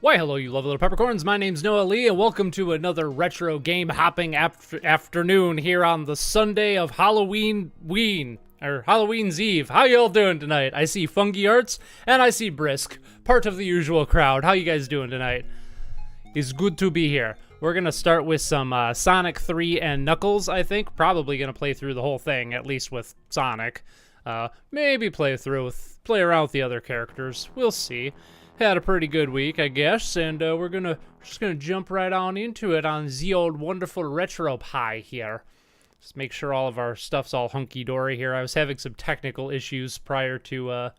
Why, hello, you lovely little peppercorns. My name's Noa Lee, and welcome to another retro game hopping afternoon here on the Sunday of Halloween's Eve. How y'all doing tonight? I see Funky Arts, and I see Brisk, part of the usual crowd. How you guys doing tonight? It's good to be here. We're going to start with some Sonic 3 and Knuckles, I think. Probably going to play through the whole thing, at least with Sonic. Maybe play around with the other characters. We'll see. Had a pretty good week, I guess, and we're just gonna jump right on into it on the old wonderful retro pie here. Just make sure all of our stuff's all hunky-dory here. I was having some technical issues prior to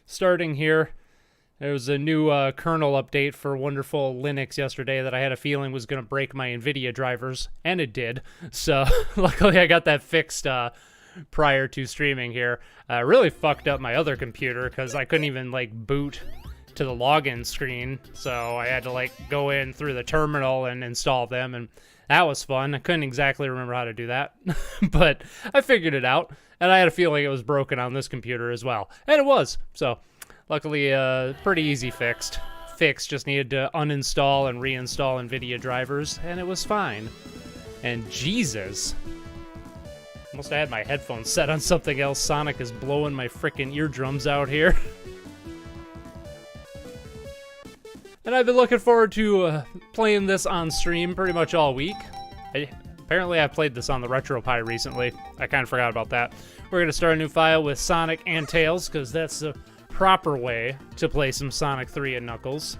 starting here. There was a new kernel update for wonderful Linux yesterday that I had a feeling was gonna break my NVIDIA drivers, and it did. So luckily I got that fixed prior to streaming here. Really fucked up my other computer because I couldn't even boot to the login screen, so I had to go in through the terminal and install them, and that was fun. I couldn't exactly remember how to do that, but I figured it out, and I had a feeling it was broken on this computer as well, and it was. So luckily pretty easy fix, just needed to uninstall and reinstall NVIDIA drivers, and it was fine. And Jesus, must have had my headphones set on something else. Sonic is blowing my frickin' eardrums out here. And I've been looking forward to playing this on stream pretty much all week. Apparently I've played this on the RetroPie recently. I kind of forgot about that. We're going to start a new file with Sonic and Tails, because that's the proper way to play some Sonic 3 and Knuckles.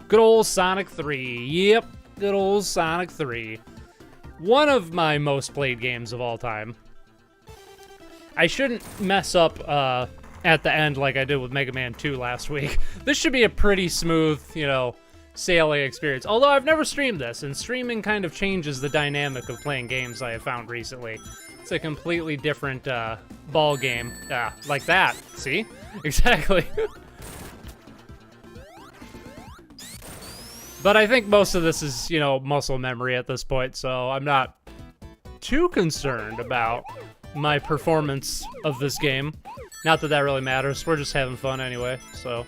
Good old Sonic 3. Yep, good old Sonic 3. One of my most played games of all time. I shouldn't mess up at the end like I did with Mega Man 2 last week. This should be a pretty smooth, sailing experience. Although I've never streamed this, and streaming kind of changes the dynamic of playing games I have found recently. It's a completely different ball game. Like that. See? Exactly. But I think most of this is, muscle memory at this point, so I'm not too concerned about my performance of this game. Not that that really matters. We're just having fun anyway, so.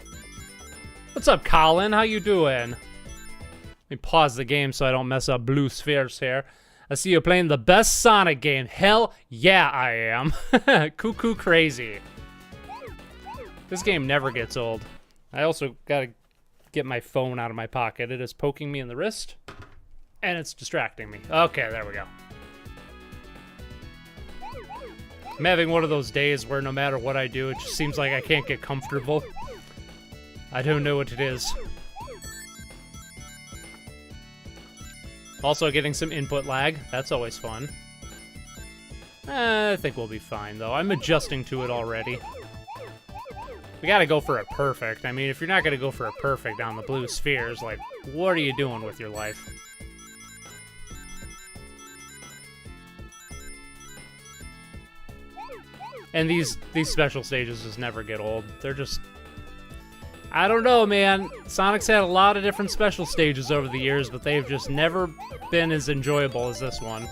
What's up, Colin? How you doing? Let me pause the game so I don't mess up Blue Spheres here. I see you playing the best Sonic game. Hell yeah, I am. Cuckoo crazy. This game never gets old. I also gotta get my phone out of my pocket. It is poking me in the wrist, and it's distracting me. Okay, there we go. I'm having one of those days where no matter what I do, it just seems like I can't get comfortable. I don't know what it is. Also getting some input lag. That's always fun. I think we'll be fine, though. I'm adjusting to it already. We gotta go for a perfect. I mean, if you're not gonna go for a perfect on the Blue Spheres, what are you doing with your life? And these special stages just never get old. They're just... I don't know, man. Sonic's had a lot of different special stages over the years, but they've just never been as enjoyable as this one.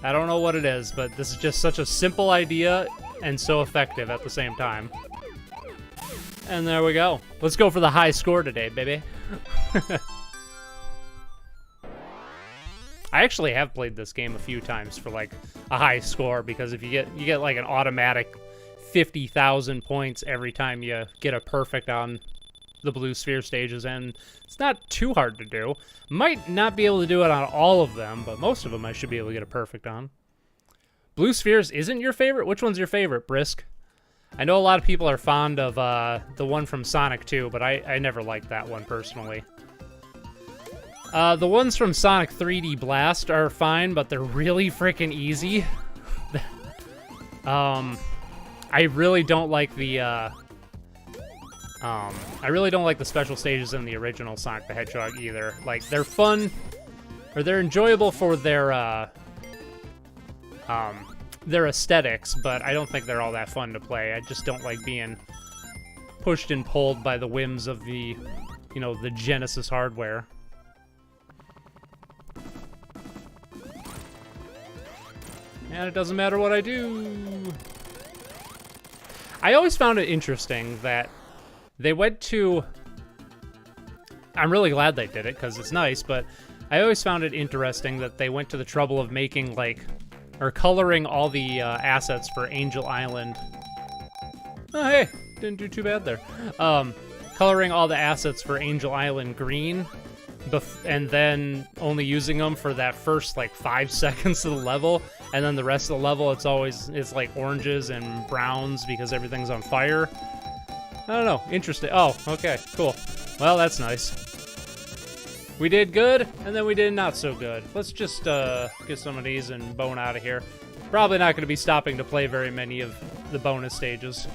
I don't know what it is, but this is just such a simple idea and so effective at the same time. And there we go. Let's go for the high score today, baby. I actually have played this game a few times for a high score, because if you get an automatic 50,000 points every time you get a perfect on the Blue Sphere stages, and it's not too hard to do. Might not be able to do it on all of them, but most of them I should be able to get a perfect on. Blue Spheres isn't your favorite? Which one's your favorite, Brisk? I know a lot of people are fond of the one from Sonic 2, but I never liked that one personally. The ones from Sonic 3D Blast are fine, but they're really freaking easy. I really don't like the special stages in the original Sonic the Hedgehog either. They're fun, or they're enjoyable for their aesthetics, but I don't think they're all that fun to play. I just don't like being pushed and pulled by the whims of the Genesis hardware. And it doesn't matter what I do. I always found it interesting that they went to I'm really glad they did it because it's nice, but I always found it interesting that they went to the trouble of making, like, or coloring all the assets for Angel Island. Oh, hey, didn't do too bad there. Coloring all the assets for Angel Island green, and then only using them for that first, like, 5 seconds of the level, and then the rest of the level, it's like oranges and browns because everything's on fire. I don't know, interesting. Oh, okay, cool. Well, that's nice. We did good, and then we did not so good. Let's just get some of these and bone out of here. Probably not going to be stopping to play very many of the bonus stages.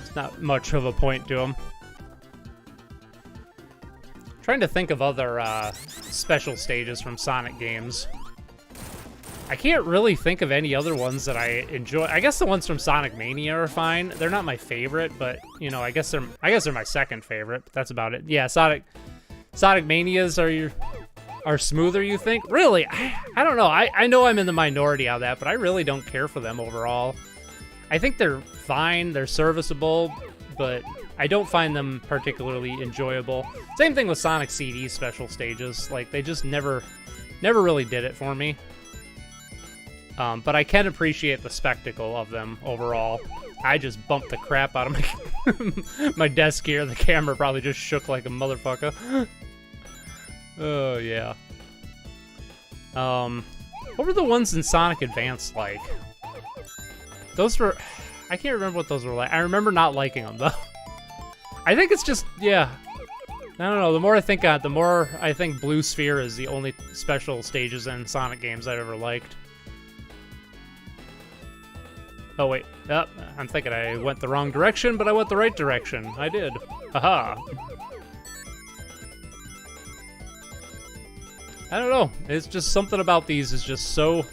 It's not much of a point to them. Trying to think of other special stages from Sonic games. I can't really think of any other ones that I enjoy. I guess the ones from Sonic Mania are fine. They're not my favorite, but you know, I guess they're my second favorite. But that's about it. Yeah, Sonic Manias are smoother, you think? Really? I don't know. I know I'm in the minority on that, but I really don't care for them overall. I think they're fine. They're serviceable, but I don't find them particularly enjoyable. Same thing with Sonic CD special stages. Like, they just never really did it for me. But I can appreciate the spectacle of them overall. I just bumped the crap out of my desk here. The camera probably just shook like a motherfucker. Oh, yeah. What were the ones in Sonic Advance like? Those were... I can't remember what those were like. I remember not liking them, though. I think it's just... Yeah. I don't know. The more I think on it, the more I think Blue Sphere is the only special stages in Sonic games I've ever liked. Oh, wait. I'm thinking I went the wrong direction, but I went the right direction. I did. Haha. I don't know. It's just something about these is just so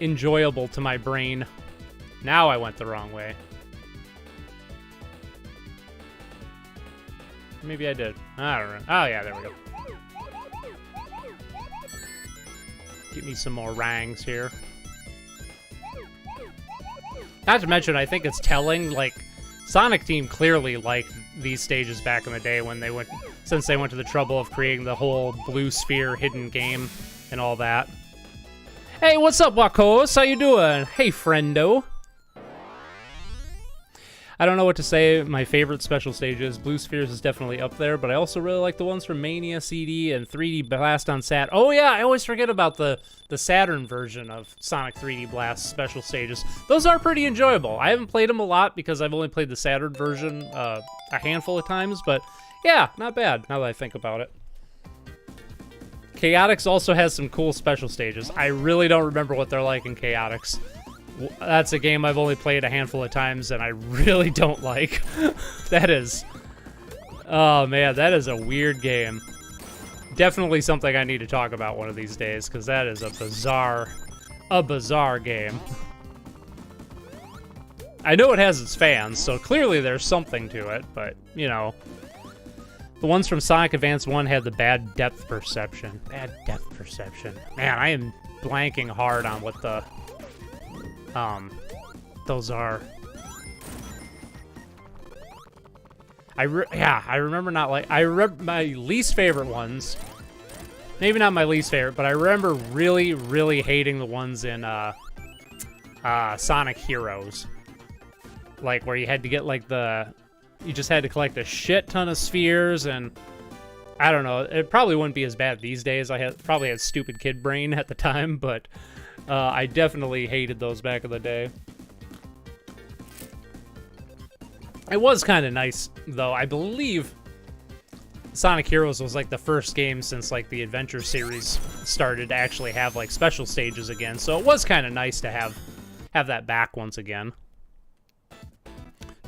enjoyable to my brain. Now I went the wrong way. Maybe I did. I don't know. Oh, yeah, there we go. Get me some more rangs here. Not to mention, I think it's telling, like, Sonic Team clearly liked these stages back in the day when they went, since they went to the trouble of creating the whole Blue Sphere hidden game and all that. Hey, what's up, Wakos? How you doing? Hey, friendo. I don't know what to say. My favorite special stages, Blue Spheres is definitely up there, but I also really like the ones from Mania CD and 3D Blast on Sat. Oh yeah, I always forget about the Saturn version of Sonic 3D Blast special stages. Those are pretty enjoyable. I haven't played them a lot because I've only played the Saturn version a handful of times, but yeah, not bad now that I think about it. Chaotix also has some cool special stages. I really don't remember what they're like in Chaotix. That's a game I've only played a handful of times, and I really don't like. That is... Oh, man, that is a weird game. Definitely something I need to talk about one of these days, because that is a bizarre game. I know it has its fans, so clearly there's something to it, but, you know... The ones from Sonic Advance 1 had the bad depth perception. Bad depth perception. Man, I am blanking hard on what the... those are. I remember not like, I remember my least favorite ones. Maybe not my least favorite, but I remember really, really hating the ones in, Sonic Heroes. Like, where you had to get, like, you just had to collect a shit ton of spheres, and I don't know, it probably wouldn't be as bad these days. I probably had stupid kid brain at the time, but I definitely hated those back in the day. It was kind of nice, though. I believe Sonic Heroes was, like, the first game since, like, the Adventure series started to actually have, like, special stages again. So it was kind of nice to have that back once again.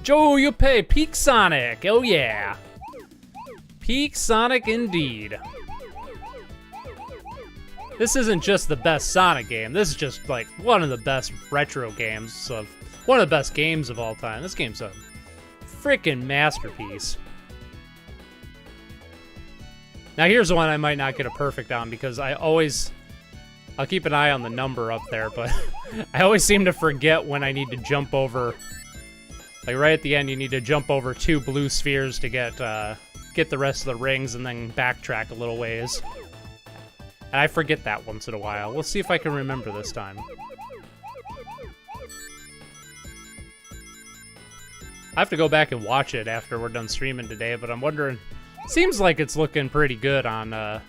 Joe, you pay Peak Sonic. Oh, yeah. Peak Sonic indeed. This isn't just the best Sonic game. This is just, like, one of the best retro games of... One of the best games of all time. This game's a freaking masterpiece. Now, here's one I might not get a perfect on because I'll keep an eye on the number up there, but I always seem to forget when I need to jump over... Like, right at the end, you need to jump over 2 blue spheres to get get the rest of the rings and then backtrack a little ways. And I forget that once in a while. We'll see if I can remember this time. I have to go back and watch it after we're done streaming today, but I'm wondering... Seems like it's looking pretty good on the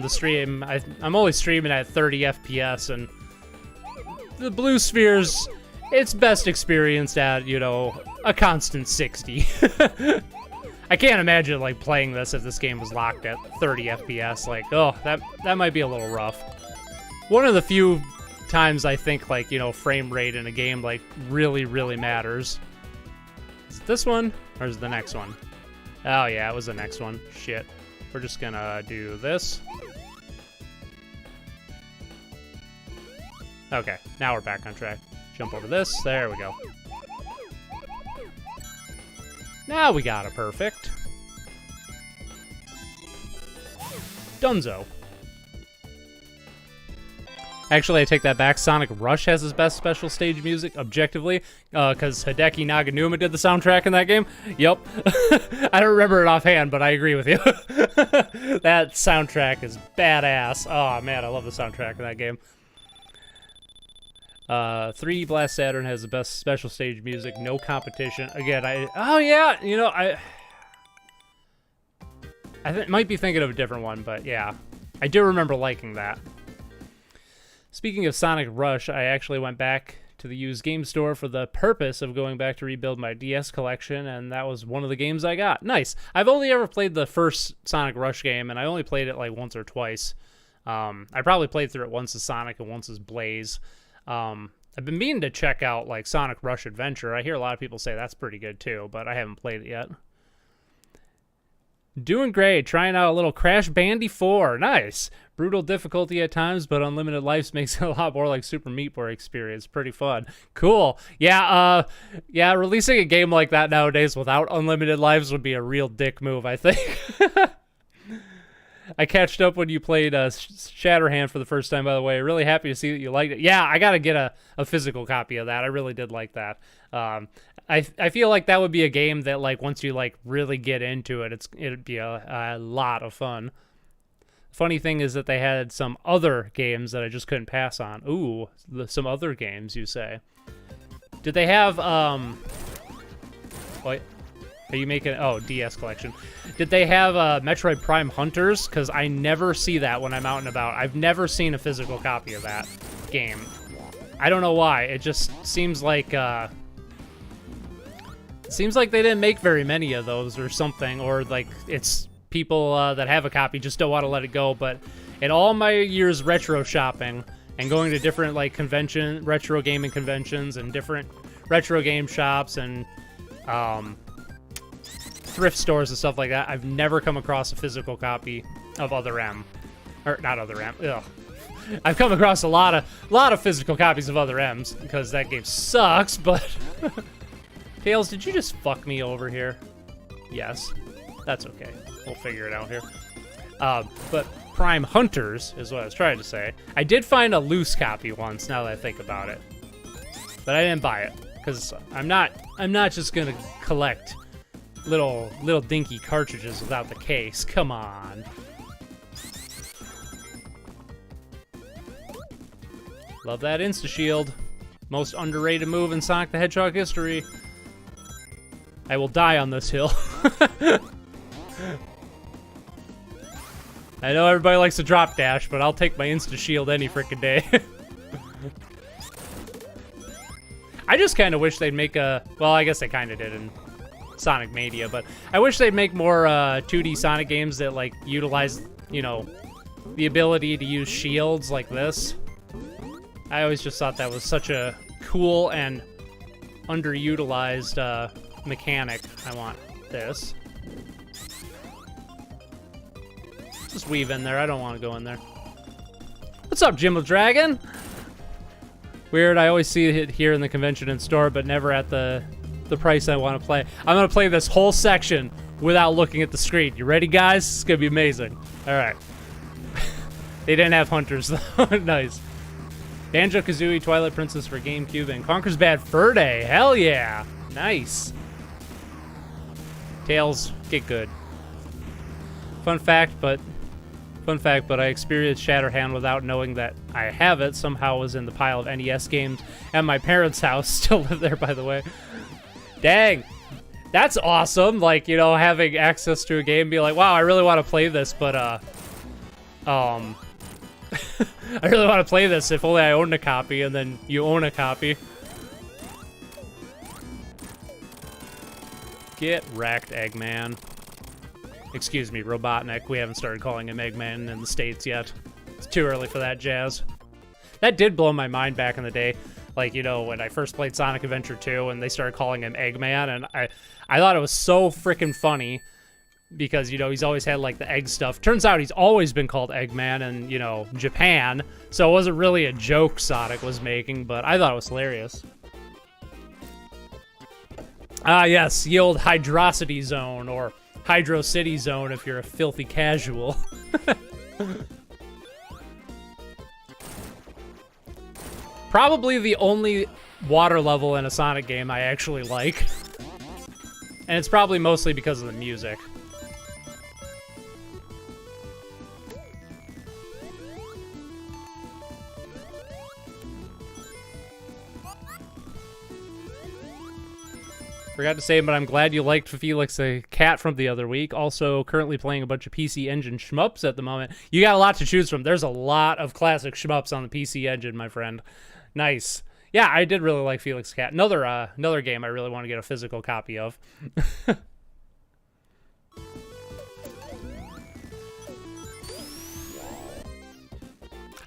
stream. I'm only streaming at 30 FPS, and the blue spheres, it's best experienced at, you know, a constant 60. I can't imagine, like, playing this if this game was locked at 30 FPS. Like, oh, that might be a little rough. One of the few times I think, like, you know, frame rate in a game, like, really, really matters. Is it this one, or is it the next one? Oh, yeah, it was the next one. Shit. We're just gonna do this. Okay, now we're back on track. Jump over this. There we go. Now we got it perfect. Dunzo. Actually, I take that back. Sonic Rush has his best special stage music, objectively, because Hideki Naganuma did the soundtrack in that game. Yup. I don't remember it offhand, but I agree with you. That soundtrack is badass. Oh, man, I love the soundtrack in that game. 3 Blast Saturn has the best special stage music, no competition. Again, oh yeah, you know, I might be thinking of a different one, but yeah, I do remember liking that. Speaking of Sonic Rush, I actually went back to the used game store for the purpose of going back to rebuild my DS collection, and that was one of the games I got. Nice. I've only ever played the first Sonic Rush game, and I only played it like once or twice. I probably played through it once as Sonic and once as Blaze. I've been meaning to check out like Sonic Rush Adventure. I hear a lot of people say that's pretty good too, but I haven't played it yet. Doing great. Trying out a little Crash Bandy 4. Nice. Brutal difficulty at times, but unlimited lives makes it a lot more like Super Meat Boy experience. Pretty fun. Cool. Yeah, yeah, releasing a game like that nowadays without unlimited lives would be a real dick move, I think. I catched up when you played Shatterhand for the first time, by the way. Really happy to see that you liked it. Yeah, I got to get a physical copy of that. I really did like that. I feel like that would be a game that, like, once you, like, really get into it, it'd be a lot of fun. Funny thing is that they had some other games that I just couldn't pass on. Ooh, some other games, you say. Did they have, what? Are you making... Oh, DS collection. Did they have Metroid Prime Hunters? Because I never see that when I'm out and about. I've never seen a physical copy of that game. I don't know why. It just seems like... It seems like they didn't make very many of those or something. Or, like, it's people that have a copy just don't want to let it go. But in all my years retro shopping and going to different, like, retro gaming conventions and different retro game shops and... thrift stores and stuff like that, I've never come across a physical copy of Other M. Or, not Other M, ugh. I've come across a lot of physical copies of Other M's, because that game sucks, but... Tails, did you just fuck me over here? Yes. That's okay. We'll figure it out here. But Prime Hunters is what I was trying to say. I did find a loose copy once, now that I think about it. But I didn't buy it, because I'm not just gonna collect little dinky cartridges without the case. Come on. Love that insta-shield. Most underrated move in Sonic the Hedgehog history. I will die on this hill. I know everybody likes to drop dash, but I'll take my insta-shield any frickin' day. I just kind of wish they'd make a... Well, I guess they kind of did in Sonic Mania, but I wish they'd make more 2D Sonic games that, like, utilize, you know, the ability to use shields like this. I always just thought that was such a cool and underutilized mechanic. I want this. Just weave in there. I don't want to go in there. What's up, Jimbo Dragon? Weird, I always see it here in the convention and store, but never at the price I want to play. I'm going to play this whole section without looking at the screen. You ready, guys? It's going to be amazing. All right. They didn't have hunters, though. Nice. Banjo-Kazooie, Twilight Princess for GameCube, and Conker's Bad Fur Day. Hell yeah. Nice. Tails, get good. Fun fact, but I experienced Shatterhand without knowing that I have it. Somehow it was in the pile of NES games at my parents' house. Still live there, by the way. Dang. That's awesome. Like, you know, having access to a game, be like, wow, I really want to play this, but, I really want to play this if only I owned a copy, and then you own a copy. Get wrecked, Eggman. Excuse me, Robotnik. We haven't started calling him Eggman in the States yet. It's too early for that jazz. That did blow my mind back in the day. Like, you know, when I first played Sonic Adventure 2 and they started calling him Eggman, and I thought it was so freaking funny because, you know, he's always had, like, the egg stuff. Turns out he's always been called Eggman in, you know, Japan, so it wasn't really a joke Sonic was making, but I thought it was hilarious. Ah, yes, the old Hydrocity Zone, or Hydro City Zone if you're a filthy casual. Probably the only water level in a Sonic game I actually like. And it's probably mostly because of the music. Forgot to say, but I'm glad you liked Felix the Cat from the other week. Also, currently playing a bunch of PC Engine shmups at the moment. You got a lot to choose from. There's a lot of classic shmups on the PC Engine, my friend. Nice. Yeah, I did really like Felix the Cat. Another game I really want to get a physical copy of.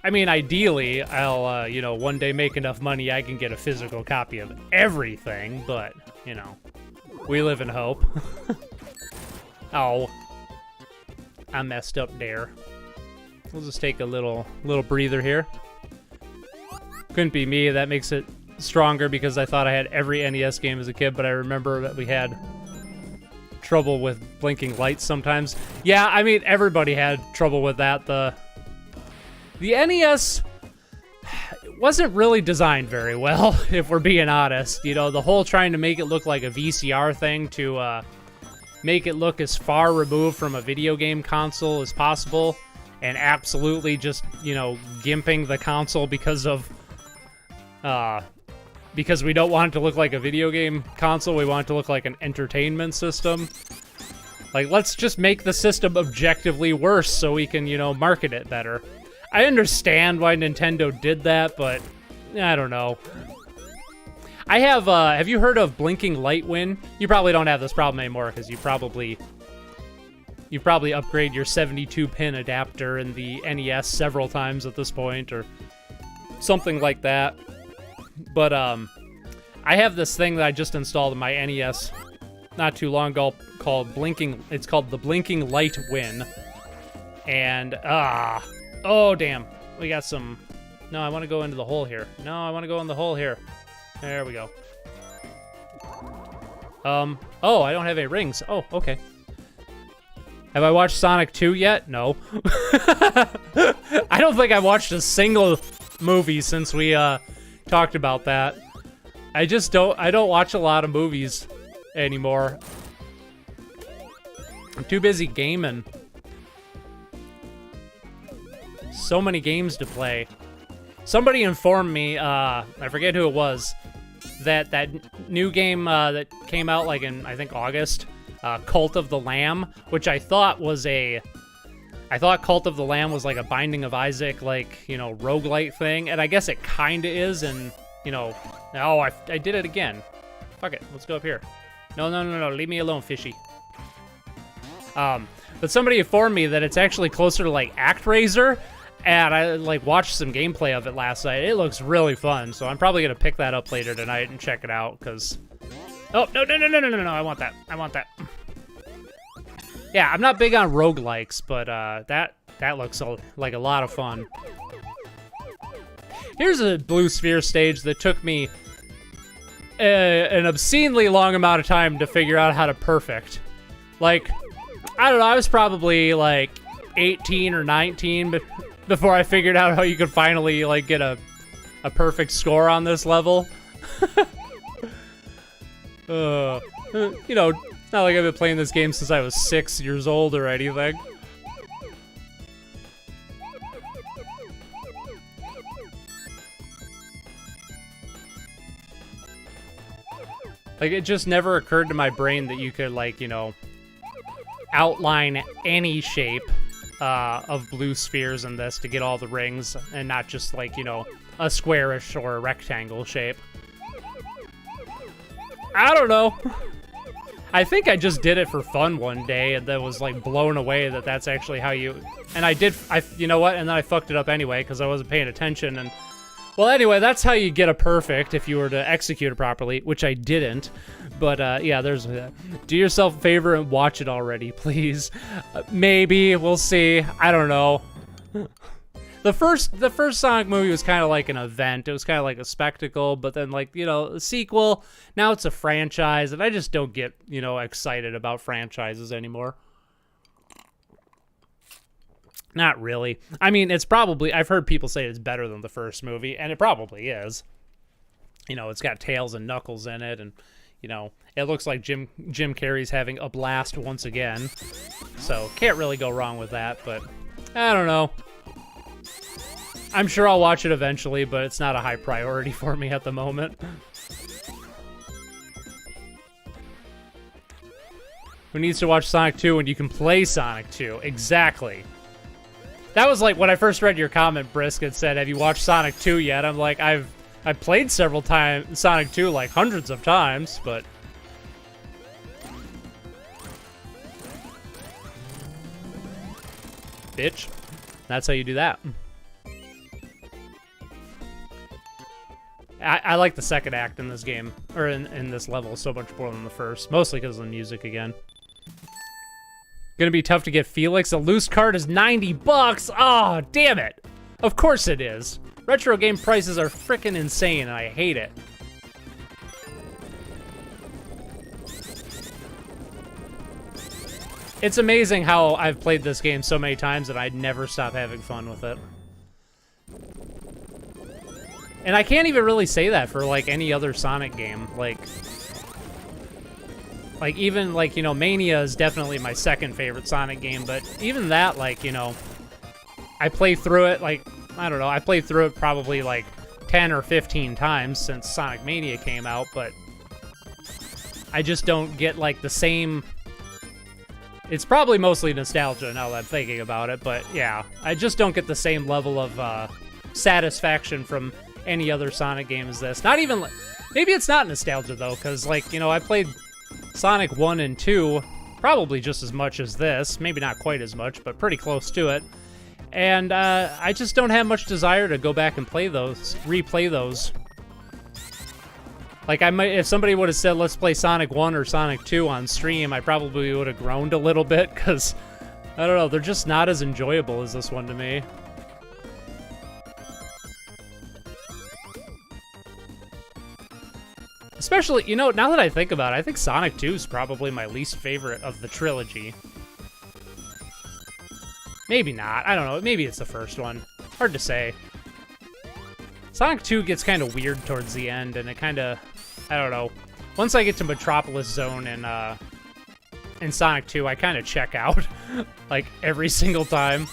I mean, ideally, I'll, you know, one day make enough money I can get a physical copy of everything, but, you know, we live in hope. Oh. I messed up there. We'll just take a little breather here. Couldn't be me. That makes it stronger because I thought I had every NES game as a kid, but I remember that we had trouble with blinking lights sometimes. Yeah, I mean, everybody had trouble with that. The NES wasn't really designed very well, if we're being honest. You know, the whole trying to make it look like a VCR thing to make it look as far removed from a video game console as possible, and absolutely just, you know, gimping the console because we don't want it to look like a video game console. We want it to look like an entertainment system. Like, let's just make the system objectively worse so we can, you know, market it better. I understand why Nintendo did that, but I don't know. I have you heard of Blinking Light Win? You probably don't have this problem anymore because you probably upgrade your 72-pin adapter in the NES several times at this point, or something like that. But I have this thing that I just installed in my NES not too long ago called Blinking. It's called the Blinking Light Win, and oh, damn. We got some... No, I want to go into the hole here. No, I want to go in the hole here. There we go. Oh, I don't have any rings. Oh, okay. Have I watched Sonic 2 yet? No. I don't think I've watched a single movie since we, talked about that. I don't watch a lot of movies anymore. I'm too busy gaming. So many games to play. Somebody informed me, I forget who it was, that new game that came out like in, I think, August, Cult of the Lamb, which I thought Cult of the Lamb was like a Binding of Isaac, like, you know, roguelite thing, and I guess it kinda is, and, you know, oh, I did it again. Fuck it, let's go up here. No, leave me alone, fishy. But somebody informed me that it's actually closer to, like, ActRaiser, and I, like, watched some gameplay of it last night. It looks really fun, so I'm probably gonna pick that up later tonight and check it out, because... Oh, no, I want that. Yeah, I'm not big on roguelikes, but that looks like a lot of fun. Here's a Blue Sphere stage that took me an obscenely long amount of time to figure out how to perfect. Like, I don't know, I was probably like 18 or 19 before I figured out how you could finally, like, get a perfect score on this level. You know, not like I've been playing this game since I was 6 years old or anything. Like, it just never occurred to my brain that you could, like, you know, outline any shape of blue spheres in this to get all the rings, and not just, like, you know, a squarish or a rectangle shape. I don't know. I think I just did it for fun one day and then was, like, blown away that that's actually how you... And you know what? And then I fucked it up anyway because I wasn't paying attention. And well, anyway, that's how you get a perfect if you were to execute it properly, which I didn't. But yeah, there's do yourself a favor and watch it already, please. Maybe we'll see. I don't know. The first Sonic movie was kind of like an event. It was kind of like a spectacle, but then, like, you know, the sequel, now it's a franchise, and I just don't get, you know, excited about franchises anymore. Not really. I mean, it's probably, I've heard people say it's better than the first movie, and it probably is. You know, it's got Tails and Knuckles in it, and, you know, it looks like Jim Carrey's having a blast once again. So, can't really go wrong with that, but I don't know. I'm sure I'll watch it eventually, but it's not a high priority for me at the moment. Who needs to watch Sonic 2 when you can play Sonic 2? Exactly. That was like when I first read your comment, Brisk, and said, have you watched Sonic 2 yet? I'm like, I've played several times Sonic 2, like hundreds of times, but... Bitch. That's how you do that. I like the second act in this game, or in this level, so much more than the first. Mostly because of the music again. Gonna be tough to get Felix. A loose card is 90 bucks. Oh, damn it. Of course it is. Retro game prices are freaking insane, and I hate it. It's amazing how I've played this game so many times and I'd never stop having fun with it. And I can't even really say that for, like, any other Sonic game. Like, even, like, you know, Mania is definitely my second favorite Sonic game, but even that, like, you know, I play through it, like, I don't know, I played through it probably, like, 10 or 15 times since Sonic Mania came out, but I just don't get, like, the same... It's probably mostly nostalgia now that I'm thinking about it, but yeah, I just don't get the same level of satisfaction from any other Sonic game as this. Not even, maybe it's not nostalgia though, because, like, you know, I played Sonic 1 and 2 probably just as much as this, maybe not quite as much, but pretty close to it. And I just don't have much desire to go back and play those, replay those. Like, I might, if somebody would have said, let's play Sonic 1 or Sonic 2 on stream, I probably would have groaned a little bit, because, I don't know, they're just not as enjoyable as this one to me. Especially, you know, now that I think about it, I think Sonic 2 is probably my least favorite of the trilogy. Maybe not, I don't know, maybe it's the first one. Hard to say. Sonic 2 gets kind of weird towards the end, and it kind of, I don't know. Once I get to Metropolis Zone in Sonic 2, I kind of check out, like, every single time.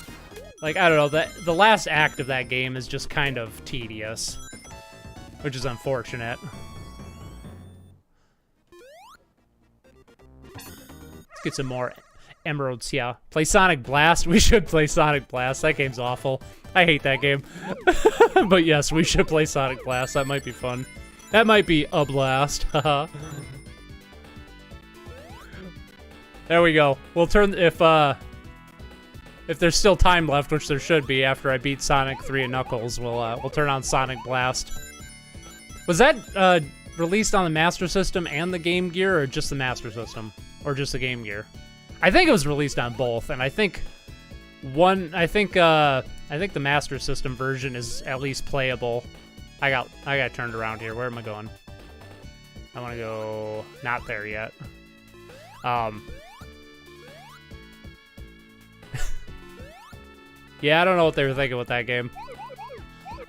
Like, I don't know, the last act of that game is just kind of tedious, which is unfortunate. Let's get some more emeralds, yeah. Play Sonic Blast? We should play Sonic Blast. That game's awful. I hate that game. But yes, we should play Sonic Blast. That might be fun. That might be a blast. Haha. There we go. We'll turn, if there's still time left, which there should be after I beat Sonic 3 and Knuckles, we'll turn on Sonic Blast. Was that released on the Master System and the Game Gear, or just the Master System? Or just the Game Gear? I think it was released on both, and I think the Master System version is at least playable. I got turned around here. Where am I going? I want to go not there yet. Yeah, I don't know what they were thinking with that game.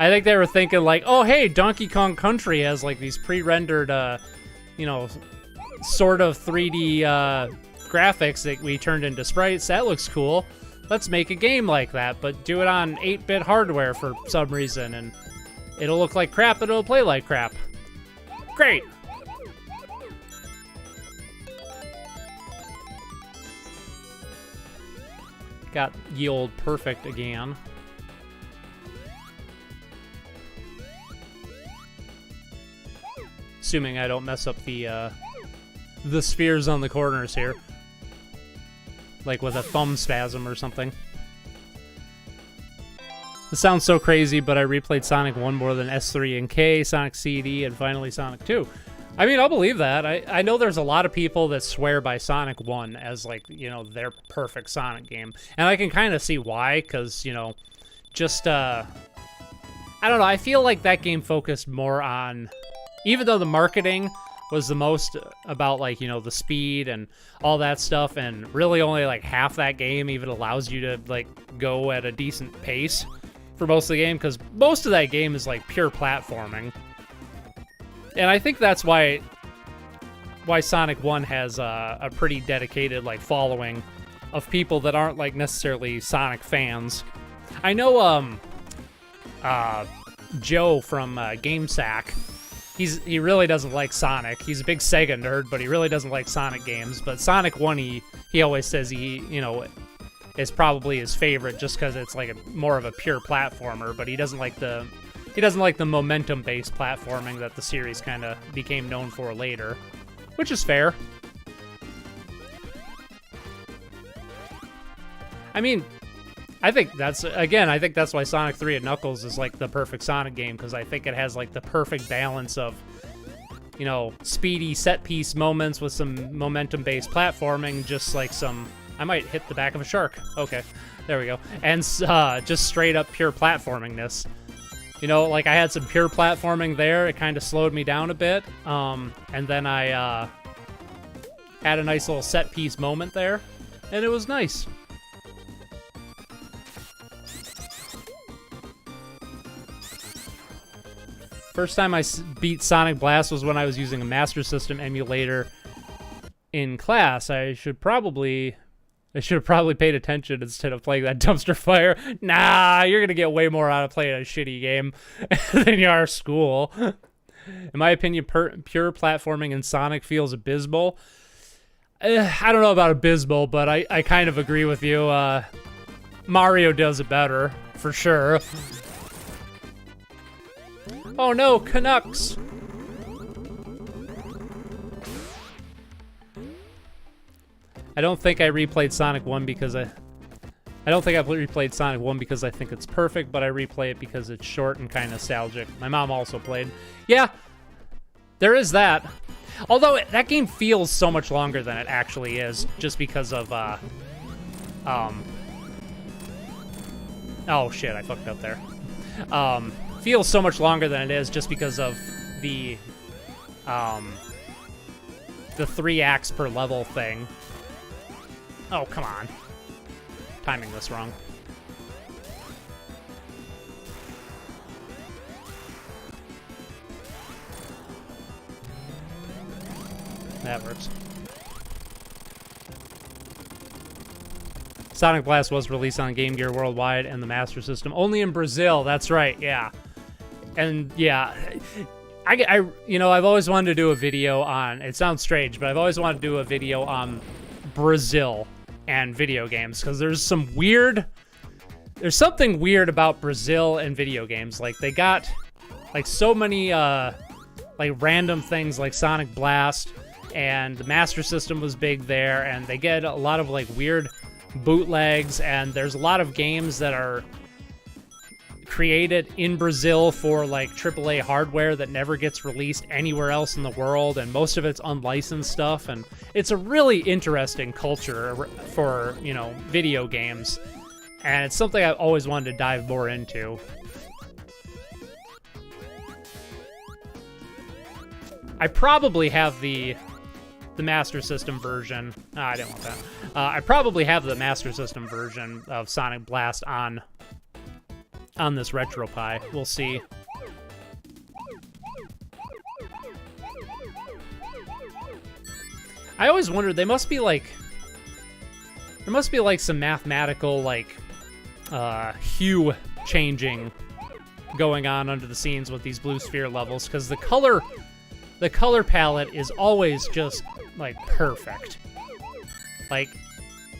I think they were thinking like, oh hey, Donkey Kong Country has like these pre-rendered, you know, sort of 3D graphics that we turned into sprites. That looks cool. Let's make a game like that, but do it on 8-bit hardware for some reason, and it'll look like crap, but it'll play like crap. Great! got ye old perfect again. Assuming I don't mess up the spheres on the corners here. Like with a thumb spasm or something. This sounds so crazy, but I replayed Sonic 1 more than S3 and K, Sonic CD, and finally Sonic 2. I mean, I'll believe that. I know there's a lot of people that swear by Sonic 1 as, like, you know, their perfect Sonic game. And I can kind of see why, because, you know, just, I don't know, I feel like that game focused more on, even though the marketing was the most about, like, you know, the speed and all that stuff, and really only, like, half that game even allows you to, like, go at a decent pace for most of the game, because most of that game is, like, pure platforming. And I think that's why Sonic 1 has a pretty dedicated, like, following of people that aren't, like, necessarily Sonic fans. I know Joe from GameSack, he really doesn't like Sonic. He's a big Sega nerd, but he really doesn't like Sonic games. But Sonic 1, he always says you know, is probably his favorite just because it's like more of a pure platformer, but he doesn't like the momentum-based platforming that the series kind of became known for later, which is fair. I mean, I think that's why Sonic 3 and Knuckles is like the perfect Sonic game, because I think it has like the perfect balance of, you know, speedy set-piece moments with some momentum-based platforming, just like some... I might hit the back of a shark. Okay, there we go. And just straight-up pure platformingness. You know, like, I had some pure platforming there. It kind of slowed me down a bit. And then I had a nice little set-piece moment there, and it was nice. First time I beat Sonic Blast was when I was using a Master System emulator in class. I should have probably paid attention instead of playing that dumpster fire. Nah, you're gonna get way more out of playing a shitty game than you are school. In my opinion, pure platforming in Sonic feels abysmal. I don't know about abysmal, but I kind of agree with you. Mario does it better, for sure. Oh no, Canucks! I don't think I replayed Sonic 1 because I don't think I replayed Sonic 1 because I think it's perfect, but I replay it because it's short and kind of nostalgic. My mom also played. Yeah, there is that. Although that game feels so much longer than it actually is, just because of, oh shit, I fucked up there. Feels so much longer than it is just because of the 3 acts per level thing. Oh, come on. Timing this wrong. That works. Sonic Blast was released on Game Gear worldwide and the Master System. Only in Brazil, that's right, yeah. And, yeah, you know, I've always wanted to do a video on, it sounds strange, but I've always wanted to do a video on Brazil and video games, because there's something weird about Brazil and video games. Like, they got, like, so many, like, random things like Sonic Blast, and the Master System was big there, and they get a lot of, like, weird bootlegs, and there's a lot of games that are created in Brazil for, like, AAA hardware that never gets released anywhere else in the world, and most of it's unlicensed stuff, and it's a really interesting culture for, you know, video games, and it's something I've always wanted to dive more into. I probably have the Master System version. I didn't want that. I probably have the Master System version of Sonic Blast on this RetroPie. We'll see. I always wondered, there must be like some mathematical, like, hue changing going on under the scenes with these blue sphere levels, because the color palette is always just, like, perfect. Like,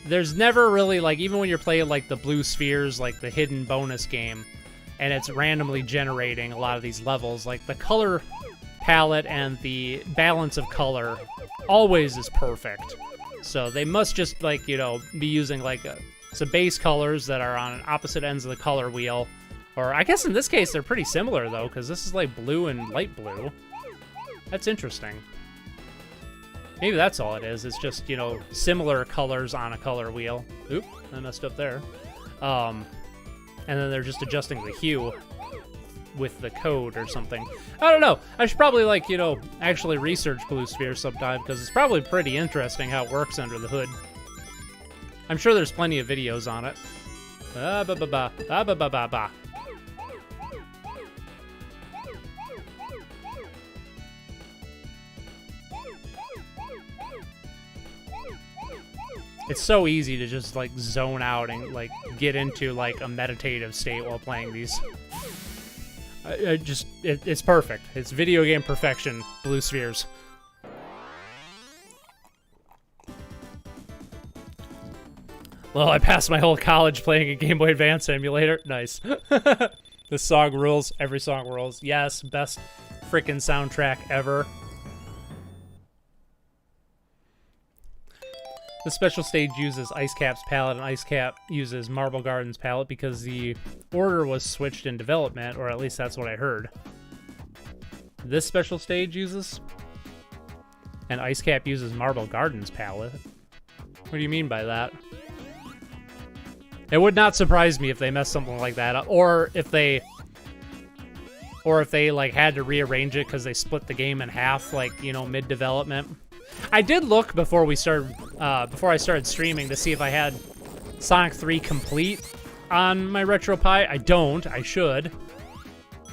there's never really, like, even when you're playing, like, the blue spheres, like, the hidden bonus game, and it's randomly generating a lot of these levels, like, the color palette and the balance of color always is perfect. So they must just, like, you know, be using, like, some base colors that are on opposite ends of the color wheel. Or I guess in this case they're pretty similar, though, because this is, like, blue and light blue. That's interesting. Maybe that's all it is. It's just, you know, similar colors on a color wheel. Oop, I messed up there. And then they're just adjusting the hue with the code or something. I don't know. I should probably, like, you know, actually research blue sphere sometime, because it's probably pretty interesting how it works under the hood. I'm sure there's plenty of videos on it. Ba-ba-ba-ba. It's so easy to just, like, zone out and, like, get into, like, a meditative state while playing these. It's perfect. It's video game perfection, blue spheres. Well, I passed my whole college playing a Game Boy Advance emulator. Nice. This song rules. Every song rules. Yes, best frickin' soundtrack ever. The special stage uses Ice Cap's palette, and Ice Cap uses Marble Garden's palette because the order was switched in development, or at least that's what I heard. This special stage uses, and Ice Cap uses Marble Garden's palette. What do you mean by that? It would not surprise me if they messed something like that up, or if they like had to rearrange it because they split the game in half, like, you know, mid-development. I did look before I started streaming to see if I had Sonic 3 complete on my RetroPie. I don't. I should,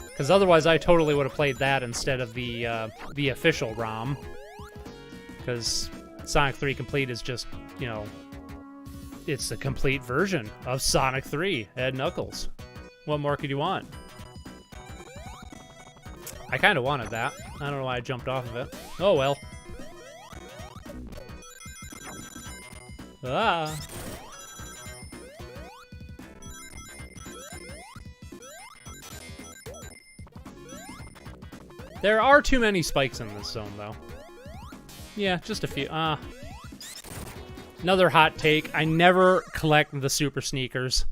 because otherwise I totally would have played that instead of the official ROM. Because Sonic 3 complete is just, you know, it's the complete version of Sonic 3 at Knuckles. What more could you want? I kind of wanted that. I don't know why I jumped off of it. Oh well. Ah. There are too many spikes in this zone, though. Yeah, just a few. Another hot take. I never collect the super sneakers.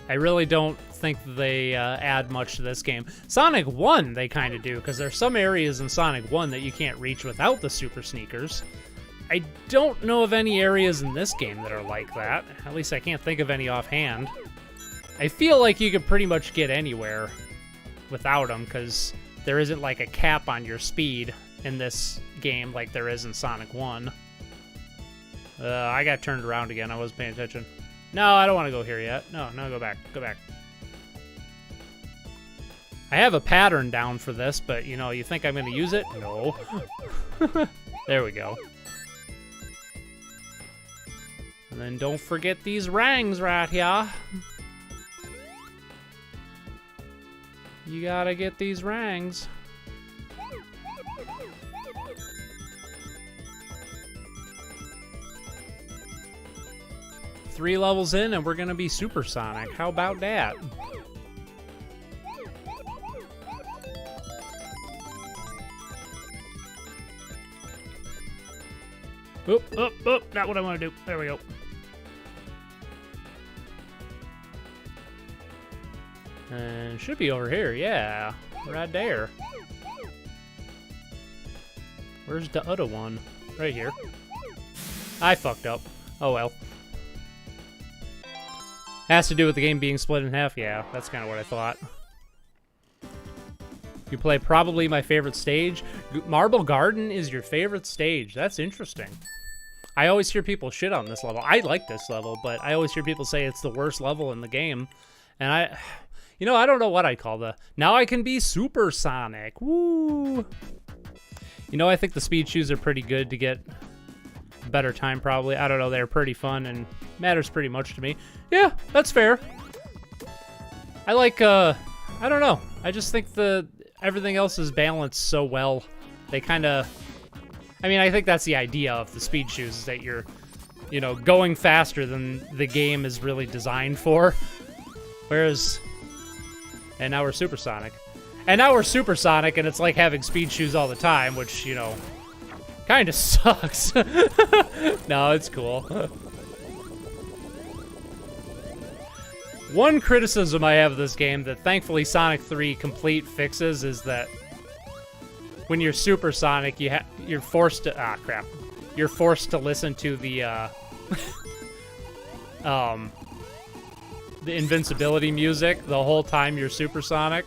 I really don't think they add much to this game. Sonic 1, they kind of do, because there's some areas in Sonic 1 that you can't reach without the super sneakers. I don't know of any areas in this game that are like that. At least I can't think of any offhand. I feel like you could pretty much get anywhere without them, because there isn't like a cap on your speed in this game like there is in Sonic 1. I got turned around again. I wasn't paying attention. No, I don't want to go here yet. No, go back. Go back. I have a pattern down for this, but, you know, you think I'm going to use it? No. There we go. And then don't forget these rings right here. You gotta get these rings. Three levels in and we're gonna be supersonic. How about that? Oop, oop, oop, not what I want to do. There we go. And should be over here, yeah. Right there. Where's the other one? Right here. I fucked up. Oh well. Has to do with the game being split in half? Yeah, that's kind of what I thought. You play probably my favorite stage. Marble Garden is your favorite stage. That's interesting. I always hear people shit on this level. I like this level, but I always hear people say it's the worst level in the game. And you know, I don't know what I'd call now I can be supersonic. Woo! You know, I think the speed shoes are pretty good to get a better time, probably. I don't know, they're pretty fun and matters pretty much to me. Yeah, that's fair. I like, I don't know. I just think everything else is balanced so well. They kind of, I mean, I think that's the idea of the speed shoes, is that you're you know, going faster than the game is really designed for. Whereas, and now we're supersonic. And now we're supersonic, and it's like having speed shoes all the time, which, you know, kind of sucks. No, it's cool. One criticism I have of this game that thankfully Sonic 3 Complete fixes is that when you're supersonic, you're forced to you're forced to listen to the invincibility music the whole time you're supersonic.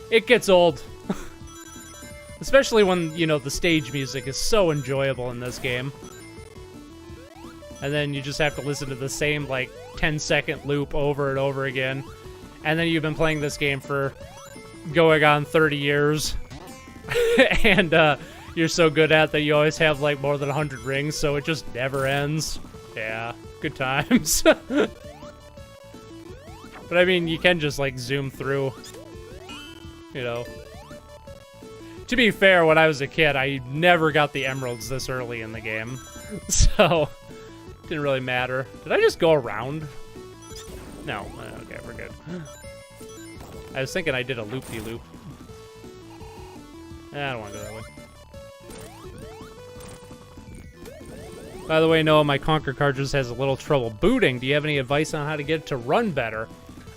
It gets old. Especially when, you know, the stage music is so enjoyable in this game. And then you just have to listen to the same, like, 10-second loop over and over again. And then you've been playing this game for going on 30 years. And you're so good at that you always have, like, more than 100 rings, so it just never ends. Yeah, good times. But, I mean, you can just, like, zoom through, you know. To be fair, when I was a kid, I never got the emeralds this early in the game. So, didn't really matter. Did I just go around? No. Okay, we're good. I was thinking I did a loop-de-loop. I don't want to go that way. By the way, Noah, my Conquer cartridge has a little trouble booting. Do you have any advice on how to get it to run better?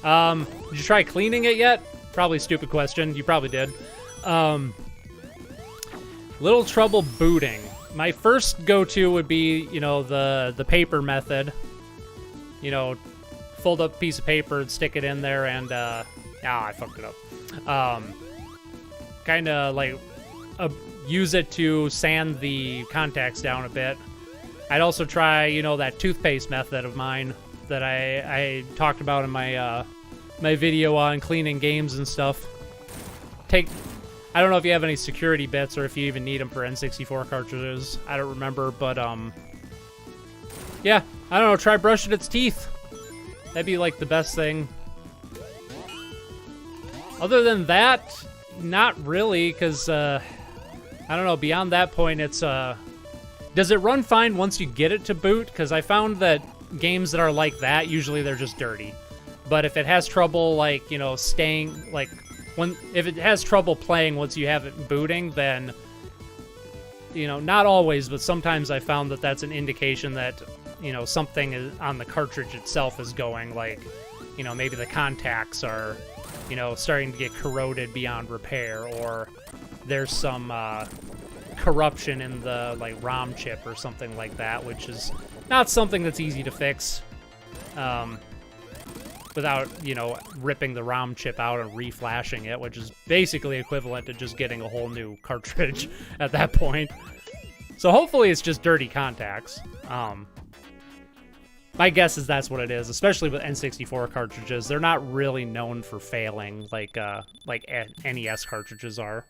Did you try cleaning it yet? Probably a stupid question. You probably did. Little trouble booting. My first go-to would be, you know, the paper method. You know, fold up a piece of paper and stick it in there and, I fucked it up. Kind of, like, use it to sand the contacts down a bit. I'd also try, you know, that toothpaste method of mine that I talked about in my, my video on cleaning games and stuff. I don't know if you have any security bits or if you even need them for N64 cartridges. I don't remember, but, yeah, I don't know, try brushing its teeth. That'd be, like, the best thing. Other than that, not really, because, I don't know, beyond that point, it's, does it run fine once you get it to boot? Because I found that games that are like that, usually they're just dirty. But if it has trouble, like, you know, staying, like, if it has trouble playing once you have it booting, then, you know, not always, but sometimes I found that that's an indication that, you know, something on the cartridge itself is going, like, you know, maybe the contacts are, you know, starting to get corroded beyond repair, or there's some corruption in the, like, ROM chip or something like that, which is not something that's easy to fix. Without, you know, ripping the ROM chip out and reflashing it, which is basically equivalent to just getting a whole new cartridge at that point. So hopefully it's just dirty contacts. My guess is that's what it is, especially with N64 cartridges. They're not really known for failing like NES cartridges are.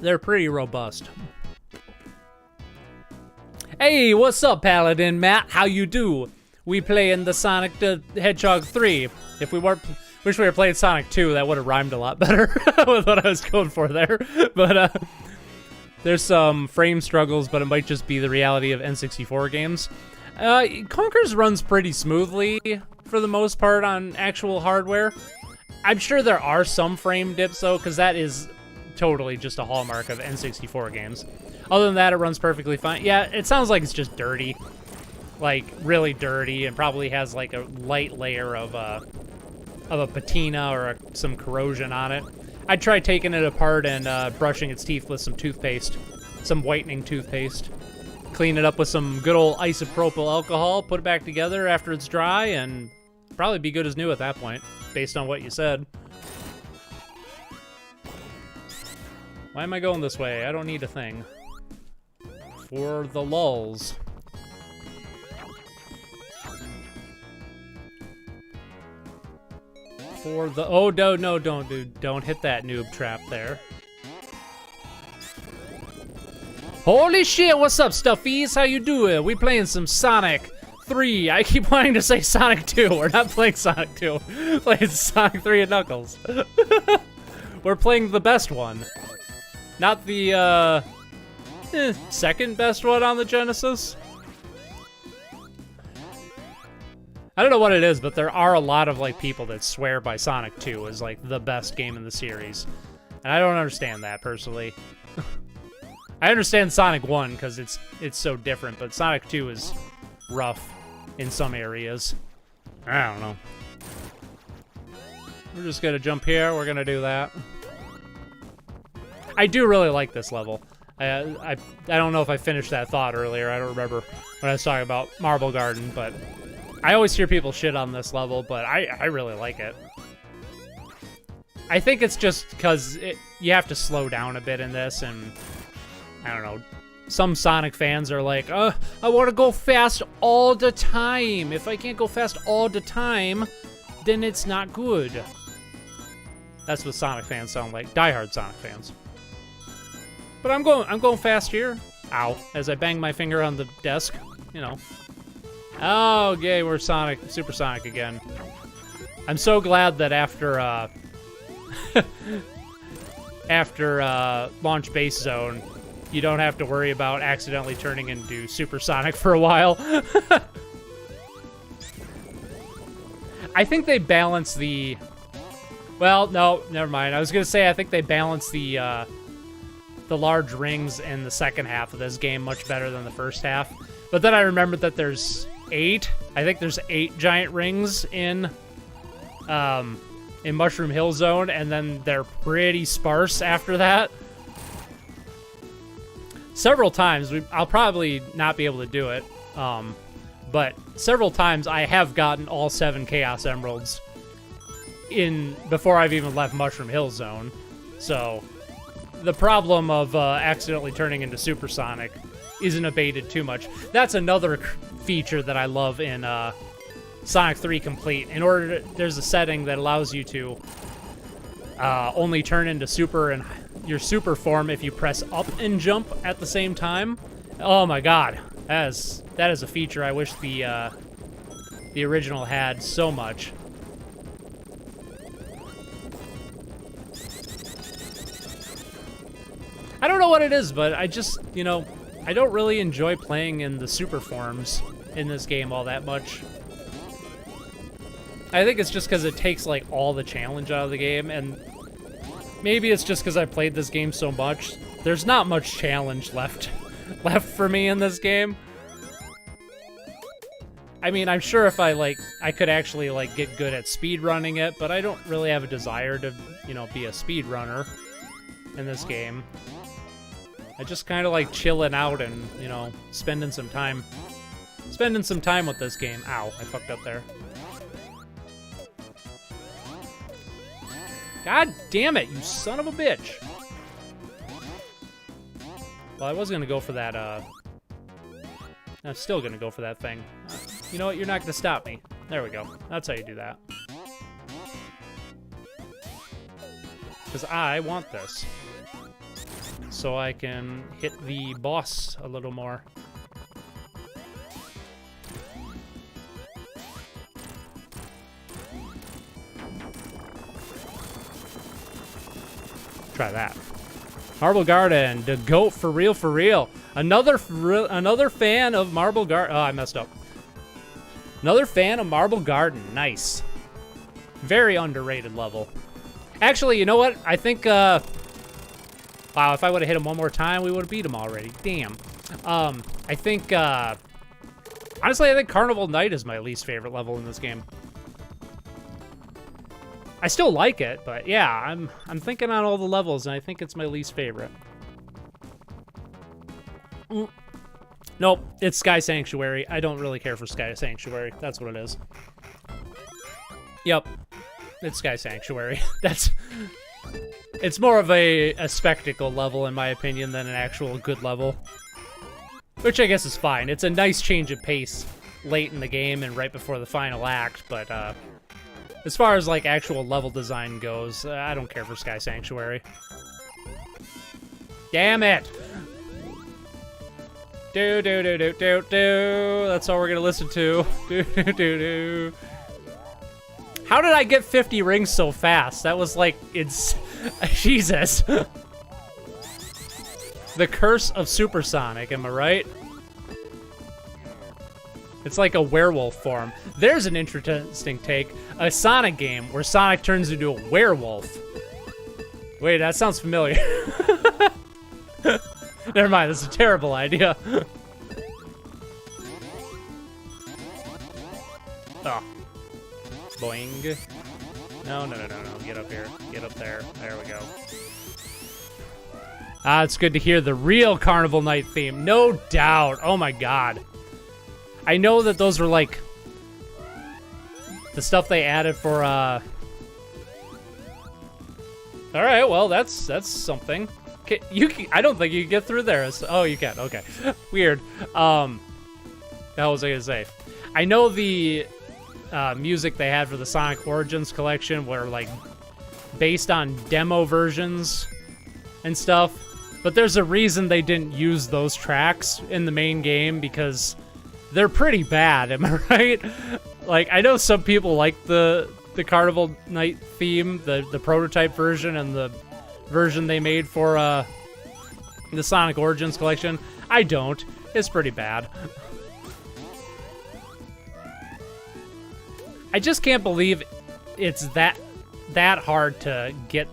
They're pretty robust. Hey, what's up, Paladin Matt? How you do? We play in the Sonic the Hedgehog 3. If we weren't, wish we were playing Sonic 2, that would have rhymed a lot better with what I was going for there. But there's some frame struggles, but it might just be the reality of N64 games. Conker's runs pretty smoothly for the most part on actual hardware. I'm sure there are some frame dips though, because that is totally just a hallmark of N64 games. Other than that, it runs perfectly fine. Yeah, it sounds like it's just dirty. Like, really dirty, and probably has, like, a light layer of a patina or some corrosion on it. I'd try taking it apart and brushing its teeth with some toothpaste, some whitening toothpaste. Clean it up with some good old isopropyl alcohol, put it back together after it's dry, and probably be good as new at that point, based on what you said. Why am I going this way? I don't need a thing. For the lulz. For the no, don't, dude. Don't hit that noob trap there. Holy shit, what's up, stuffies? How you doing? We playing some Sonic 3. I keep wanting to say Sonic 2. We're not playing Sonic 2. We're playing Sonic 3 and Knuckles. We're playing the best one. Not the, second best one on the Genesis. I don't know what it is, but there are a lot of like people that swear by Sonic 2 as like the best game in the series. And I don't understand that personally. I understand Sonic 1 because it's so different, but Sonic 2 is rough in some areas. I don't know. We're just gonna jump here, we're gonna do that. I do really like this level. I don't know if I finished that thought earlier. I don't remember when I was talking about Marble Garden, but I always hear people shit on this level, but I really like it. I think it's just because you have to slow down a bit in this, and I don't know. Some Sonic fans are like, I want to go fast all the time. If I can't go fast all the time, then it's not good. That's what Sonic fans sound like. Diehard Sonic fans. But I'm going fast here. Ow. As I bang my finger on the desk, you know. Oh, okay, we're Super Sonic again. I'm so glad that after Launch Base Zone, you don't have to worry about accidentally turning into Super Sonic for a while. I think they balance the... Well, no, never mind. I was gonna say I think they balance the large rings in the second half of this game much better than the first half. But then I remembered that there's 8. I think there's 8 giant rings in Mushroom Hill Zone, and then they're pretty sparse after that. Several times, I'll probably not be able to do it, but several times I have gotten all 7 Chaos Emeralds before I've even left Mushroom Hill Zone. So the problem of accidentally turning into Super Sonic isn't abated too much. That's another feature that I love in Sonic 3 Complete. There's a setting that allows you to only turn into your super form if you press up and jump at the same time. Oh my god, that is a feature I wish the original had so much. I don't know what it is, but I just, I don't really enjoy playing in the super forms in this game all that much. I think it's just because it takes, like, all the challenge out of the game, and maybe it's just because I played this game so much. There's not much challenge left for me in this game. I mean, I'm sure if I could actually, get good at speedrunning it, but I don't really have a desire to, be a speedrunner in this game. I just kind of like chilling out and, spending some time with this game. Ow, I fucked up there. God damn it, you son of a bitch. Well, I was gonna go for that, I'm still gonna go for that thing. You know what, you're not gonna stop me. There we go. That's how you do that. Because I want this. So I can hit the boss a little more. Try that. Marble Garden, the goat for real. Another fan of Marble Garden. Oh, I messed up. Another fan of Marble Garden. Nice. Very underrated level. Actually, you know what? I think, wow, if I would have hit him one more time, we would have beat him already. Damn. I think, honestly, I think Carnival Night is my least favorite level in this game. I still like it, but yeah, I'm thinking on all the levels, and I think it's my least favorite. Nope, it's Sky Sanctuary. I don't really care for Sky Sanctuary. That's what it is. Yep, it's Sky Sanctuary. It's more of a spectacle level, in my opinion, than an actual good level. Which I guess is fine. It's a nice change of pace late in the game and right before the final act, but as far as like actual level design goes, I don't care for Sky Sanctuary. Damn it! Do do do do do do. That's all we're gonna listen to. Do do do do. How did I get 50 rings so fast? That was like, it's... Jesus. The Curse of Supersonic, am I right? It's like a werewolf form. There's an interesting take. A Sonic game where Sonic turns into a werewolf. Wait, that sounds familiar. Never mind, that's a terrible idea. Oh. Boing. No. Get up here. Get up there. There we go. Ah, it's good to hear the real Carnival Night theme. No doubt. Oh my god. I know that those were like the stuff they added for All right, well, that's something. I don't think you can get through there. Oh, you can. Okay. Weird. What was I gonna say? I know the music they had for the Sonic Origins collection were like based on demo versions and stuff, but there's a reason they didn't use those tracks in the main game because they're pretty bad, am I right? Like, I know some people like the Carnival Night theme, the prototype version and the version they made for the Sonic Origins collection. I don't. It's pretty bad. I just can't believe it's that hard to get.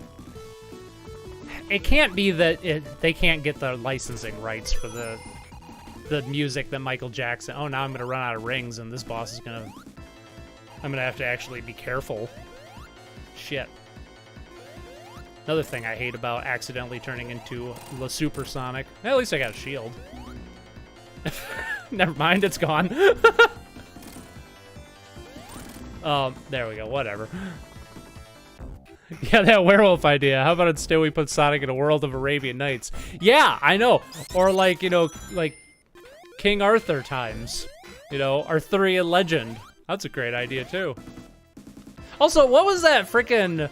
It can't be that they can't get the licensing rights for the music that Michael Jackson. Oh, now I'm gonna run out of rings, and this boss is gonna. I'm gonna have to actually be careful. Shit. Another thing I hate about accidentally turning into the Supersonic. At least I got a shield. Never mind, it's gone. There we go, whatever. Yeah, that werewolf idea. How about instead we put Sonic in a world of Arabian Nights? Yeah, I know. Or like, you know, like King Arthur times. You know, Arthurian legend. That's a great idea, too. Also, what was that frickin'...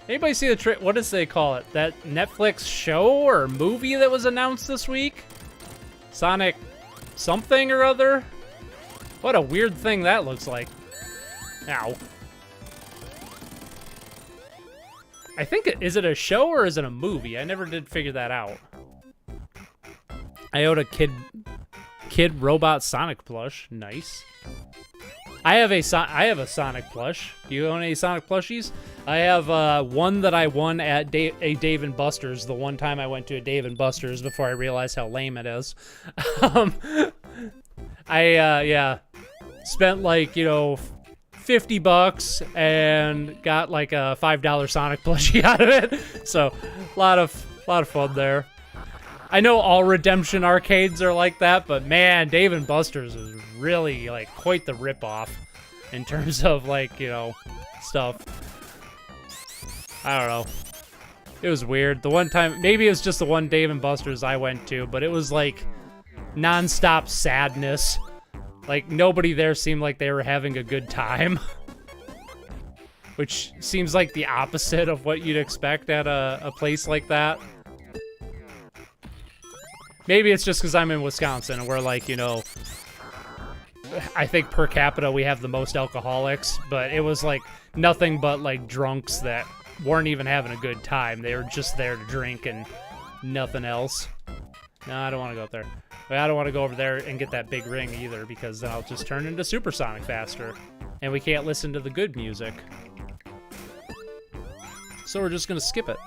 Anybody see the what does they call it? That Netflix show or movie that was announced this week? Sonic something or other? What a weird thing that looks like. Ow. I think is it a show or is it a movie? I never did figure that out. I owed a kid robot Sonic plush. Nice. I have a Sonic plush. Do you own any Sonic plushies? I have one that I won at a Dave & Buster's the one time I went to a Dave & Buster's before I realized how lame it is. Yeah, spent like, you know, $50 and got like a $5 Sonic plushie out of it. So, a lot of fun there. I know all redemption arcades are like that, but man, Dave & Buster's is really like quite the ripoff in terms of like, you know, stuff. I don't know. It was weird. The one time, maybe it was just the one Dave & Buster's I went to, but it was like nonstop sadness. Like nobody there seemed like they were having a good time. Which seems like the opposite of what you'd expect at a place like that. Maybe it's just because I'm in Wisconsin and we're like, you know, I think per capita we have the most alcoholics, but it was like nothing but like drunks that weren't even having a good time. They were just there to drink and nothing else. No, I don't want to go up there. But I don't want to go over there and get that big ring either because then I'll just turn into Supersonic faster. And we can't listen to the good music. So we're just going to skip it.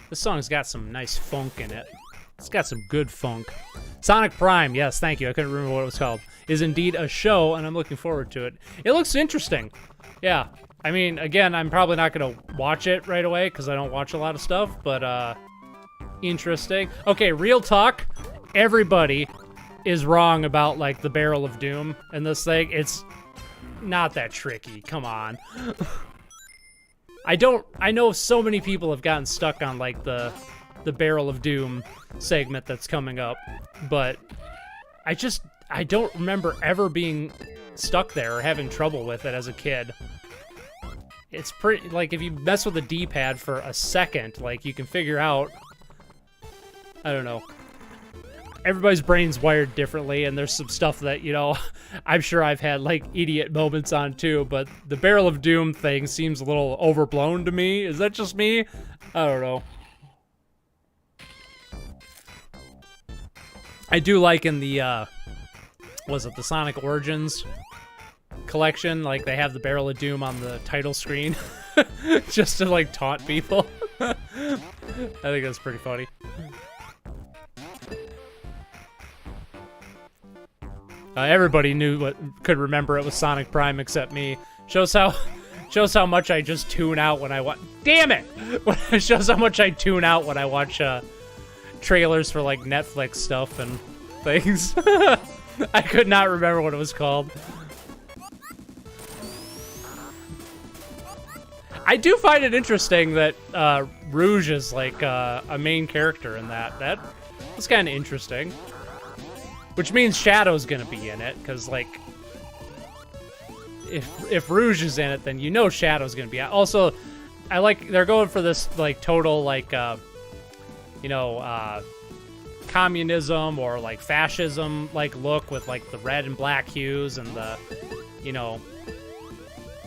This song's got some nice funk in it. It's got some good funk. Sonic Prime, yes, thank you. I couldn't remember what it was called. Is indeed a show, and I'm looking forward to it. It looks interesting. Yeah. I mean, again, I'm probably not going to watch it right away because I don't watch a lot of stuff, but interesting. Okay, real talk. Everybody is wrong about, like, the Barrel of Doom and this thing. It's not that tricky. Come on. I know so many people have gotten stuck on, like, the Barrel of Doom segment that's coming up, but I don't remember ever being stuck there or having trouble with it as a kid. It's pretty, like, if you mess with the D-pad for a second, like, you can figure out, I don't know. everybody's brain's wired differently, and there's some stuff that, you know, I'm sure I've had, like, idiot moments on, too, but the Barrel of Doom thing seems a little overblown to me. Is that just me? I don't know. I do like in the, was it the Sonic Origins collection, like, they have the Barrel of Doom on the title screen, just to, like, taunt people. I think that's pretty funny. Everybody could remember it was Sonic Prime except me. Shows how much I just tune out when I watch. Damn it! It shows how much I tune out when I watch trailers for like Netflix stuff and things. I could not remember what it was called. I do find it interesting that Rouge is like a main character in that. That's kind of interesting. Which means Shadow's gonna be in it, because like, if Rouge is in it, then you know Shadow's gonna be out. Also, I like they're going for this like total like, you know, communism or like fascism like look with like the red and black hues and the, you know,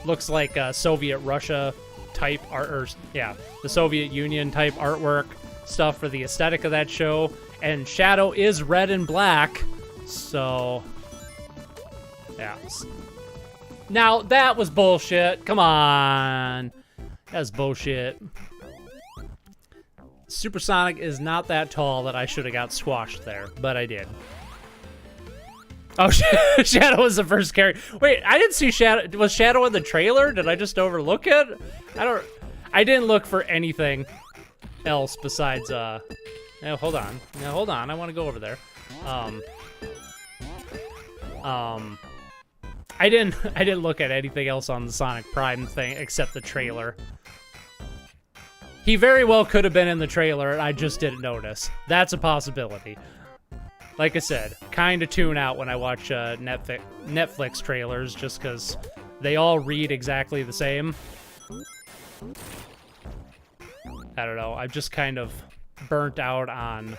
looks like Soviet Russia type art, or yeah, the Soviet Union type artwork stuff for the aesthetic of that show. And Shadow is red and black. So, yeah. Now, that was bullshit. Come on. That was bullshit. Supersonic is not that tall that I should have got squashed there, but I did. Oh, Shadow was the first character. Wait, I didn't see Shadow. Was Shadow in the trailer? Did I just overlook it? I didn't look for anything else besides, no, hold on. No, hold on. I want to go over there. I didn't look at anything else on the Sonic Prime thing except the trailer. He very well could have been in the trailer and I just didn't notice. That's a possibility. Like I said, kind of tune out when I watch Netflix trailers just because they all read exactly the same. I don't know. I'm just kind of burnt out on...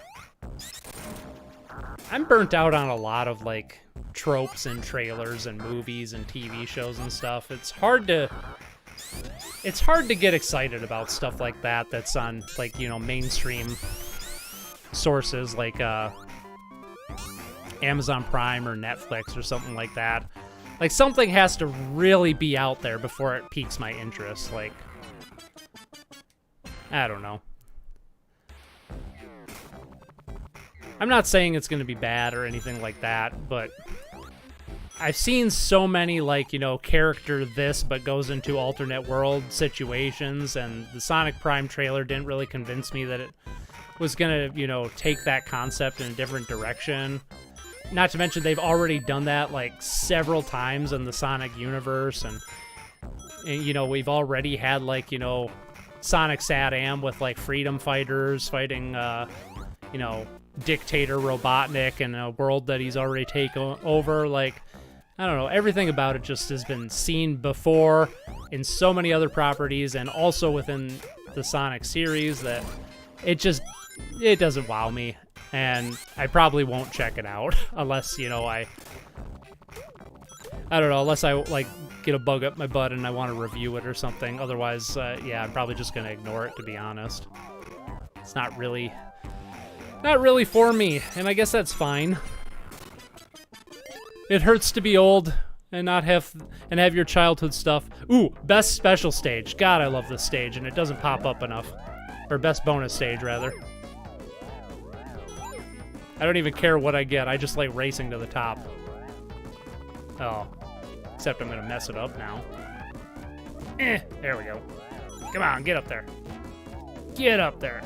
I'm burnt out on a lot of, like, tropes and trailers and movies and TV shows and stuff. It's hard to get excited about stuff like that that's on, like, you know, mainstream sources like Amazon Prime or Netflix or something like that. Like, something has to really be out there before it piques my interest. Like, I don't know. I'm not saying it's going to be bad or anything like that, but I've seen so many, like, you know, character this but goes into alternate world situations, and the Sonic Prime trailer didn't really convince me that it was going to, you know, take that concept in a different direction. Not to mention they've already done that, like, several times in the Sonic universe, and you know, we've already had, like, you know, Sonic Sat-Am with, like, freedom fighters fighting, you know, dictator Robotnik in a world that he's already taken over. Like, I don't know, everything about it just has been seen before in so many other properties and also within the Sonic series that it doesn't wow me, and I probably won't check it out unless, you know, I don't know, unless I, like, get a bug up my butt and I want to review it or something. Otherwise, yeah, I'm probably just gonna ignore it, to be honest. It's not really for me, and I guess that's fine. It hurts to be old and not have your childhood stuff. Ooh, best special stage. God, I love this stage, and it doesn't pop up enough. Or best bonus stage, rather. I don't even care what I get. I just like racing to the top. Oh, except I'm gonna mess it up now. There we go. Come on, get up there. Get up there.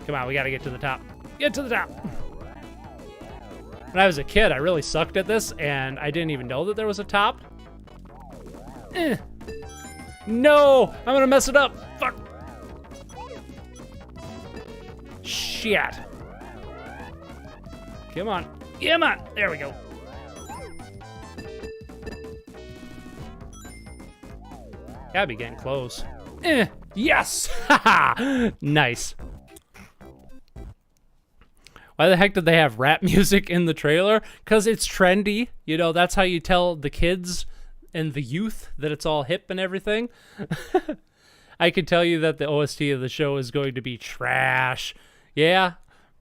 Come on, we gotta get to the top. Get to the top! When I was a kid, I really sucked at this, and I didn't even know that there was a top. No! I'm gonna mess it up! Fuck! Shit! Come on. Come on! There we go. Gotta be getting close. Yes! Haha! Nice. Why the heck did they have rap music in the trailer? Because it's trendy. You know, that's how you tell the kids and the youth that it's all hip and everything. I can tell you that the OST of the show is going to be trash. Yeah,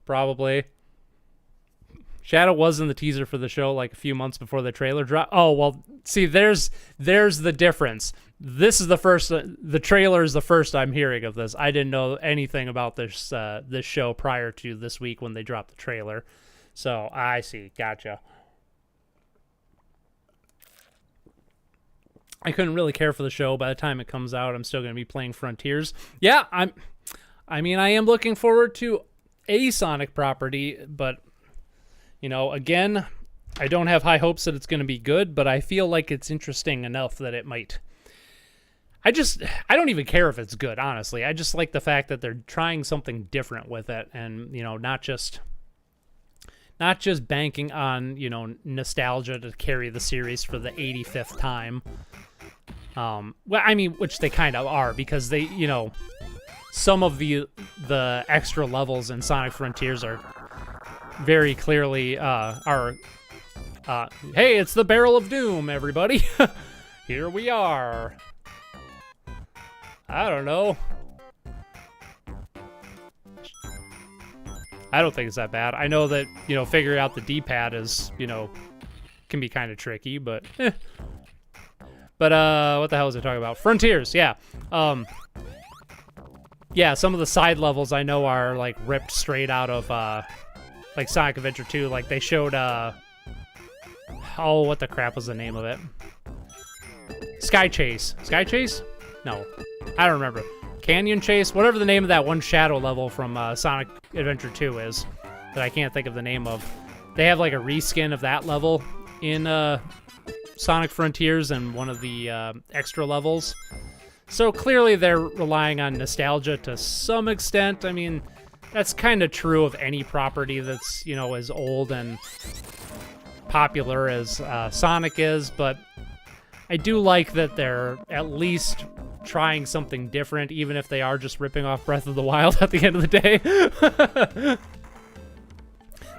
probably. Shadow was in the teaser for the show like a few months before the trailer dropped. Oh, well, see, there's the difference. This is the trailer is the first I'm hearing of this. I didn't know anything about this show prior to this week when they dropped the trailer. So, I see. Gotcha. I couldn't really care for the show. By the time it comes out, I'm still going to be playing Frontiers. Yeah, I am looking forward to a Sonic property, but, you know, again, I don't have high hopes that it's going to be good, but I feel like it's interesting enough that it might. I don't even care if it's good, honestly. I just like the fact that they're trying something different with it, and, you know, not just banking on, you know, nostalgia to carry the series for the 85th time. Well, I mean, which they kind of are, because they, you know, some of the extra levels in Sonic Frontiers are very clearly hey, it's the Barrel of Doom, everybody. Here we are. I don't know. I don't think it's that bad. I know that, you know, figuring out the D-pad is, you know, can be kind of tricky, but But, what the hell was I talking about? Frontiers, yeah. Yeah, some of the side levels I know are, like, ripped straight out of, like, Sonic Adventure 2. Like, they showed, oh, what the crap was the name of it? Sky Chase. Sky Chase? No. I don't remember. Canyon Chase? Whatever the name of that one shadow level from, Sonic Adventure 2 is, that I can't think of the name of. They have, like, a reskin of that level in, Sonic Frontiers and one of the extra levels. So clearly they're relying on nostalgia to some extent. I mean, that's kind of true of any property that's, you know, as old and popular as Sonic is, but I do like that they're at least trying something different, even if they are just ripping off Breath of the Wild at the end of the day.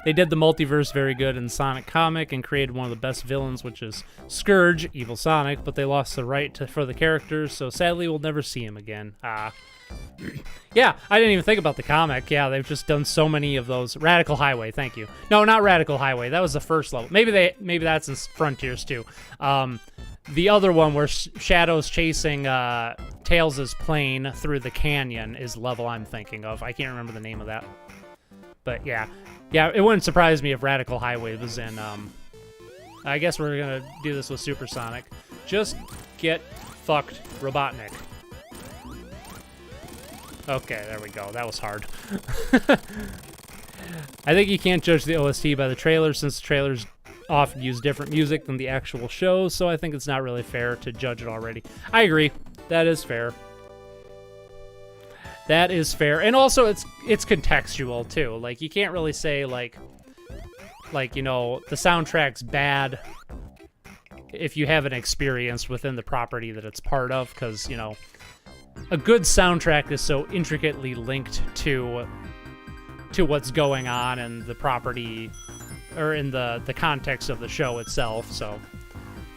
They did the multiverse very good in Sonic Comic and created one of the best villains, which is Scourge, Evil Sonic, but they lost the right for the characters, so sadly we'll never see him again. Yeah, I didn't even think about the comic. Yeah, they've just done so many of those. Radical Highway, thank you. No, not Radical Highway. That was the first level. Maybe that's in Frontiers too. The other one where Shadow's chasing Tails' plane through the canyon is the level I'm thinking of. I can't remember the name of that. But yeah. Yeah, it wouldn't surprise me if Radical Highway was in, I guess we're gonna do this with Supersonic. Just get fucked, Robotnik. Okay, there we go. That was hard. I think you can't judge the OST by the trailer, since the trailers often use different music than the actual shows, so I think it's not really fair to judge it already. I agree. That is fair. That is fair. And also, it's contextual, too. Like, you can't really say, like, you know, the soundtrack's bad if you haven't experienced within the property that it's part of, because, you know, a good soundtrack is so intricately linked to what's going on in the property, or in the context of the show itself, so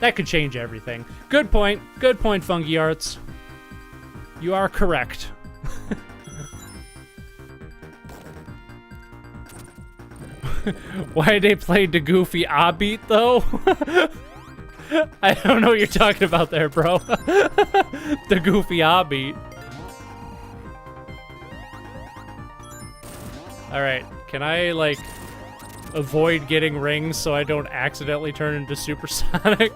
that could change everything. Good point, Funky Arts. You are correct. Why they played the goofy beat though? I don't know what you're talking about there, bro. The goofy beat. Alright, can I, like, avoid getting rings so I don't accidentally turn into Supersonic?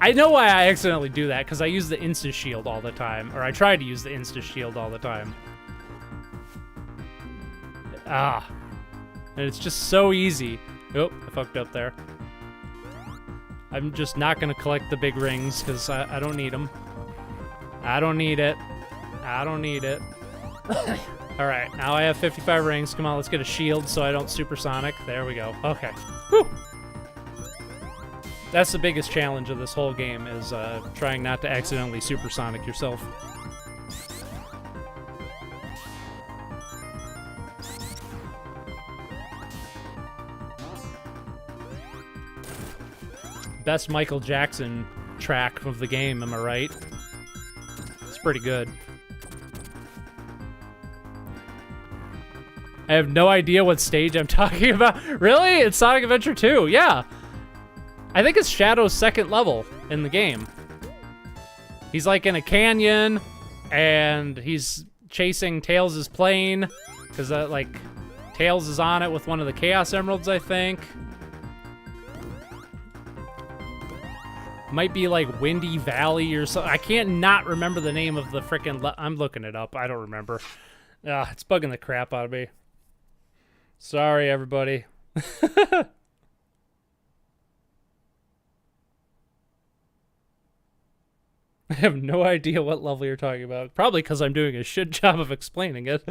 I know why I accidentally do that, because I use the Insta-Shield all the time. Or I try to use the Insta-Shield all the time. And it's just so easy. Oh, I fucked up there. I'm just not going to collect the big rings, because I don't need them. I don't need it. I don't need it. Alright, now I have 55 rings. Come on, let's get a shield so I don't Supersonic. There we go. Okay. Whew. That's the biggest challenge of this whole game, is trying not to accidentally supersonic yourself. Best Michael Jackson track of the game, am I right? It's pretty good. I have no idea what stage I'm talking about. Really? It's Sonic Adventure 2, yeah. I think it's Shadow's second level in the game. He's like in a canyon, and he's chasing Tails' plane, because like Tails is on it with one of the Chaos Emeralds, I think. Might be like Windy Valley or something. I can't not remember the name of the frickin' I'm looking it up. I don't remember. It's bugging the crap out of me. Sorry, everybody. I have no idea what level you're talking about. Probably because I'm doing a shit job of explaining it.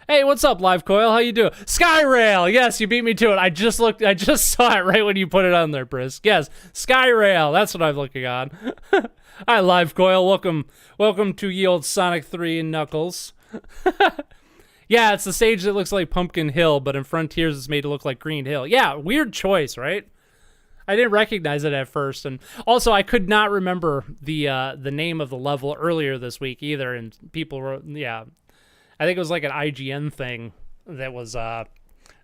Hey, what's up, Live Coil? How you doing? Skyrail! Yes, you beat me to it. I just saw it right when you put it on there, Brisk. Yes, Skyrail. That's what I'm looking on. Hi, Live Coil. Welcome to ye old Sonic 3 and Knuckles. Yeah, it's the stage that looks like Pumpkin Hill, but in Frontiers it's made to look like Green Hill. Yeah, weird choice, right? I didn't recognize it at first, and also I could not remember the name of the level earlier this week either, and people wrote, yeah. I think it was like an IGN thing that was it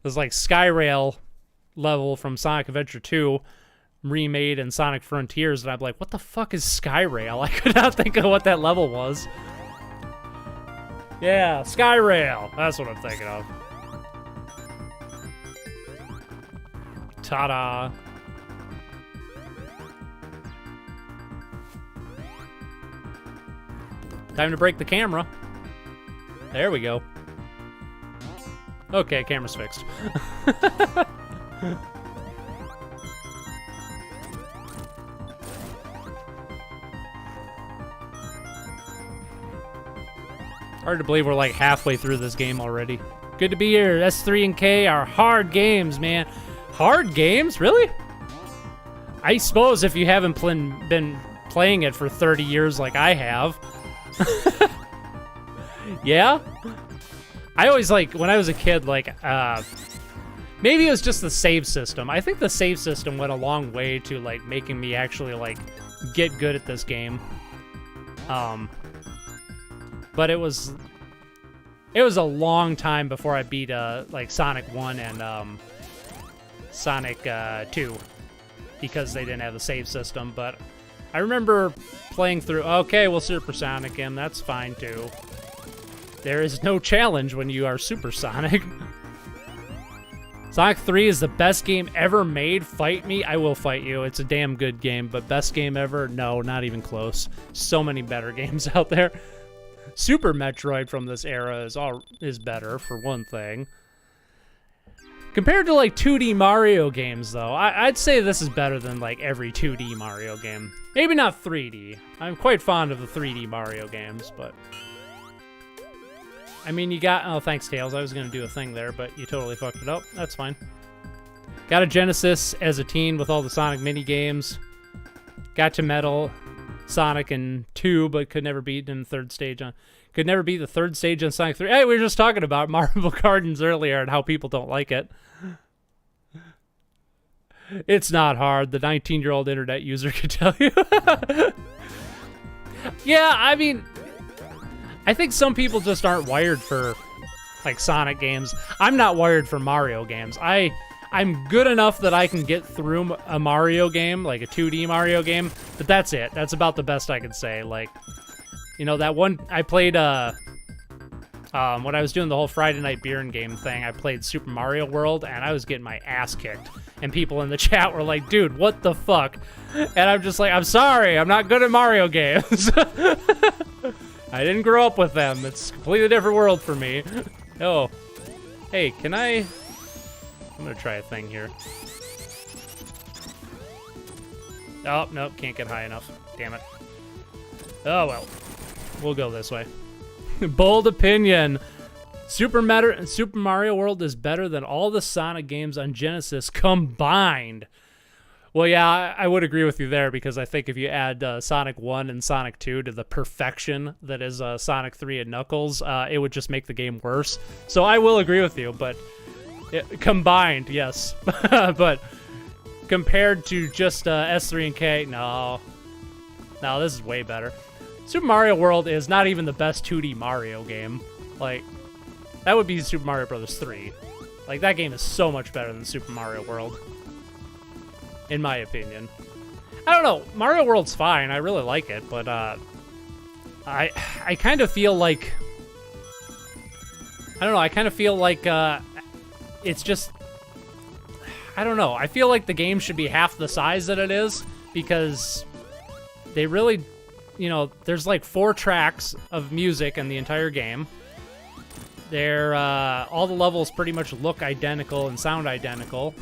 was like Skyrail level from Sonic Adventure 2 remade in Sonic Frontiers, and I'm like, what the fuck is Skyrail? I could not think of what that level was. Yeah, Skyrail. That's what I'm thinking of. Ta-da. Time to break the camera. There we go. Okay, camera's fixed. Hard to believe we're like halfway through this game already. Good to be here. S3 and K are hard games, man. Hard games? Really? I suppose if you haven't been playing it for 30 years like I have. Yeah? I always, like, when I was a kid, like, maybe it was just the save system. I think the save system went a long way to, like, making me actually, like, get good at this game. But it was a long time before I beat, like, Sonic 1 and, Sonic, 2. Because they didn't have the save system, but I remember playing through, okay, we'll supersonic him, that's fine, too. There is no challenge when you are supersonic. Sonic 3 is the best game ever made. Fight me, I will fight you. It's a damn good game, but best game ever? No, not even close. So many better games out there. Super Metroid from this era is better, for one thing. Compared to, like, 2D Mario games, though, I'd say this is better than, like, every 2D Mario game. Maybe not 3D. I'm quite fond of the 3D Mario games, but... I mean, you got... Oh, thanks, Tails. I was going to do a thing there, but you totally fucked it up. That's fine. Got a Genesis as a teen with all the Sonic mini-games. Got to Metal Sonic in 2, but could never beat in the third stage on... Could never beat the third stage on Sonic 3. Hey, we were just talking about Marble Gardens earlier and how people don't like it. It's not hard. The 19-year-old internet user can tell you. Yeah, I mean... I think some people just aren't wired for, like, Sonic games. I'm not wired for Mario games. I'm good enough that I can get through a Mario game, like a 2D Mario game, but that's it. That's about the best I can say. Like, you know, that one I played, when I was doing the whole Friday Night Beer and Game thing, I played Super Mario World, and I was getting my ass kicked. And people in the chat were like, dude, what the fuck? And I'm just like, I'm sorry, I'm not good at Mario games. I didn't grow up with them. It's a completely different world for me. Oh. Hey, can I... I'm gonna try a thing here. Oh, nope, can't get high enough. Damn it. Oh, well. We'll go this way. Bold opinion. Super Mario World is better than all the Sonic games on Genesis combined. Well, yeah, I would agree with you there, because I think if you add Sonic 1 and Sonic 2 to the perfection that is Sonic 3 and Knuckles, it would just make the game worse. So I will agree with you, but combined, yes. But compared to just S3 and K, no. No, this is way better. Super Mario World is not even the best 2D Mario game. Like, that would be Super Mario Bros. 3. Like, that game is so much better than Super Mario World, in my opinion. I don't know. Mario World's fine. I really like it, but I kind of feel like, I don't know. I kind of feel like it's just, I don't know. I feel like the game should be half the size that it is, because they really, you know, there's like 4 tracks of music in the entire game. They're all the levels pretty much look identical and sound identical.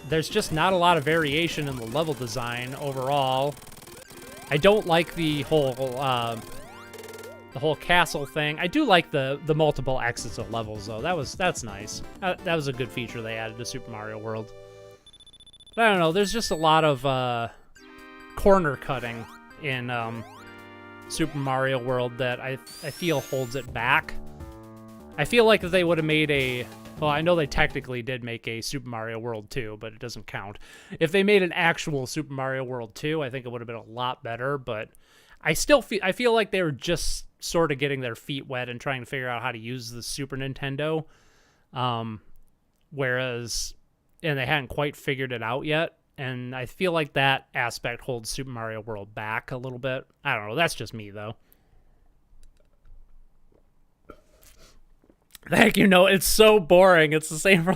There's just not a lot of variation in the level design overall. I don't like the whole castle thing. I do like the multiple exits of levels though. That's nice. That was a good feature they added to Super Mario World. But I don't know. There's just a lot of corner cutting in Super Mario World that I feel holds it back. I feel like if they would have made a, well, I know they technically did make a Super Mario World 2, but it doesn't count. If they made an actual Super Mario World 2, I think it would have been a lot better, but I feel like they were just sort of getting their feet wet and trying to figure out how to use the Super Nintendo. Whereas, and they hadn't quite figured it out yet. And I feel like that aspect holds Super Mario World back a little bit. I don't know. That's just me, though. Thank you. No, it's so boring. It's the same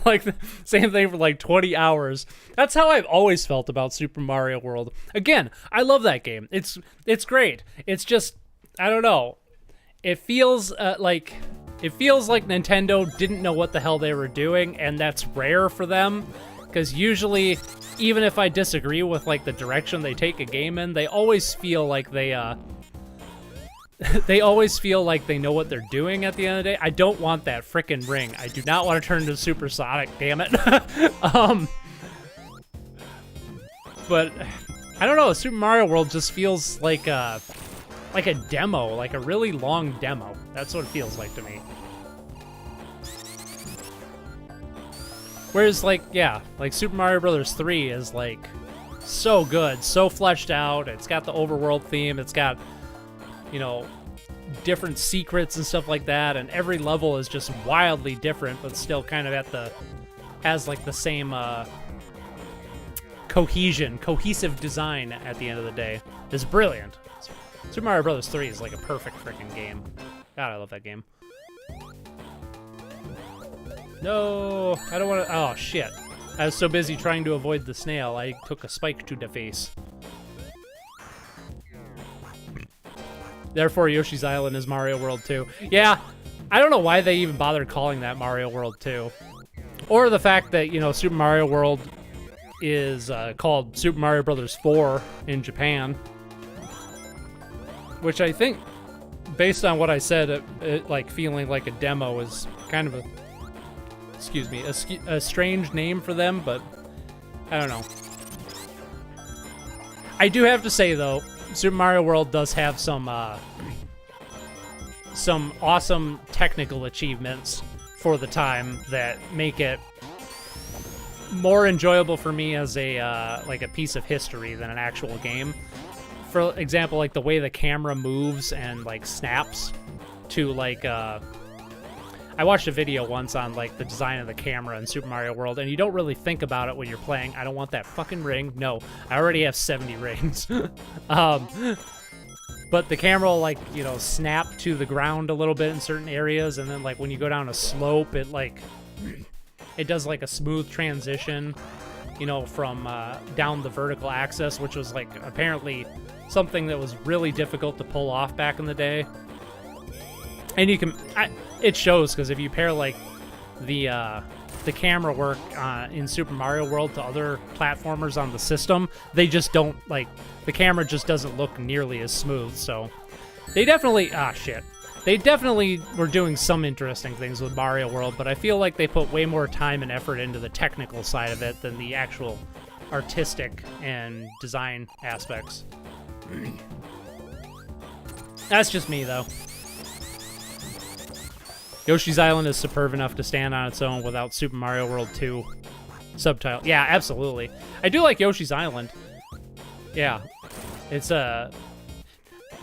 thing for like 20 hours. That's how I've always felt about Super Mario World. Again, I love that game. It's great. It's just, I don't know. It feels like Nintendo didn't know what the hell they were doing, and that's rare for them, because usually, even if I disagree with like the direction they take a game in, they always feel like they always feel like they know what they're doing at the end of the day. I don't want that frickin' ring. I do not want to turn into Super Sonic, damn it. But I don't know, Super Mario World just feels like a demo, like a really long demo. That's what it feels like to me. Whereas, like, yeah, like Super Mario Bros. 3 is, like, so good, so fleshed out. It's got the overworld theme. It's got, you know, different secrets and stuff like that. And every level is just wildly different, but still kind of has, like, the same cohesive design at the end of the day. It's brilliant. Super Mario Bros. 3 is, like, a perfect freaking game. God, I love that game. No, I don't want to. Oh, shit. I was so busy trying to avoid the snail, I took a spike to the face. Therefore, Yoshi's Island is Mario World 2. Yeah, I don't know why they even bothered calling that Mario World 2. Or the fact that, you know, Super Mario World is called Super Mario Bros. 4 in Japan. Which I think, based on what I said, it like feeling like a demo is kind of a strange name for them, but I don't know. I do have to say, though, Super Mario World does have some awesome technical achievements for the time that make it more enjoyable for me as a like a piece of history than an actual game. For example, like the way the camera moves and like snaps to like I watched a video once on like the design of the camera in Super Mario World, and you don't really think about it when you're playing. I don't want that fucking ring. No, I already have 70 rings. But the camera will, like, you know, snap to the ground a little bit in certain areas, and then like when you go down a slope, it like it does like a smooth transition, you know, from down the vertical axis, which was like apparently something that was really difficult to pull off back in the day. And you can, it shows, because if you pair like the camera work in Super Mario World to other platformers on the system, they just don't, like, the camera just doesn't look nearly as smooth. So they definitely, shit. They definitely were doing some interesting things with Mario World, but I feel like they put way more time and effort into the technical side of it than the actual artistic and design aspects. That's just me, though. Yoshi's Island is superb enough to stand on its own without Super Mario World 2 subtitle. Yeah, absolutely. I do like Yoshi's Island. Yeah. It's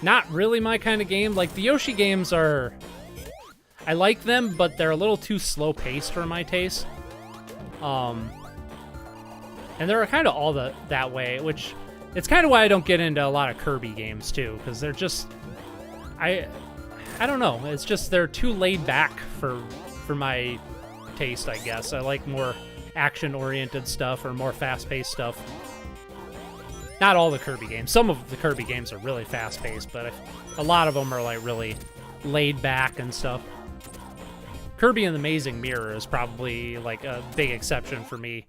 not really my kind of game. Like, the Yoshi games are... I like them, but they're a little too slow-paced for my taste. And they're kind of all that way, which... It's kind of why I don't get into a lot of Kirby games, too, because they're just... I don't know. It's just they're too laid back for my taste, I guess. I like more action-oriented stuff or more fast-paced stuff. Not all the Kirby games. Some of the Kirby games are really fast-paced, but a lot of them are like really laid back and stuff. Kirby and the Amazing Mirror is probably like a big exception for me,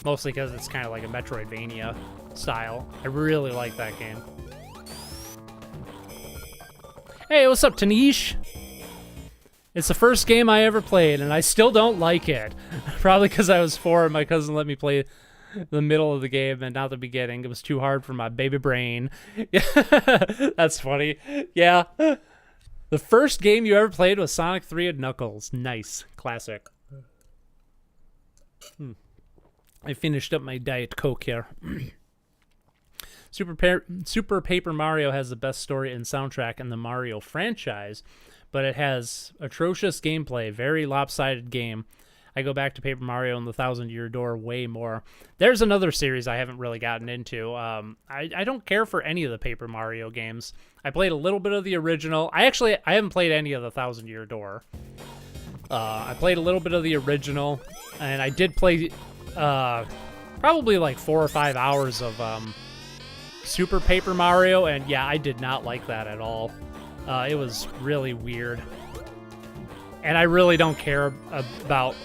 mostly because it's kind of like a Metroidvania style. I really like that game. Hey, what's up, Tanish? It's the first game I ever played, and I still don't like it. Probably because I was 4 and my cousin let me play the middle of the game and not the beginning. It was too hard for my baby brain. That's funny. Yeah. The first game you ever played was Sonic 3 and Knuckles. Nice. Classic. I finished up my Diet Coke here. Super Paper Mario has the best story and soundtrack in the Mario franchise, but it has atrocious gameplay, very lopsided game. I go back to Paper Mario and the Thousand Year Door way more. There's another series I haven't really gotten into. I don't care for any of the Paper Mario games. I played a little bit of the original. I haven't played any of the Thousand Year Door. I played a little bit of the original, and I did play probably like 4 or 5 hours of Super Paper Mario, and yeah, I did not like that at all. It was really weird. And I really don't care about...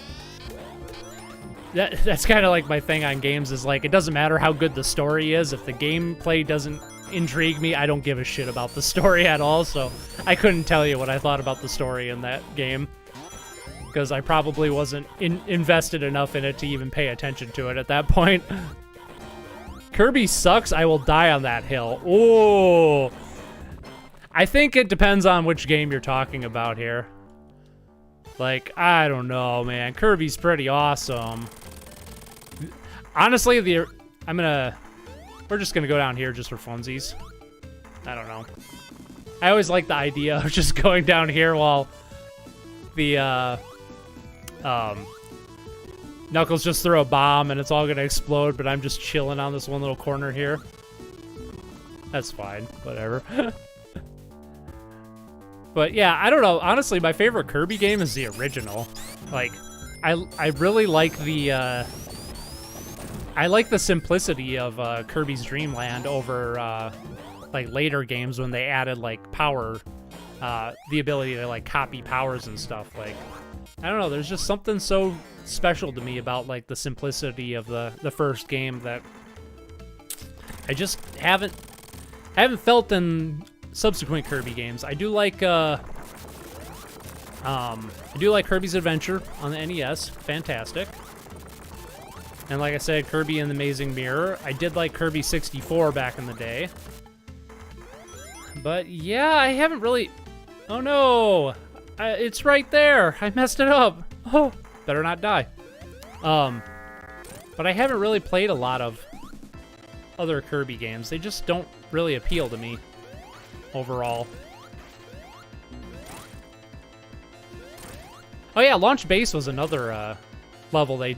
That's kind of like my thing on games, is like, it doesn't matter how good the story is. If the gameplay doesn't intrigue me, I don't give a shit about the story at all, so I couldn't tell you what I thought about the story in that game, because I probably wasn't invested enough in it to even pay attention to it at that point. Kirby sucks. I will die on that hill. Oh, I think it depends on which game you're talking about here. Like, I don't know, man. Kirby's pretty awesome. Honestly, we're just gonna go down here just for funsies. I don't know. I always like the idea of just going down here while the Knuckles just throw a bomb and it's all gonna explode, but I'm just chilling on this one little corner here. That's fine, whatever. But yeah, I don't know. Honestly, my favorite Kirby game is the original. Like, I really like the simplicity of Kirby's Dream Land over like later games when they added like power, the ability to like copy powers and stuff. Like, I don't know. There's just something so special to me about like the simplicity of the first game that I just haven't felt in subsequent Kirby games. I do like Kirby's Adventure on the NES. Fantastic. And like I said, Kirby and the Amazing Mirror. I did like Kirby 64 back in the day. But yeah, I haven't really... Oh no! It's right there! I messed it up! Oh, better not die. But I haven't really played a lot of other Kirby games. They just don't really appeal to me overall. Oh yeah, Launch Base was another level they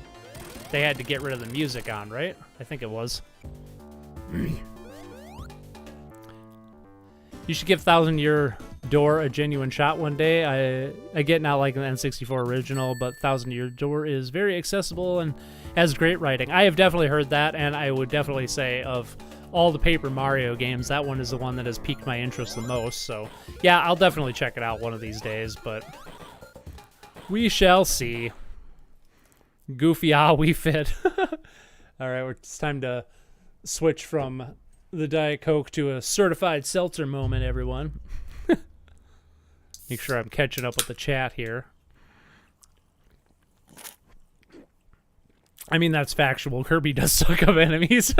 had to get rid of the music on, right? I think it was. You should give Thousand Year Door a genuine shot one day. I get not liking the N64 original, but Thousand Year Door is very accessible and has great writing. I have definitely heard that, and I would definitely say of all the Paper Mario games, that one is the one that has piqued my interest the most. So yeah, I'll definitely check it out one of these days, but we shall see. Goofy, we fit. All right, it's time to switch from the Diet Coke to a certified seltzer moment, everyone. Make sure I'm catching up with the chat here. I mean, that's factual. Kirby does suck of enemies.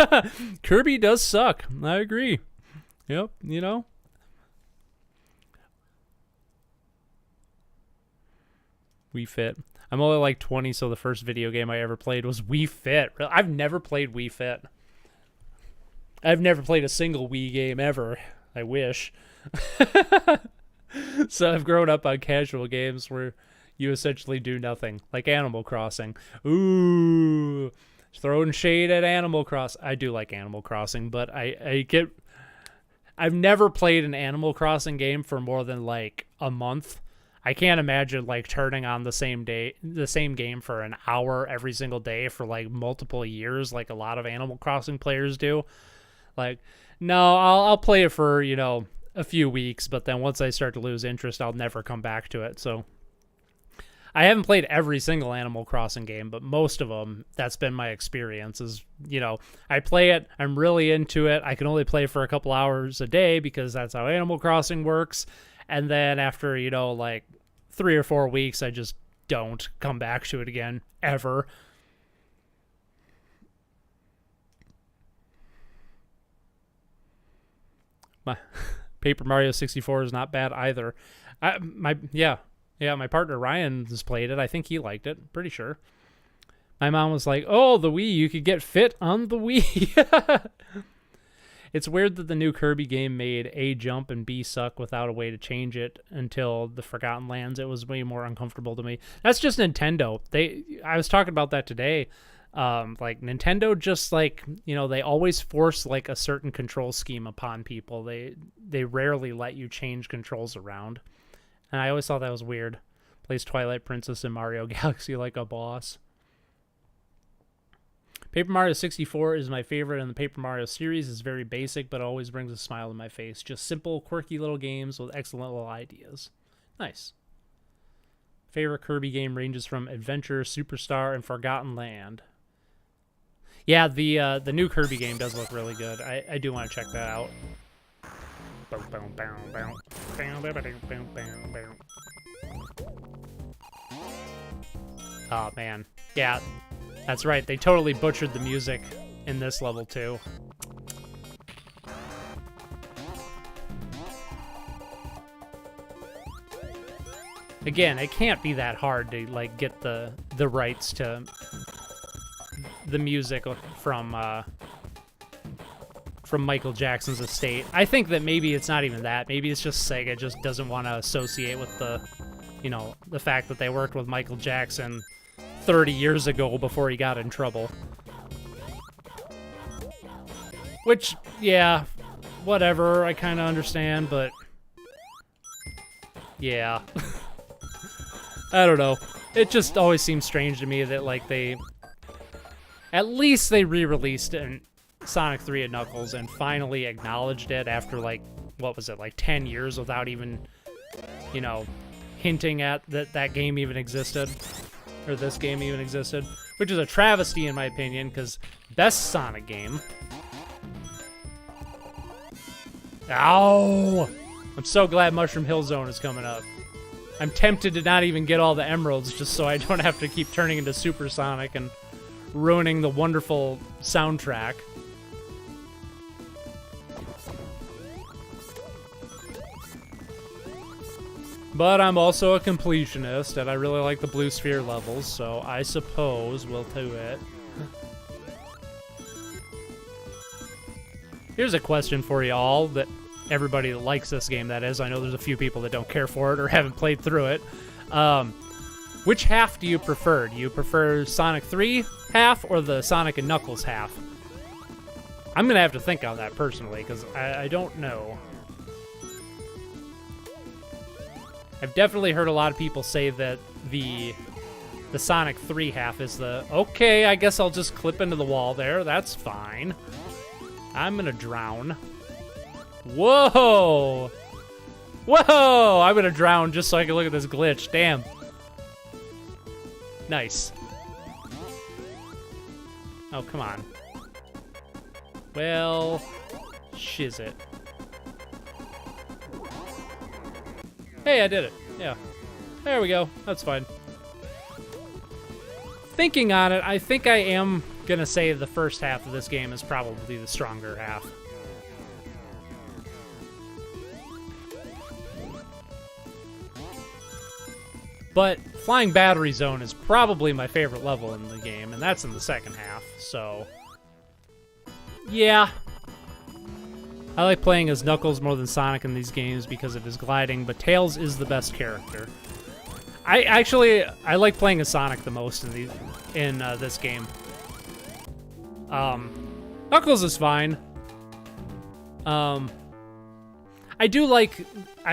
Kirby does suck. I agree. Yep, you know. Wii Fit. I'm only like 20, so the first video game I ever played was Wii Fit. I've never played Wii Fit. I've never played a single Wii game ever. I wish. So I've grown up on casual games where you essentially do nothing, like Animal Crossing. Ooh, throwing shade at Animal Crossing. I do like Animal Crossing, but I've never played an Animal Crossing game for more than like a month. I can't imagine like turning on the same game for an hour every single day for like multiple years, like a lot of Animal Crossing players do. Like, no, I'll play it for, you know, a few weeks, but then once I start to lose interest, I'll never come back to it. So I haven't played every single Animal Crossing game, but most of them, that's been my experience is, you know, I play it, I'm really into it. I can only play for a couple hours a day because that's how Animal Crossing works. And then after, you know, like 3 or 4 weeks, I just don't come back to it again, ever. My Paper Mario 64 is not bad either. My partner Ryan has played it. I think he liked it. Pretty sure. My mom was like, "Oh, the Wii, you could get fit on the Wii." It's weird that the new Kirby game made A jump and B suck without a way to change it until the Forgotten Lands. It was way more uncomfortable to me. That's just Nintendo. I was talking about that today. Like Nintendo just like, you know, they always force like a certain control scheme upon people. They rarely let you change controls around. And I always thought that was weird. Plays Twilight Princess and Mario Galaxy like a boss. Paper Mario 64 is my favorite in the Paper Mario series. It's very basic, but always brings a smile to my face. Just simple, quirky little games with excellent little ideas. Nice. Favorite Kirby game ranges from Adventure, Superstar, and Forgotten Land. Yeah, the new Kirby game does look really good. I do want to check that out. Oh, man. Yeah, that's right. They totally butchered the music in this level, too. Again, it can't be that hard to, like, get the rights to the music from Michael Jackson's estate. I think that maybe it's not even that. Maybe it's just Sega just doesn't want to associate with the, you know, the fact that they worked with Michael Jackson 30 years ago before he got in trouble. Which, yeah, whatever, I kind of understand, but yeah. I don't know. It just always seems strange to me that, like, at least they re-released Sonic 3 and Knuckles and finally acknowledged it after, like, what was it, like 10 years without even, you know, hinting at that game even existed, or this game even existed, which is a travesty in my opinion, because best Sonic game. Ow! I'm so glad Mushroom Hill Zone is coming up. I'm tempted to not even get all the emeralds just so I don't have to keep turning into Super Sonic and ruining the wonderful soundtrack. But I'm also a completionist, and I really like the Blue Sphere levels, so I suppose we'll do it. Here's a question for you all, that everybody that likes this game, that is. I know there's a few people that don't care for it or haven't played through it. Which half do you prefer? Do you prefer Sonic 3 half or the Sonic and Knuckles half? I'm going to have to think on that personally, because I don't know. I've definitely heard a lot of people say that the Sonic 3 half is the, okay, I guess I'll just clip into the wall there. That's fine. I'm going to drown. Whoa! Whoa! I'm going to drown just so I can look at this glitch. Damn. Nice. Oh, come on. Well, shiz it. Hey, I did it. Yeah. There we go. That's fine. Thinking on it, I think I am gonna say the first half of this game is probably the stronger half. But Flying Battery Zone is probably my favorite level in the game, and that's in the second half, so... yeah. I like playing as Knuckles more than Sonic in these games because of his gliding, but Tails is the best character. I like playing as Sonic the most in this game. Knuckles is fine. I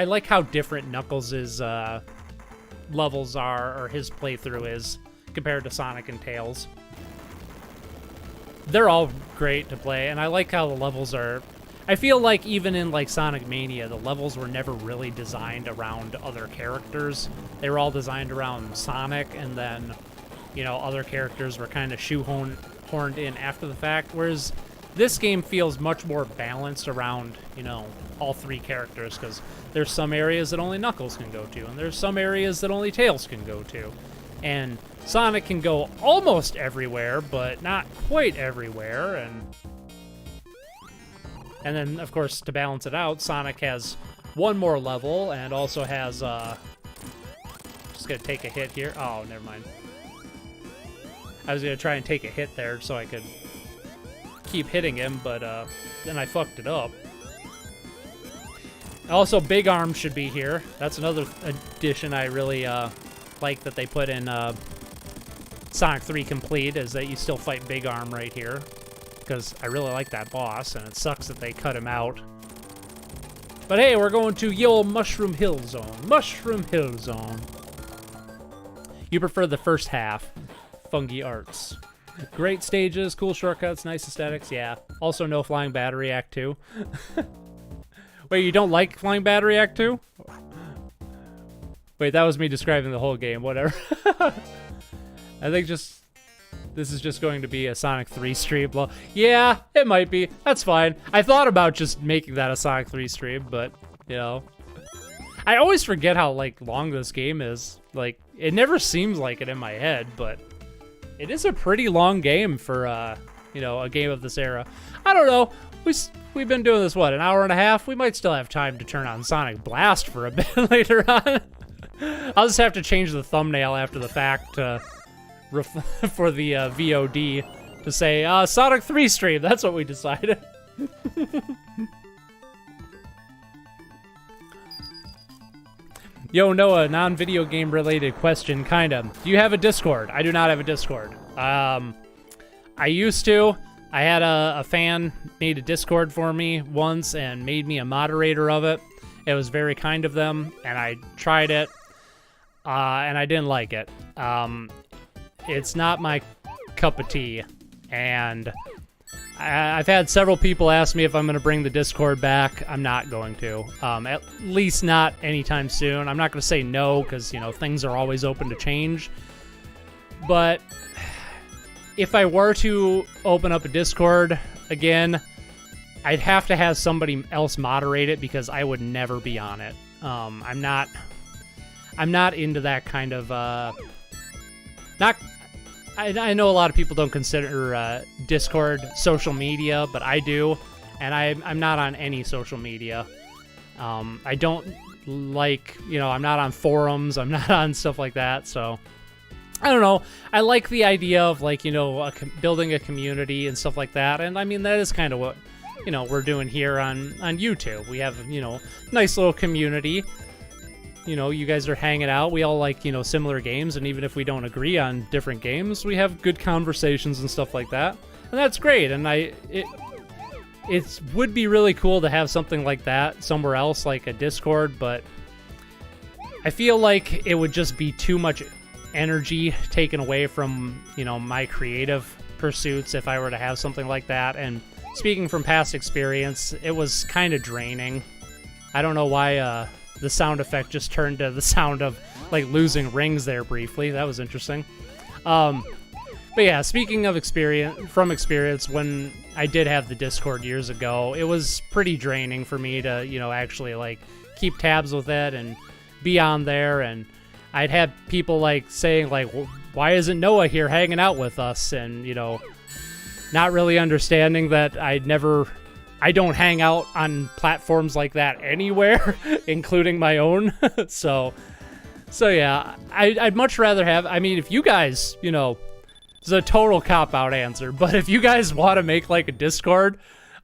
like how different Knuckles' levels are, or his playthrough is, compared to Sonic and Tails. They're all great to play, and I like how the levels are... I feel like even in like Sonic Mania, the levels were never really designed around other characters. They were all designed around Sonic, and then, you know, other characters were kind of shoehorned in after the fact, whereas this game feels much more balanced around, you know, all three characters, because there's some areas that only Knuckles can go to, and there's some areas that only Tails can go to. And Sonic can go almost everywhere, but not quite everywhere, and then, of course, to balance it out, Sonic has one more level, and also has, just gonna take a hit here. Oh, never mind. I was gonna try and take a hit there so I could keep hitting him, but, then I fucked it up. Also, Big Arm should be here. That's another addition I really, like that they put in, Sonic 3 Complete, is that you still fight Big Arm right here. Because I really like that boss, and it sucks that they cut him out. But hey, we're going to Yo Mushroom Hill Zone. Mushroom Hill Zone. You prefer the first half. Fungi Arts. Great stages, cool shortcuts, nice aesthetics, yeah. Also no Flying Battery Act 2. Wait, you don't like Flying Battery Act 2? Wait, that was me describing the whole game, whatever. I think this is just going to be a Sonic 3 stream. Well, yeah, it might be. That's fine. I thought about just making that a Sonic 3 stream, but, you know. I always forget how, like, long this game is. Like, it never seems like it in my head, but it is a pretty long game for, you know, a game of this era. I don't know. We've been doing this, what, an hour and a half? We might still have time to turn on Sonic Blast for a bit later on. I'll just have to change the thumbnail after the fact for the VOD to say, Sonic 3 stream. That's what we decided. Yo, Noah, non-video game related question, kinda. Do you have a Discord? I do not have a Discord. I used to. I had a fan made a Discord for me once and made me a moderator of it. It was very kind of them, and I tried it, and I didn't like it. It's not my cup of tea, and I've had several people ask me if I'm going to bring the Discord back. I'm not going to, at least not anytime soon. I'm not going to say no, because, you know, things are always open to change, but if I were to open up a Discord again, I'd have to have somebody else moderate it, because I would never be on it. I'm not into that kind of, I know a lot of people don't consider Discord social media, but I do, and I'm not on any social media. I don't like, you know, I'm not on forums, I'm not on stuff like that, so I don't know. I like the idea of, like, you know, building a community and stuff like that, and I mean, that is kind of what, you know, we're doing here on YouTube. We have, you know, nice little community. You know, you guys are hanging out. We all like, you know, similar games, and even if we don't agree on different games, we have good conversations and stuff like that, and that's great. And it would be really cool to have something like that somewhere else, like a Discord, but I feel like it would just be too much energy taken away from, you know, my creative pursuits if I were to have something like that. And speaking from past experience, it was kind of draining. I don't know why the sound effect just turned to the sound of, like, losing rings there briefly. That was interesting. But yeah, speaking of experience, when I did have the Discord years ago, it was pretty draining for me to, you know, actually, like, keep tabs with it and be on there, and I'd have people like saying like, well, why isn't Noah here hanging out with us? And, you know, not really understanding that I don't hang out on platforms like that anywhere, including my own. So yeah, I'd much rather have, I mean, if you guys, you know, it's a total cop-out answer, but if you guys want to make like a Discord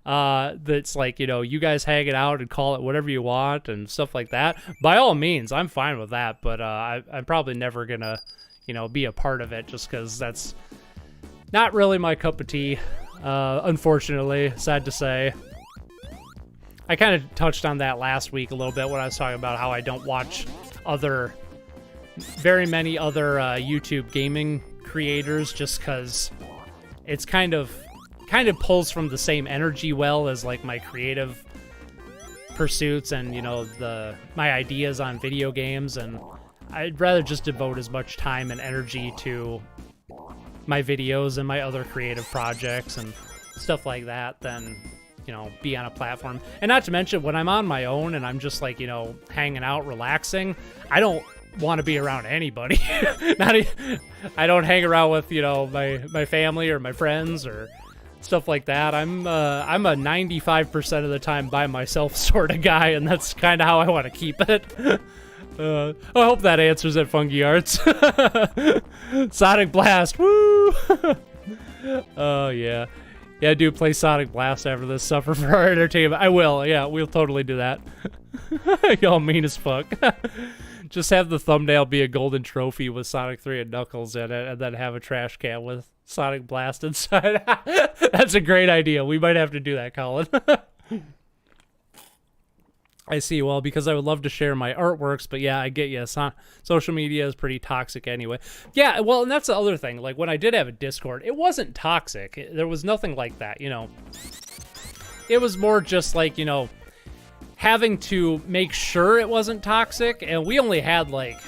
that's like, you know, you guys hang it out and call it whatever you want and stuff like that, by all means, I'm fine with that. But I'm probably never gonna, you know, be a part of it just because that's not really my cup of tea, unfortunately, sad to say. I kind of touched on that last week a little bit when I was talking about how I don't watch very many other YouTube gaming creators just because it's kind of pulls from the same energy well as like my creative pursuits and, you know, my ideas on video games, and I'd rather just devote as much time and energy to my videos and my other creative projects and stuff like that than, you know, be on a platform. And not to mention, when I'm on my own and I'm just like, you know, hanging out, relaxing, I don't want to be around anybody. I don't hang around with, you know, my family or my friends or stuff like that. I'm a 95% of the time by myself sort of guy, and that's kind of how I want to keep it. I hope that answers it, Funky Arts. Sonic Blast, woo! Oh yeah. Yeah, I do play Sonic Blast after this. Suffer for our entertainment. I will. Yeah, we'll totally do that. Y'all mean as fuck. Just have the thumbnail be a golden trophy with Sonic 3 and Knuckles in it, and then have a trash can with Sonic Blast inside. That's a great idea. We might have to do that, Colin. I see. Well, because I would love to share my artworks, but yeah, I get you. Social media is pretty toxic anyway. Yeah, well, and that's the other thing. Like, when I did have a Discord, it wasn't toxic. There was nothing like that, you know. It was more just like, you know, having to make sure it wasn't toxic, and we only had, like,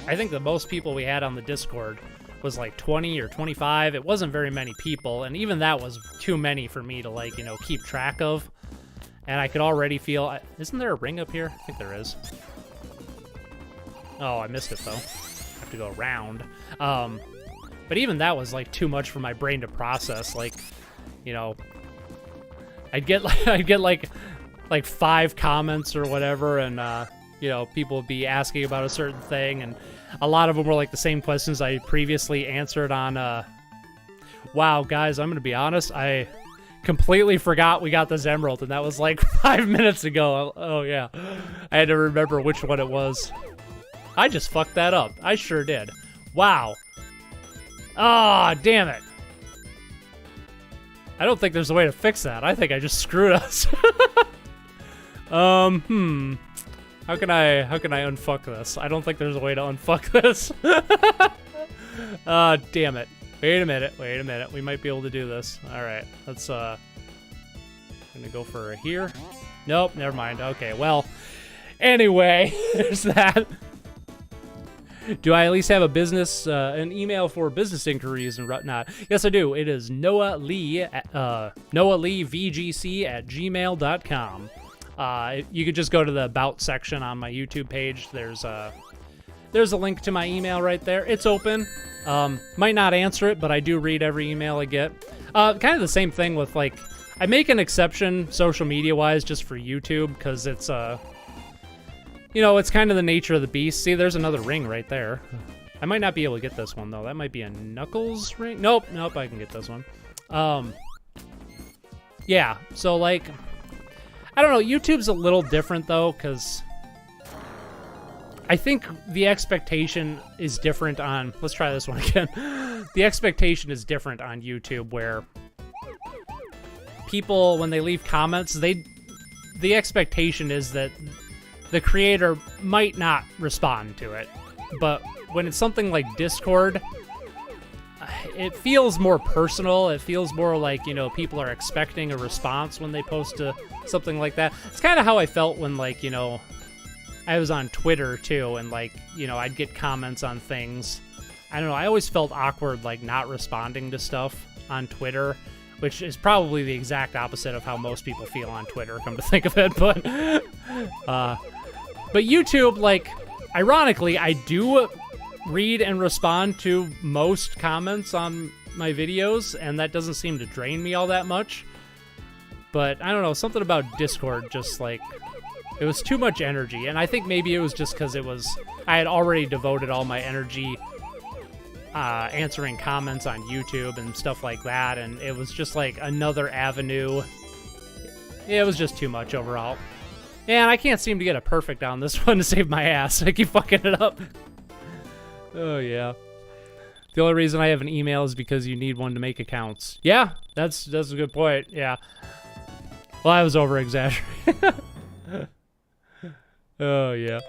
I think the most people we had on the Discord was like 20 or 25. It wasn't very many people, and even that was too many for me to, like, you know, keep track of. And I could already feel... Isn't there a ring up here? I think there is. Oh, I missed it, though. I have to go around. But even that was, like, too much for my brain to process. Like, you know... I'd get, like 5 comments or whatever, and, you know, people would be asking about a certain thing, and a lot of them were, like, the same questions I previously answered on, Wow, guys, I'm gonna be honest, I completely forgot we got this emerald, and that was like 5 minutes ago. Oh yeah, I had to remember which one it was. I just fucked that up. I sure did. Wow. Ah, damn it. I don't think there's a way to fix that. I think I just screwed us. How can I unfuck this? I don't think there's a way to unfuck this. Damn it. Wait a minute. We might be able to do this. All right, let's, gonna go for here. Nope, never mind. Okay, well, anyway, there's that. Do I at least have a business, an email for business inquiries and whatnot? Yes, I do. It is Noa Lee, noaleevgc@gmail.com. You could just go to the About section on my YouTube page. There's a link to my email right there. It's open. Might not answer it, but I do read every email I get. Kind of the same thing with, like, I make an exception social media-wise just for YouTube, because it's, you know, it's kind of the nature of the beast. See, there's another ring right there. I might not be able to get this one, though. That might be a Knuckles ring. Nope, I can get this one. Yeah, so, like, I don't know. YouTube's a little different, though, because I think the expectation is different on... Let's try this one again. The expectation is different on YouTube, where people, when they leave comments, the expectation is that the creator might not respond to it. But when it's something like Discord, it feels more personal. It feels more like, you know, people are expecting a response when they post something like that. It's kind of how I felt when, like, you know, I was on Twitter too, and, like, you know, I'd get comments on things. I don't know, I always felt awkward, like, not responding to stuff on Twitter, which is probably the exact opposite of how most people feel on Twitter, come to think of it. But YouTube, like, ironically, I do read and respond to most comments on my videos, and that doesn't seem to drain me all that much. But I don't know, something about Discord just like, it was too much energy, and I think maybe it was just because I had already devoted all my energy answering comments on YouTube and stuff like that, and it was just like another avenue. Yeah, it was just too much overall. And I can't seem to get a perfect on this one to save my ass. I keep fucking it up. Oh, yeah. The only reason I have an email is because you need one to make accounts. Yeah, that's a good point. Yeah. Well, I was over-exaggerating. Oh, yeah.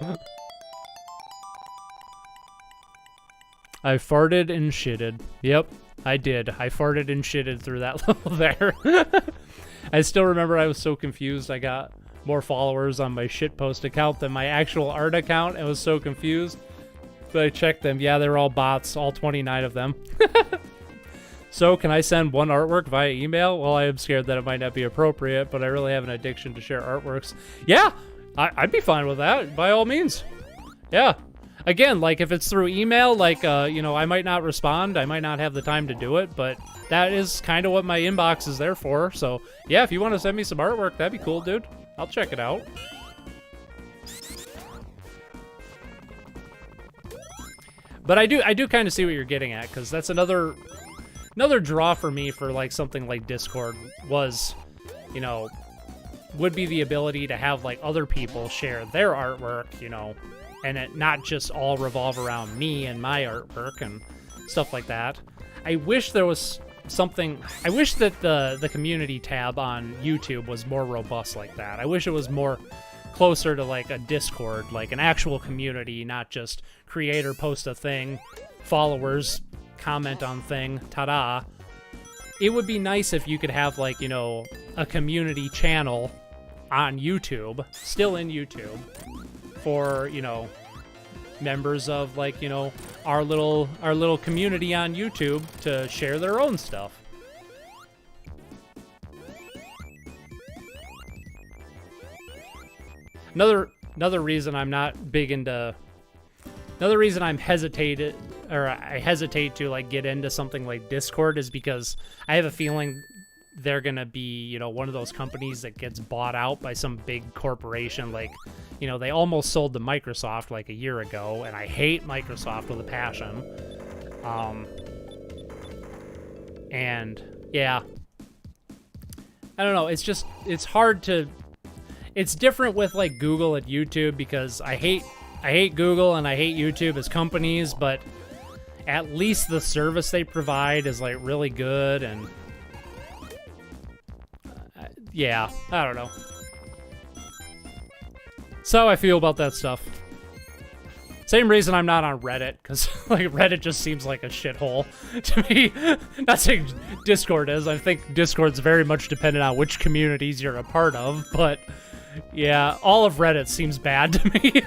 I farted and shitted. Yep, I did. I farted and shitted through that level there. I still remember I was so confused. I got more followers on my shitpost account than my actual art account. I was so confused. But I checked them. Yeah, they're all bots, all 29 of them. So, can I send one artwork via email? Well, I am scared that it might not be appropriate, but I really have an addiction to share artworks. Yeah, I'd be fine with that, by all means. Yeah. Again, like, if it's through email, like, you know, I might not respond. I might not have the time to do it, but that is kind of what my inbox is there for. So, yeah, if you want to send me some artwork, that'd be cool, dude. I'll check it out. But I do kind of see what you're getting at, because that's another draw for me for, like, something like Discord was, you know, would be the ability to have, like, other people share their artwork, you know, and it not just all revolve around me and my artwork and stuff like that. I wish there was something... I wish that the community tab on YouTube was more robust like that. I wish it was more closer to, like, a Discord, like an actual community, not just creator post a thing, followers comment on thing, ta-da. It would be nice if you could have, like, you know, a community channel on YouTube, still in YouTube, for, you know, members of, like, you know, our little community on YouTube to share their own stuff. Another reason I'm not big into... Another reason I hesitate to, like, get into something like Discord is because I have a feeling they're gonna be, you know, one of those companies that gets bought out by some big corporation. Like, you know, they almost sold to Microsoft like a year ago, and I hate Microsoft with a passion. And yeah, I don't know. It's just, it's hard to. It's different with, like, Google and YouTube, because I hate Google and I hate YouTube as companies, but at least the service they provide is, like, really good. And yeah, I don't know. So I feel about that stuff. Same reason I'm not on Reddit, because, like, Reddit just seems like a shithole to me. Not saying Discord is. I think Discord's very much dependent on which communities you're a part of, but yeah, all of Reddit seems bad to me.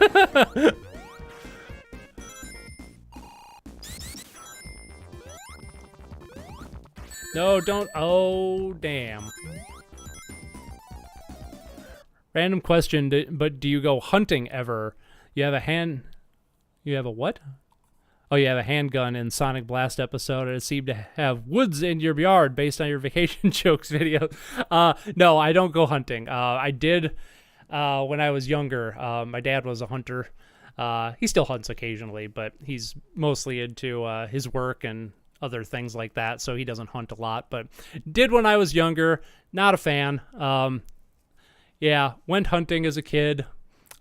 No, don't. Oh, damn. Random question, but do you go hunting ever? You have a what? Oh, you have a handgun in Sonic Blast episode, and it seemed to have woods in your yard based on your vacation jokes video. No, I don't go hunting. I did when I was younger. My dad was a hunter. He still hunts occasionally, but he's mostly into his work and other things like that, so he doesn't hunt a lot. But did when I was younger. Not a fan. Yeah, went hunting as a kid.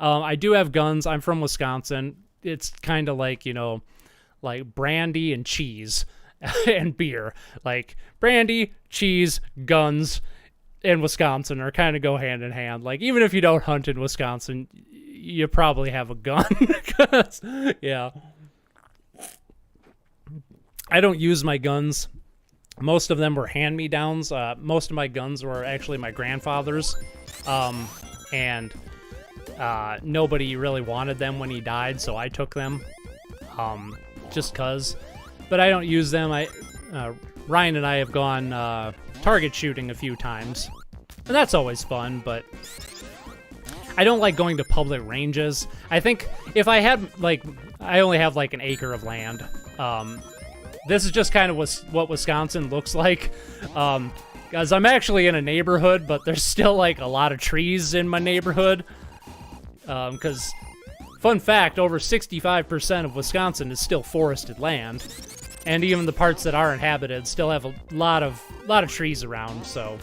I do have guns. I'm from Wisconsin. It's kind of like, you know, like brandy and cheese and beer. Like brandy, cheese, guns, and Wisconsin are kind of go hand in hand. Like, even if you don't hunt in Wisconsin, you probably have a gun. 'Cause, yeah. I don't use my guns. Most of them were hand-me-downs. Most of my guns were actually my grandfather's. And nobody really wanted them when he died, so I took them. Just 'cause. But I don't use them. Ryan and I have gone target shooting a few times. And that's always fun, but I don't like going to public ranges. I think if I had, like, I only have like an acre of land. This is just kind of what Wisconsin looks like. Because I'm actually in a neighborhood, but there's still like a lot of trees in my neighborhood. Because, fun fact, over 65% of Wisconsin is still forested land. And even the parts that are inhabited still have a lot of trees around, so.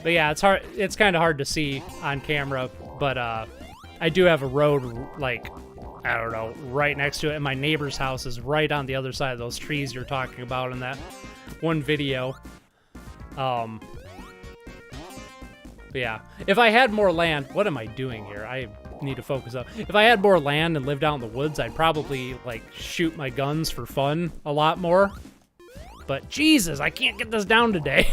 But yeah, it's kind of hard to see on camera, but I do have a road, like, I don't know, right next to it, and my neighbor's house is right on the other side of those trees you're talking about in that one video. But yeah, if I had more land, what am I doing here? I need to focus up. If I had more land and lived out in the woods, I'd probably, like, shoot my guns for fun a lot more. But Jesus, I can't get this down today.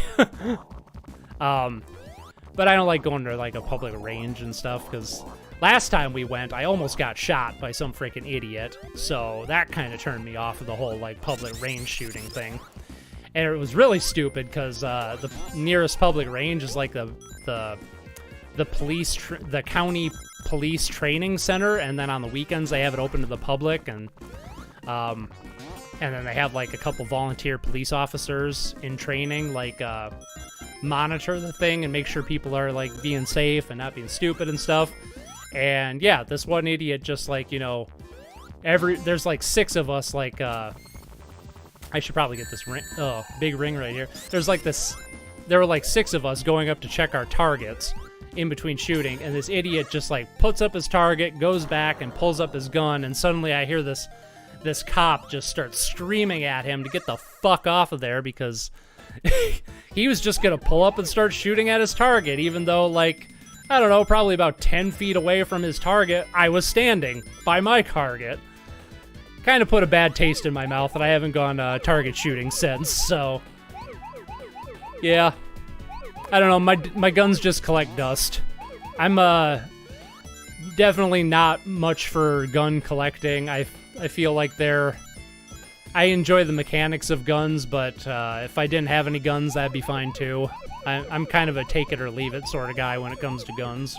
But I don't like going to, like, a public range and stuff, because last time we went, I almost got shot by some freaking idiot. So that kind of turned me off of the whole, like, public range shooting thing. And it was really stupid, because the nearest public range is, like, the county police training center, and then on the weekends they have it open to the public, and then they have, like, a couple volunteer police officers in training, like, monitor the thing and make sure people are, like, being safe and not being stupid and stuff. And yeah, this one idiot just, like, you know, there's like 6 of us, like, I should probably get this ring. Oh, big ring right here. There were like 6 of us going up to check our targets in between shooting, and this idiot just, like, puts up his target, goes back and pulls up his gun, and suddenly I hear this cop just start screaming at him to get the fuck off of there, because he was just gonna pull up and start shooting at his target, even though, like, I don't know, probably about 10 feet away from his target, I was standing by my target. Kind of put a bad taste in my mouth, and I haven't gone target shooting since, so yeah. I don't know, my guns just collect dust. I'm definitely not much for gun collecting. I feel like I enjoy the mechanics of guns, but if I didn't have any guns, that'd be fine too. I'm kind of a take it or leave it sort of guy when it comes to guns.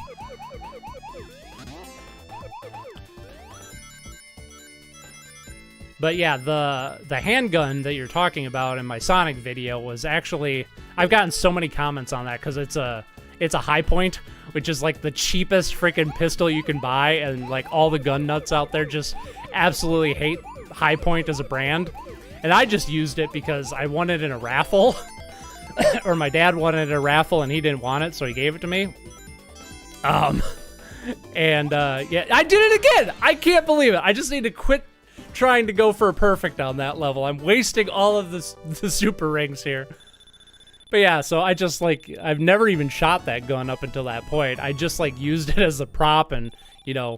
But yeah, the handgun that you're talking about in my Sonic video was actually, I've gotten so many comments on that, because it's a High Point, which is like the cheapest freaking pistol you can buy, and like all the gun nuts out there just absolutely hate High Point as a brand. And I just used it because I won it in a raffle, or my dad wanted it in a raffle and he didn't want it, so he gave it to me. Yeah, I did it again. I can't believe it. I just need to quit trying to go for a perfect on that level. I'm wasting all of the super rings here. But yeah, so I just, like, I've never even shot that gun up until that point. I just, like, used it as a prop and, you know,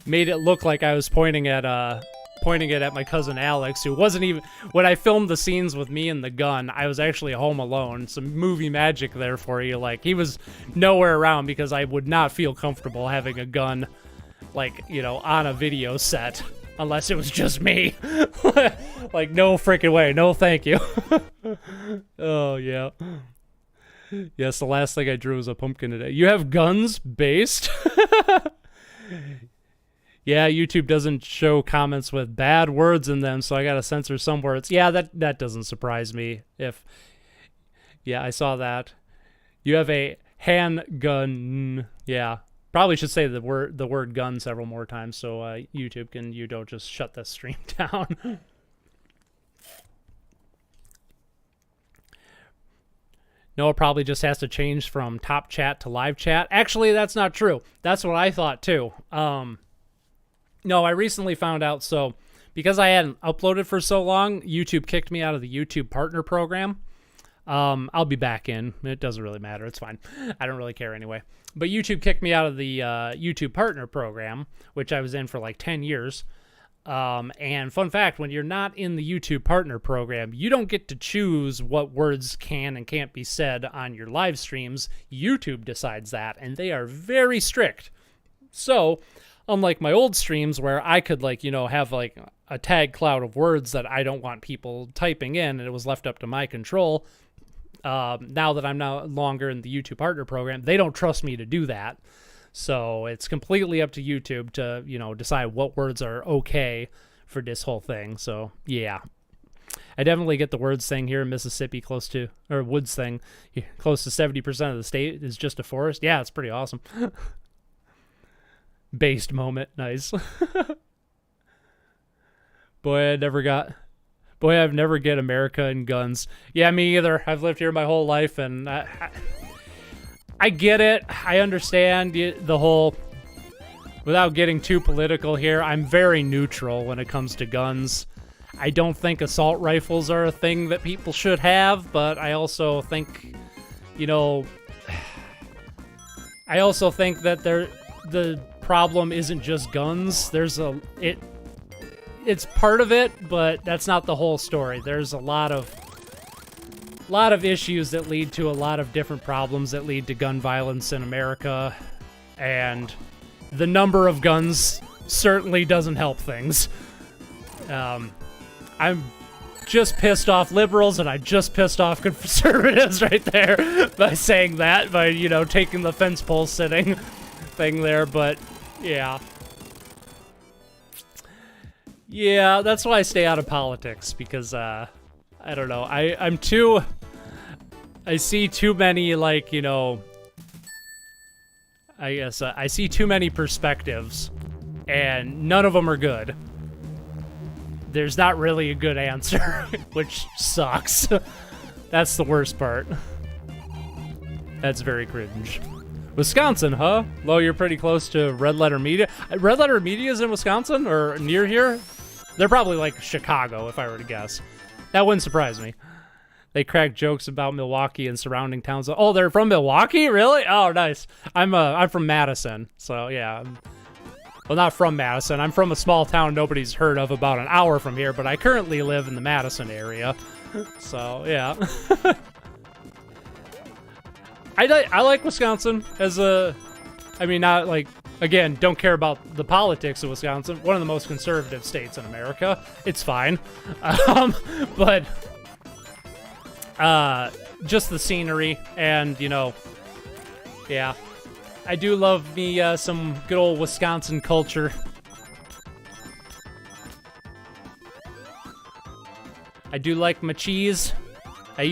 made it look like I was pointing it at my cousin Alex, who wasn't even, when I filmed the scenes with me and the gun, I was actually home alone. Some movie magic there for you. Like, he was nowhere around, because I would not feel comfortable having a gun, like, you know, on a video set. Unless it was just me. Like, no freaking way. No, thank you. Oh, yeah. Yes, the last thing I drew was a pumpkin today. You have guns based? Yeah, YouTube doesn't show comments with bad words in them, so I gotta censor some words. Yeah, that doesn't surprise me. Yeah, I saw that. You have a handgun. Yeah. Probably should say the word gun several more times, so YouTube you don't just shut the stream down. Noah probably just has to change from top chat to live chat. Actually, that's not true. That's what I thought too. No, I recently found out, so because I hadn't uploaded for so long, YouTube kicked me out of the YouTube partner program. I'll be back in. It doesn't really matter. It's fine. I don't really care anyway. But YouTube kicked me out of the YouTube partner program, which I was in for like 10 years. And fun fact, when you're not in the YouTube partner program, you don't get to choose what words can and can't be said on your live streams. YouTube decides that, and they are very strict. So, unlike my old streams where I could, like, you know, have like a tag cloud of words that I don't want people typing in and it was left up to my control, now that I'm no longer in the YouTube partner program, they don't trust me to do that. So it's completely up to YouTube to, decide what words are okay for this whole thing. So, yeah. I definitely get the words thing here in Mississippi woods thing. Close to 70% of the state is just a forest. Yeah, it's pretty awesome. Based moment. Nice. Boy, I've never get America and guns. Yeah, me either. I've lived here my whole life, and I get it. I understand the whole... Without getting too political here, I'm very neutral when it comes to guns. I don't think assault rifles are a thing that people should have, but I also think, I also think that the problem isn't just guns. It's part of it, but that's not the whole story. There's a lot of issues that lead to a lot of different problems that lead to gun violence in America, and the number of guns certainly doesn't help things. I'm just pissed off liberals, and I just pissed off conservatives right there by saying that, by, taking the fence pole sitting thing there, but yeah. Yeah, that's why I stay out of politics, because, I don't know, I see too many, I see too many perspectives, and none of them are good. There's not really a good answer, which sucks. That's the worst part. That's very cringe. Wisconsin, huh? Lo, you're pretty close to Red Letter Media. Red Letter Media is in Wisconsin, or near here? They're probably like Chicago, if I were to guess. That wouldn't surprise me. They crack jokes about Milwaukee and surrounding towns. Oh, they're from Milwaukee? Really? Oh, nice. I'm from Madison, so yeah. Well, not from Madison. I'm from a small town nobody's heard of about an hour from here, but I currently live in the Madison area. So, yeah. I like Wisconsin as not like, again, don't care about the politics of Wisconsin. One of the most conservative states in America. It's fine. But just the scenery and, yeah. I do love me some good old Wisconsin culture. I do like my cheese. I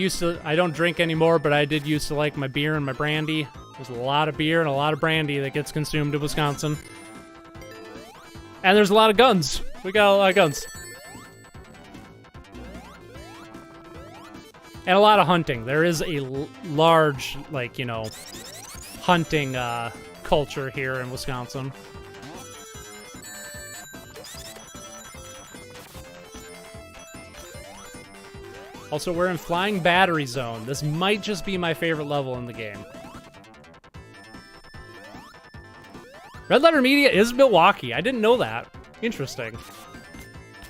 don't drink anymore, but I did used to like my beer and my brandy. There's a lot of beer and a lot of brandy that gets consumed in Wisconsin. And there's a lot of guns. We got a lot of guns. And a lot of hunting. There is a large, hunting culture here in Wisconsin. Also, we're in Flying Battery Zone. This might just be my favorite level in the game. Red Letter Media is Milwaukee. I didn't know that. Interesting.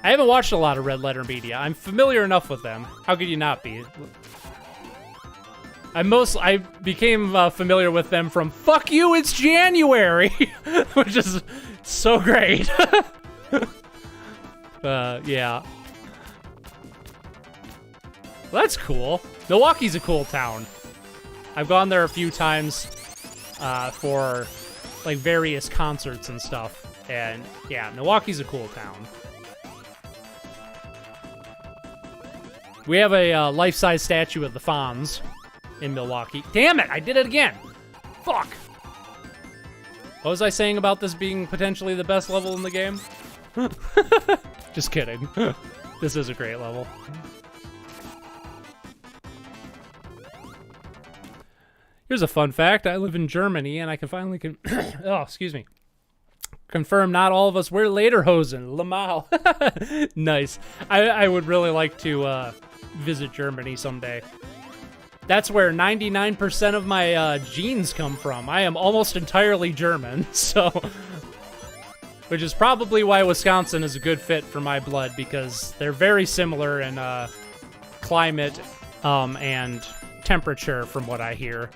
I haven't watched a lot of Red Letter Media. I'm familiar enough with them. How could you not be? I became familiar with them from Fuck You, It's January, which is so great. Yeah. Well, that's cool. Milwaukee's a cool town. I've gone there a few times for various concerts and stuff. And yeah, Milwaukee's a cool town. We have a life-size statue of the Fonz in Milwaukee. Damn it, I did it again. Fuck. What was I saying about this being potentially the best level in the game? Just kidding. This is a great level. Here's a fun fact. I live in Germany, and I can finally confirm not all of us wear lederhosen. Lamal. Nice. I would really like to visit Germany someday. That's where 99% of my genes come from. I am almost entirely German, so... Which is probably why Wisconsin is a good fit for my blood, because they're very similar in climate and temperature, from what I hear.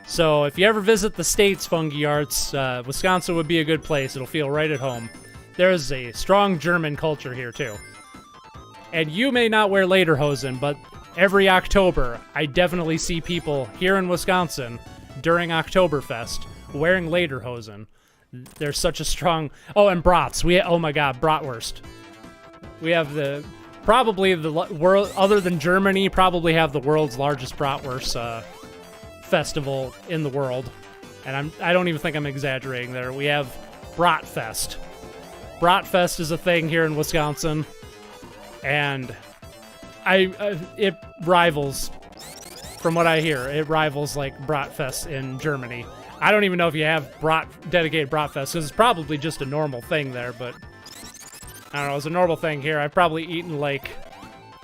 So if you ever visit the States, Fungi Arts, Wisconsin would be a good place. It'll feel right at home. There's a strong German culture here, too. And you may not wear lederhosen, but every October, I definitely see people here in Wisconsin during Oktoberfest wearing lederhosen. There's such a strong... Oh, and brats. Oh my god, bratwurst. We have probably the world, other than Germany, probably have the world's largest bratwurst festival in the world. And I don't even think I'm exaggerating there. We have Bratfest. Bratfest is a thing here in Wisconsin, and it rivals, from what I hear, it rivals like Bratfest in Germany. I don't even know if you have dedicated Bratfest, because it's probably just a normal thing there, but I don't know, it's a normal thing here. I've probably eaten like,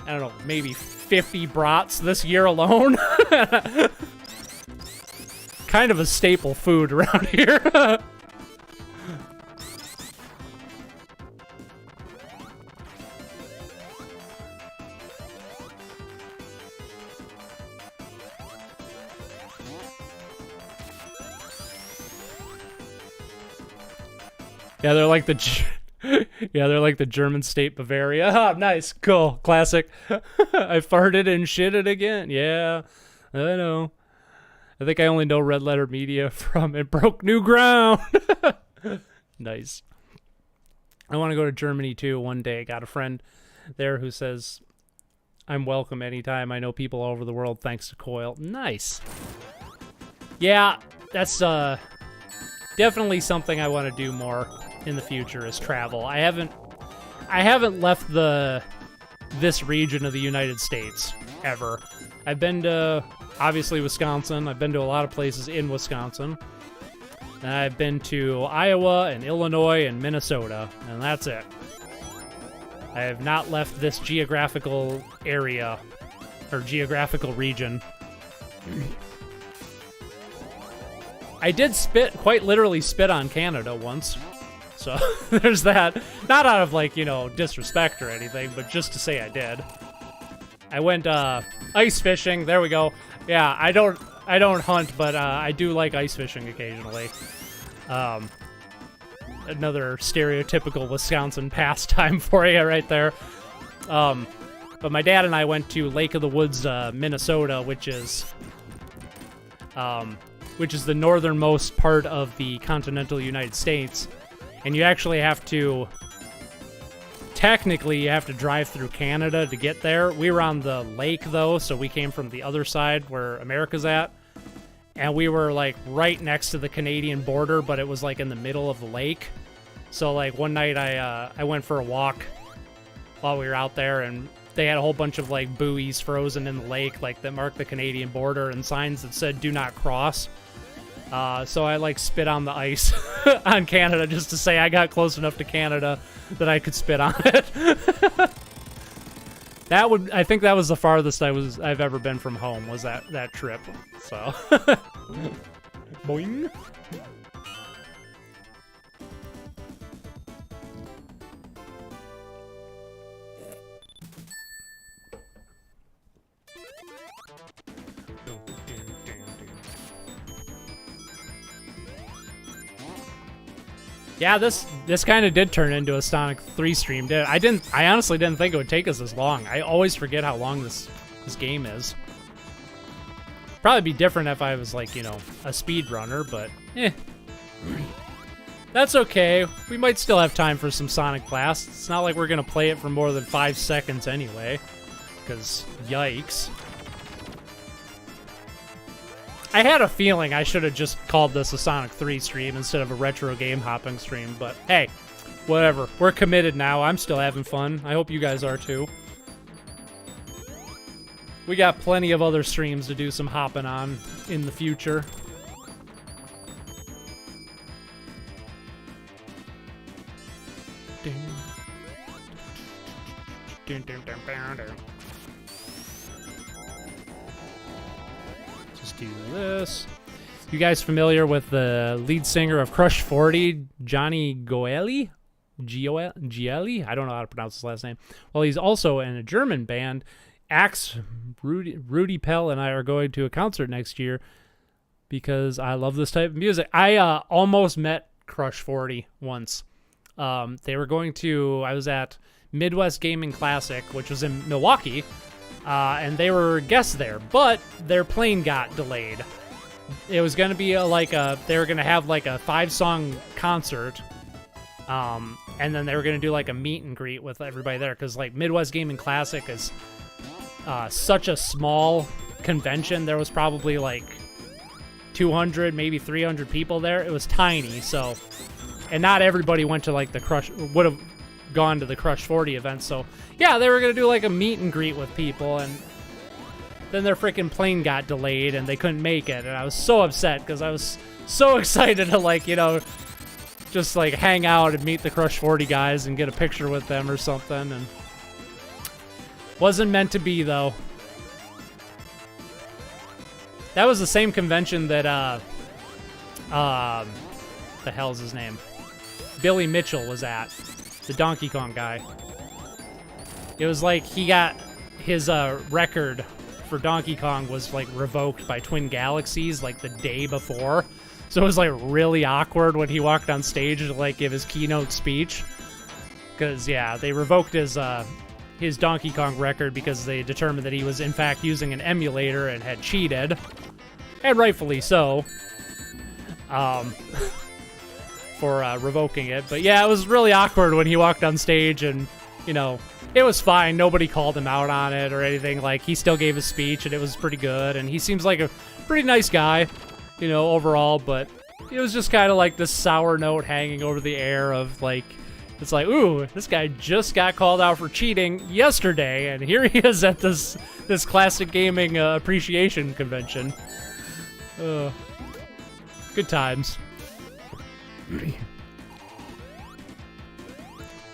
I don't know, maybe 50 brats this year alone. Kind of a staple food around here. Yeah, they're like the German state Bavaria. Ah, nice, cool, classic. I farted and shitted again. Yeah, I know. I think I only know Red Letter Media from It Broke New Ground. Nice. I want to go to Germany too one day. Got a friend there who says I'm welcome anytime. I know people all over the world thanks to Coil. Nice. Yeah, that's definitely something I want to do more in the future is travel. I haven't left this region of the United States ever. I've been to obviously Wisconsin. I've been to a lot of places in Wisconsin. And I've been to Iowa and Illinois and Minnesota, and that's it. I have not left this geographical area or geographical region. I did quite literally spit on Canada once. So there's that. Not out of like, disrespect or anything, but just to say I did. I went ice fishing. There we go. Yeah, I don't hunt, but I do like ice fishing occasionally. Another stereotypical Wisconsin pastime for you right there. But my dad and I went to Lake of the Woods, Minnesota, which is the northernmost part of the continental United States. And you actually have to... Technically, you have to drive through Canada to get there. We were on the lake, though, so we came from the other side where America's at. And we were, like, right next to the Canadian border, but it was, like, in the middle of the lake. So, like, one night I went for a walk while we were out there, and they had a whole bunch of, like, buoys frozen in the lake, like, that marked the Canadian border, and signs that said, "Do not cross." So I, like, spit on the ice on Canada just to say I got close enough to Canada that I could spit on it. I think that was the farthest I've ever been from home, was that trip. So, boing. Yeah, this kind of did turn into a Sonic 3 stream, did it? I honestly didn't think it would take us this long. I always forget how long this game is. Probably be different if I was like, a speedrunner, but that's okay. We might still have time for some Sonic Blast. It's not like we're gonna play it for more than 5 seconds anyway, because yikes. I had a feeling I should have just called this a Sonic 3 stream instead of a retro game hopping stream, but hey, whatever. We're committed now. I'm still having fun. I hope you guys are too. We got plenty of other streams to do some hopping on in the future. Do this. You guys familiar with the lead singer of Crush 40, Johnny Goeli? Gielli? I don't know how to pronounce his last name. Well, he's also in a German band. Axe, Rudy Pell, and I are going to a concert next year because I love this type of music. I almost met Crush 40 once. They were going to... I was at Midwest Gaming Classic, which was in Milwaukee. and they were guests there, but their plane got delayed. It was going to be they were going to have like a 5-song concert, and then they were going to do like a meet and greet with everybody there, because like Midwest Gaming Classic is such a small convention. There was probably like 200, maybe 300 people there. It was tiny, so, and not everybody went to like the would have gone to the Crush 40 event, so yeah, they were going to do like a meet and greet with people, and then their freaking plane got delayed and they couldn't make it, and I was so upset because I was so excited to like, you know, just like hang out and meet the Crush 40 guys and get a picture with them or something, and wasn't meant to be though. That was the same convention that the hell's his name? Billy Mitchell was at, the Donkey Kong guy. It was like he got his record for Donkey Kong was like revoked by Twin Galaxies like the day before. So it was like really awkward when he walked on stage to like give his keynote speech. Cause yeah, they revoked his Donkey Kong record because they determined that he was in fact using an emulator and had cheated. And rightfully so. For revoking it. But yeah, it was really awkward when he walked on stage, and you know, it was fine. Nobody called him out on it or anything. Like, he still gave his speech, and it was pretty good. And he seems like a pretty nice guy, you know, overall. But it was just kind of like this sour note hanging over the air of, like, it's like, ooh, this guy just got called out for cheating yesterday, and here he is at this classic gaming appreciation convention. Good times.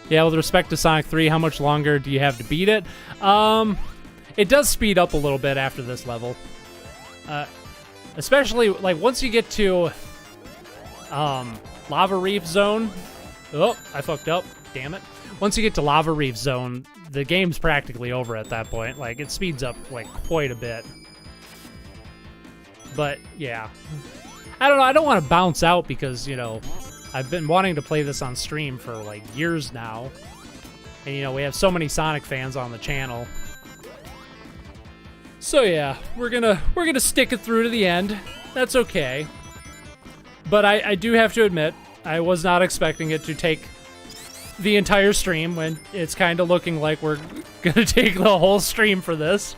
Yeah, with respect to Sonic 3, how much longer do you have to beat it? It does speed up a little bit after this level. Especially, like, once you get to Lava Reef Zone. Oh, I fucked up. Damn it. Once you get to Lava Reef Zone, the game's practically over at that point. Like, it speeds up, like, quite a bit. But, yeah. I don't know. I don't want to bounce out because, you know, I've been wanting to play this on stream for, like, years now. And, you know, we have so many Sonic fans on the channel. So, yeah, we're gonna stick it through to the end. That's okay. But I do have to admit, I was not expecting it to take the entire stream when it's kind of looking like we're gonna take the whole stream for this.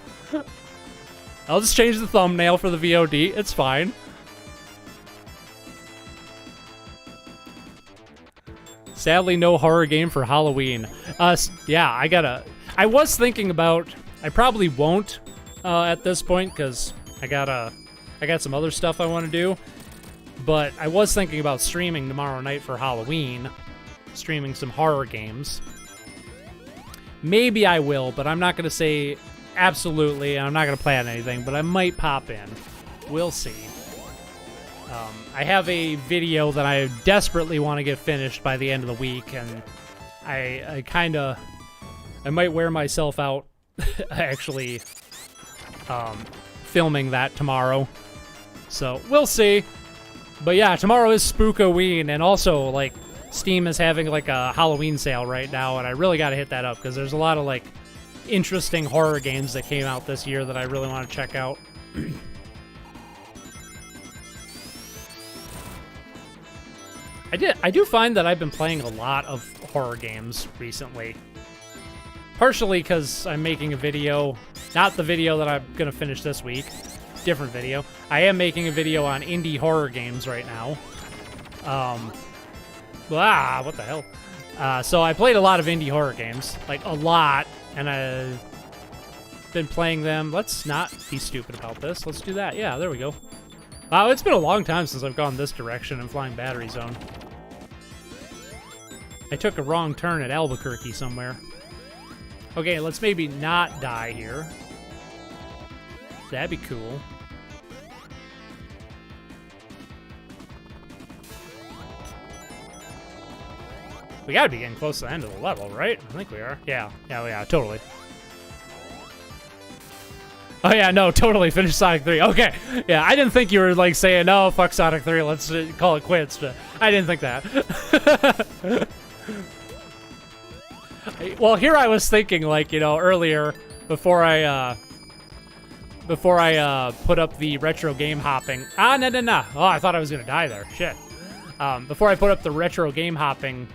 I'll just change the thumbnail for the VOD. It's fine. Sadly, no horror game for Halloween. Yeah, I was thinking about, I probably won't at this point because I got some other stuff I want to do. But I was thinking about streaming tomorrow night for Halloween, streaming some horror games. Maybe I will, but I'm not going to say absolutely, and I'm not going to plan anything, but I might pop in. We'll see. I have a video that I desperately want to get finished by the end of the week, and I might wear myself out actually filming that tomorrow. So, we'll see. But yeah, tomorrow is Spookoween, and also, like, Steam is having, like, a Halloween sale right now, and I really got to hit that up, because there's a lot of, like, interesting horror games that came out this year that I really want to check out. I do find that I've been playing a lot of horror games recently. Partially because I'm making a video, not the video that I'm going to finish this week, different video. I am making a video on indie horror games right now. What the hell? So I played a lot of indie horror games, like a lot, and I've been playing them. Let's not be stupid about this. Let's do that. Yeah, there we go. Wow, it's been a long time since I've gone this direction in Flying Battery Zone. I took a wrong turn at Albuquerque somewhere. Okay, let's maybe not die here. That'd be cool. We gotta be getting close to the end of the level, right? I think we are. Yeah, totally. Oh yeah, no, totally finish Sonic 3. Okay, yeah, I didn't think you were like saying, no, fuck Sonic 3, let's call it quits, but I didn't think that. Well, here I was thinking, like, you know, earlier, before I put up the retro game hopping. No. Oh, I thought I was gonna die there. Shit. Before I put up the retro game hopping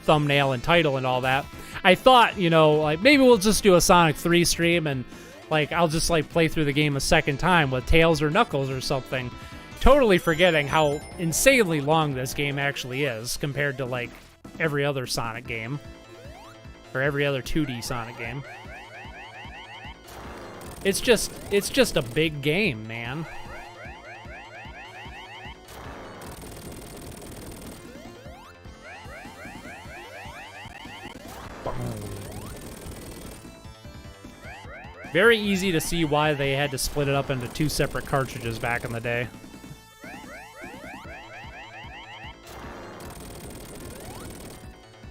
thumbnail and title and all that, I thought, you know, like maybe we'll just do a Sonic 3 stream and like I'll just like play through the game a second time with Tails or Knuckles or something. Totally forgetting how insanely long this game actually is compared to like every other Sonic game or every other 2D Sonic game. It's just a big game, man. Very easy to see why they had to split it up into 2 separate cartridges back in the day.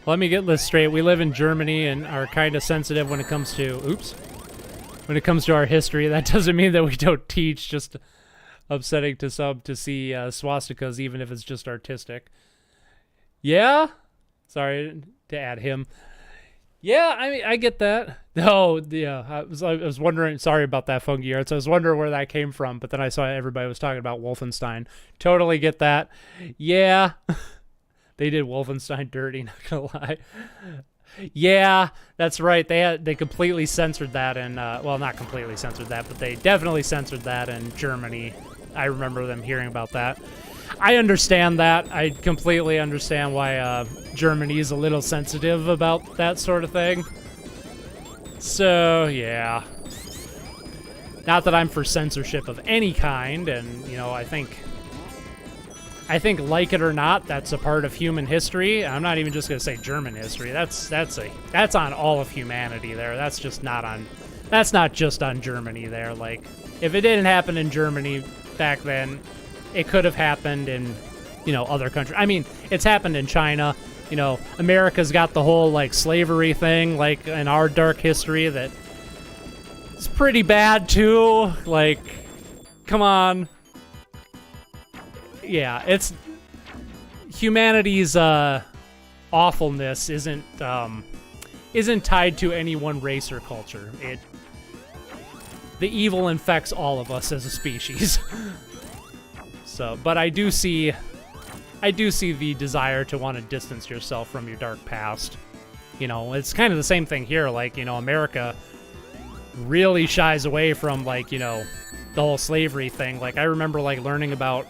Let me get this straight. We live in Germany and are kind of sensitive when it comes to... Oops. When it comes to our history. That doesn't mean that we don't teach. Just upsetting to some to see swastikas, even if it's just artistic. Yeah? Sorry to add him. Yeah, I mean, I get that. Oh, yeah, I was wondering, sorry about that, Funky Arts. I was wondering where that came from, but then I saw everybody was talking about Wolfenstein. Totally get that. Yeah, they did Wolfenstein dirty, not gonna lie. Yeah, that's right. They completely censored that in, well, not completely censored that, but they definitely censored that in Germany. I remember them hearing about that. I understand that. I completely understand why Germany is a little sensitive about that sort of thing. So, yeah. Not that I'm for censorship of any kind, and, you know, I think like it or not, that's a part of human history. I'm not even just going to say German history. That's on all of humanity there. That's not just on Germany there. Like, if it didn't happen in Germany back then, it could have happened in, you know, other countries. I mean, it's happened in China. You know, America's got the whole, like, slavery thing, like, in our dark history that it's pretty bad, too. Like, come on. Yeah, it's... Humanity's, awfulness isn't tied to any one race or culture. The evil infects all of us as a species. So, but I do see the desire to want to distance yourself from your dark past. You know, it's kind of the same thing here. Like, you know, America really shies away from, like, you know, the whole slavery thing. Like, I remember, like, learning about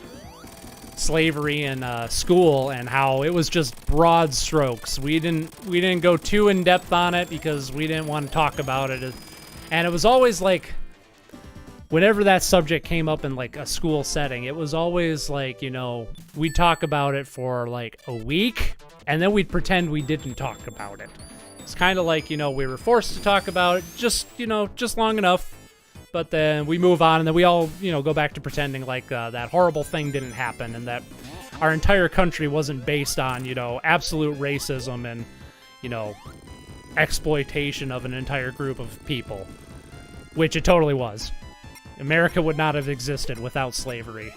slavery in school and how it was just broad strokes. We didn't go too in depth on it because we didn't want to talk about it. And it was always like, whenever that subject came up in, like, a school setting, it was always, like, you know, we'd talk about it for, like, a week, and then we'd pretend we didn't talk about it. It's kind of like, you know, we were forced to talk about it just, you know, just long enough, but then we move on, and then we all, you know, go back to pretending like that horrible thing didn't happen, and that our entire country wasn't based on, you know, absolute racism and, you know, exploitation of an entire group of people, which it totally was. America would not have existed without slavery.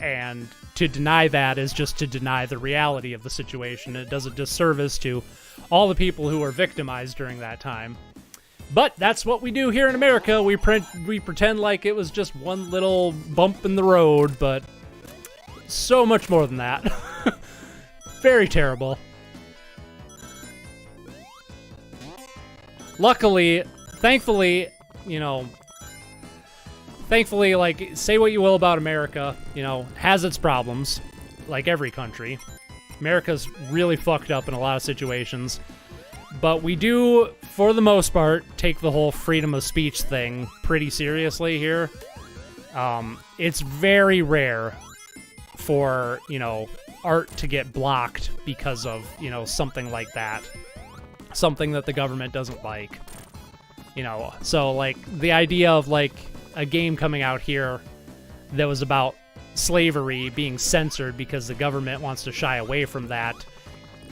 And to deny that is just to deny the reality of the situation. It does a disservice to all the people who were victimized during that time. But that's what we do here in America. We pretend like it was just one little bump in the road, but so much more than that. Very terrible. Luckily, thankfully, like, say what you will about America, you know, has its problems, like every country. America's really fucked up in a lot of situations. But we do, for the most part, take the whole freedom of speech thing pretty seriously here. It's very rare for, you know, art to get blocked because of, you know, something like that. Something that the government doesn't like. You know, so, like, the idea of, like, a game coming out here that was about slavery being censored because the government wants to shy away from that,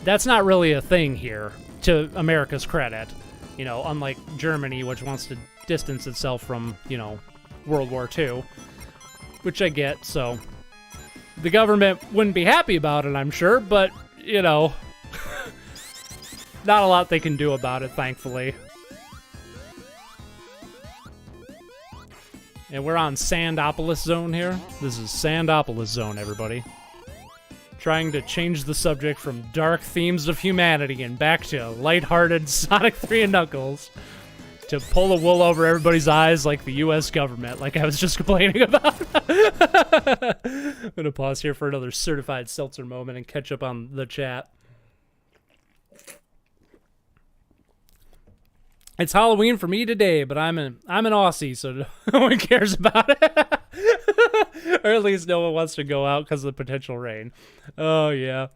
that's not really a thing here, to America's credit. You know, unlike Germany, which wants to distance itself from, you know, World War II, which I get, so the government wouldn't be happy about it, I'm sure, but, you know, not a lot they can do about it, thankfully. And we're on Sandopolis Zone here. This is Sandopolis Zone, everybody. Trying to change the subject from dark themes of humanity and back to lighthearted Sonic 3 and Knuckles. To pull the wool over everybody's eyes like the U.S. government, like I was just complaining about. I'm gonna pause here for another certified seltzer moment and catch up on the chat. It's Halloween for me today, but I'm an Aussie, so no one cares about it. Or at least no one wants to go out because of the potential rain. Oh yeah,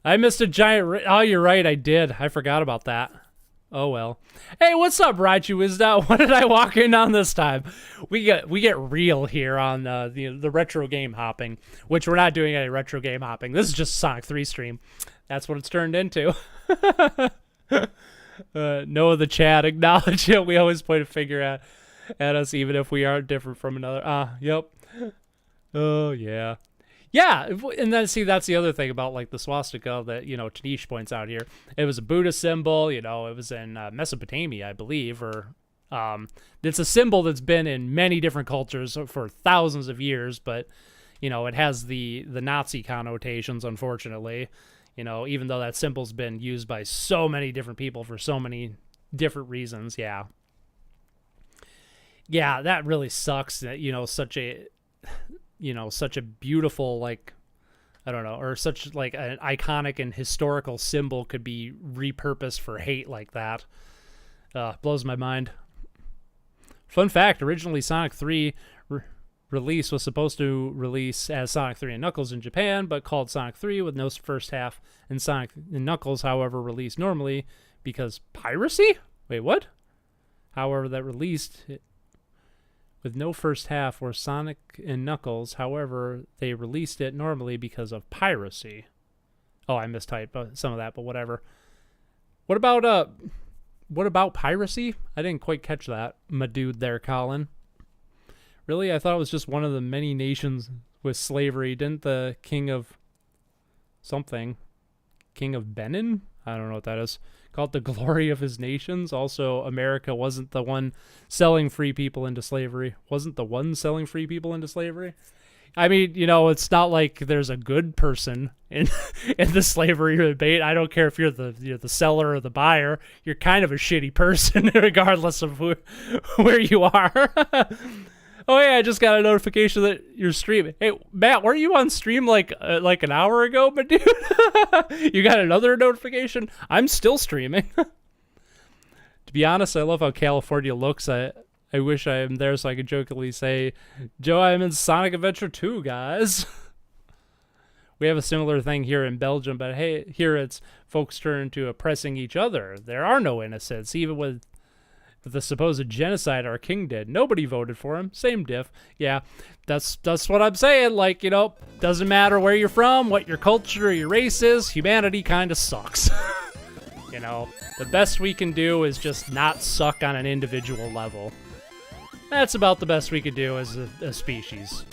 I missed a giant. Oh, you're right, I did. I forgot about that. Oh well. Hey, what's up, Raichu Wisda? What did I walk in on this time? We get real here on the retro game hopping, which we're not doing any retro game hopping. This is just Sonic 3 stream. That's what it's turned into. Noah the chat, acknowledge it. We always point a finger at us, even if we aren't different from another. Yep. Oh yeah. Yeah, and then see, that's the other thing about like the swastika that, you know, Tanish points out here. It was a Buddhist symbol, you know, it was in Mesopotamia, I believe, or it's a symbol that's been in many different cultures for thousands of years, but, you know, it has the Nazi connotations, unfortunately, you know, even though that symbol's been used by so many different people for so many different reasons, yeah. Yeah, that really sucks that, you know, such a beautiful, like, I don't know, or such like an iconic and historical symbol could be repurposed for hate like that. Blows my mind. Fun fact, originally Sonic 3 release was supposed to release as Sonic 3 and Knuckles in Japan, but called Sonic 3 with no first half, and Sonic and Knuckles, however, released normally because piracy? Wait, what? However, that released with no first half were Sonic and Knuckles. However, they released it normally because of piracy. Oh, I mistyped some of that, but whatever. What about piracy? I didn't quite catch that, my dude there, Colin. Really? I thought it was just one of the many nations with slavery. Didn't the king of something, king of Benin? I don't know what that is. Called the glory of his nations. Also, America wasn't the one selling free people into slavery. Wasn't the one selling free people into slavery. I mean, you know, it's not like there's a good person in the slavery debate. I don't care if you're the seller or the buyer. You're kind of a shitty person, regardless of where you are. Oh yeah, I just got a notification that you're streaming. Hey, Matt, weren't you on stream like an hour ago, my dude? You got another notification? I'm still streaming. To be honest, I love how California looks. I wish I am there so I could jokingly say, Joe, I'm in Sonic Adventure 2, guys. We have a similar thing here in Belgium, but hey, here it's folks turn to oppressing each other. There are no innocents, even with the supposed genocide our king did. Nobody voted for him. Same diff. Yeah, that's what I'm saying. Like, you know, doesn't matter where you're from, what your culture or your race is, humanity kind of sucks. You know, the best we can do is just not suck on an individual level. That's about the best we could do as a species.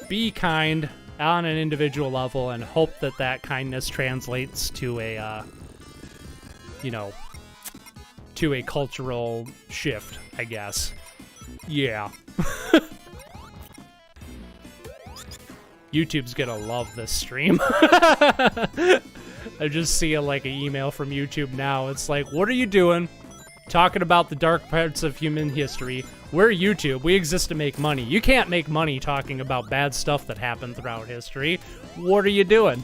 Be kind on an individual level and hope that that kindness translates to a, you know, to a cultural shift, I guess. Yeah. YouTube's gonna love this stream. I just see like an email from YouTube now. It's like, what are you doing? Talking about the dark parts of human history. We're YouTube. We exist to make money. You can't make money talking about bad stuff that happened throughout history. What are you doing?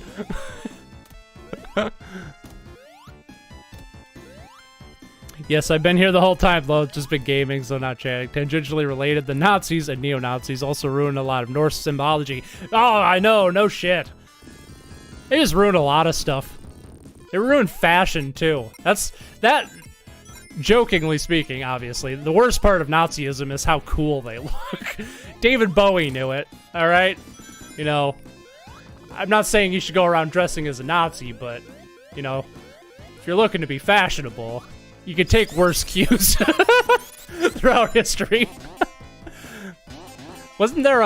Yes, I've been here the whole time, though. It's just been gaming, so not chatting. Tangentially related, the Nazis and neo-Nazis also ruined a lot of Norse symbology. Oh, I know, no shit. They just ruined a lot of stuff. They ruined fashion, too. That, jokingly speaking, obviously, the worst part of Nazism is how cool they look. David Bowie knew it, all right? You know, I'm not saying you should go around dressing as a Nazi, but, you know, if you're looking to be fashionable, you could take worse cues throughout history. Wasn't there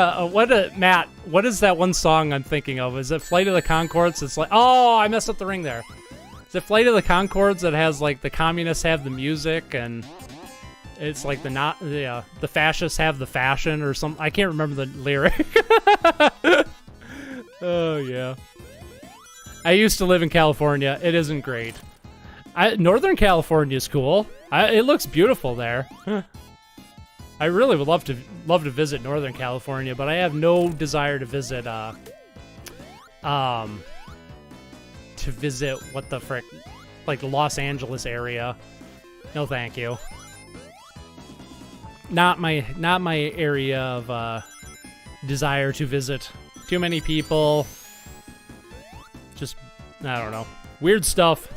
Matt, what is that one song I'm thinking of? Is it Flight of the Conchords? It's like, oh, I messed up the ring there. Is it Flight of the Conchords that has, like, the communists have the music and It's like the fascists have the fashion or something. I can't remember the lyric. Oh yeah. I used to live in California. It isn't great. Northern California is cool. It looks beautiful there. I really would love to visit Northern California, but I have no desire to visit what the frick, like the Los Angeles area. No, thank you. Not my area of desire to visit. Too many people. Just, I don't know. Weird stuff.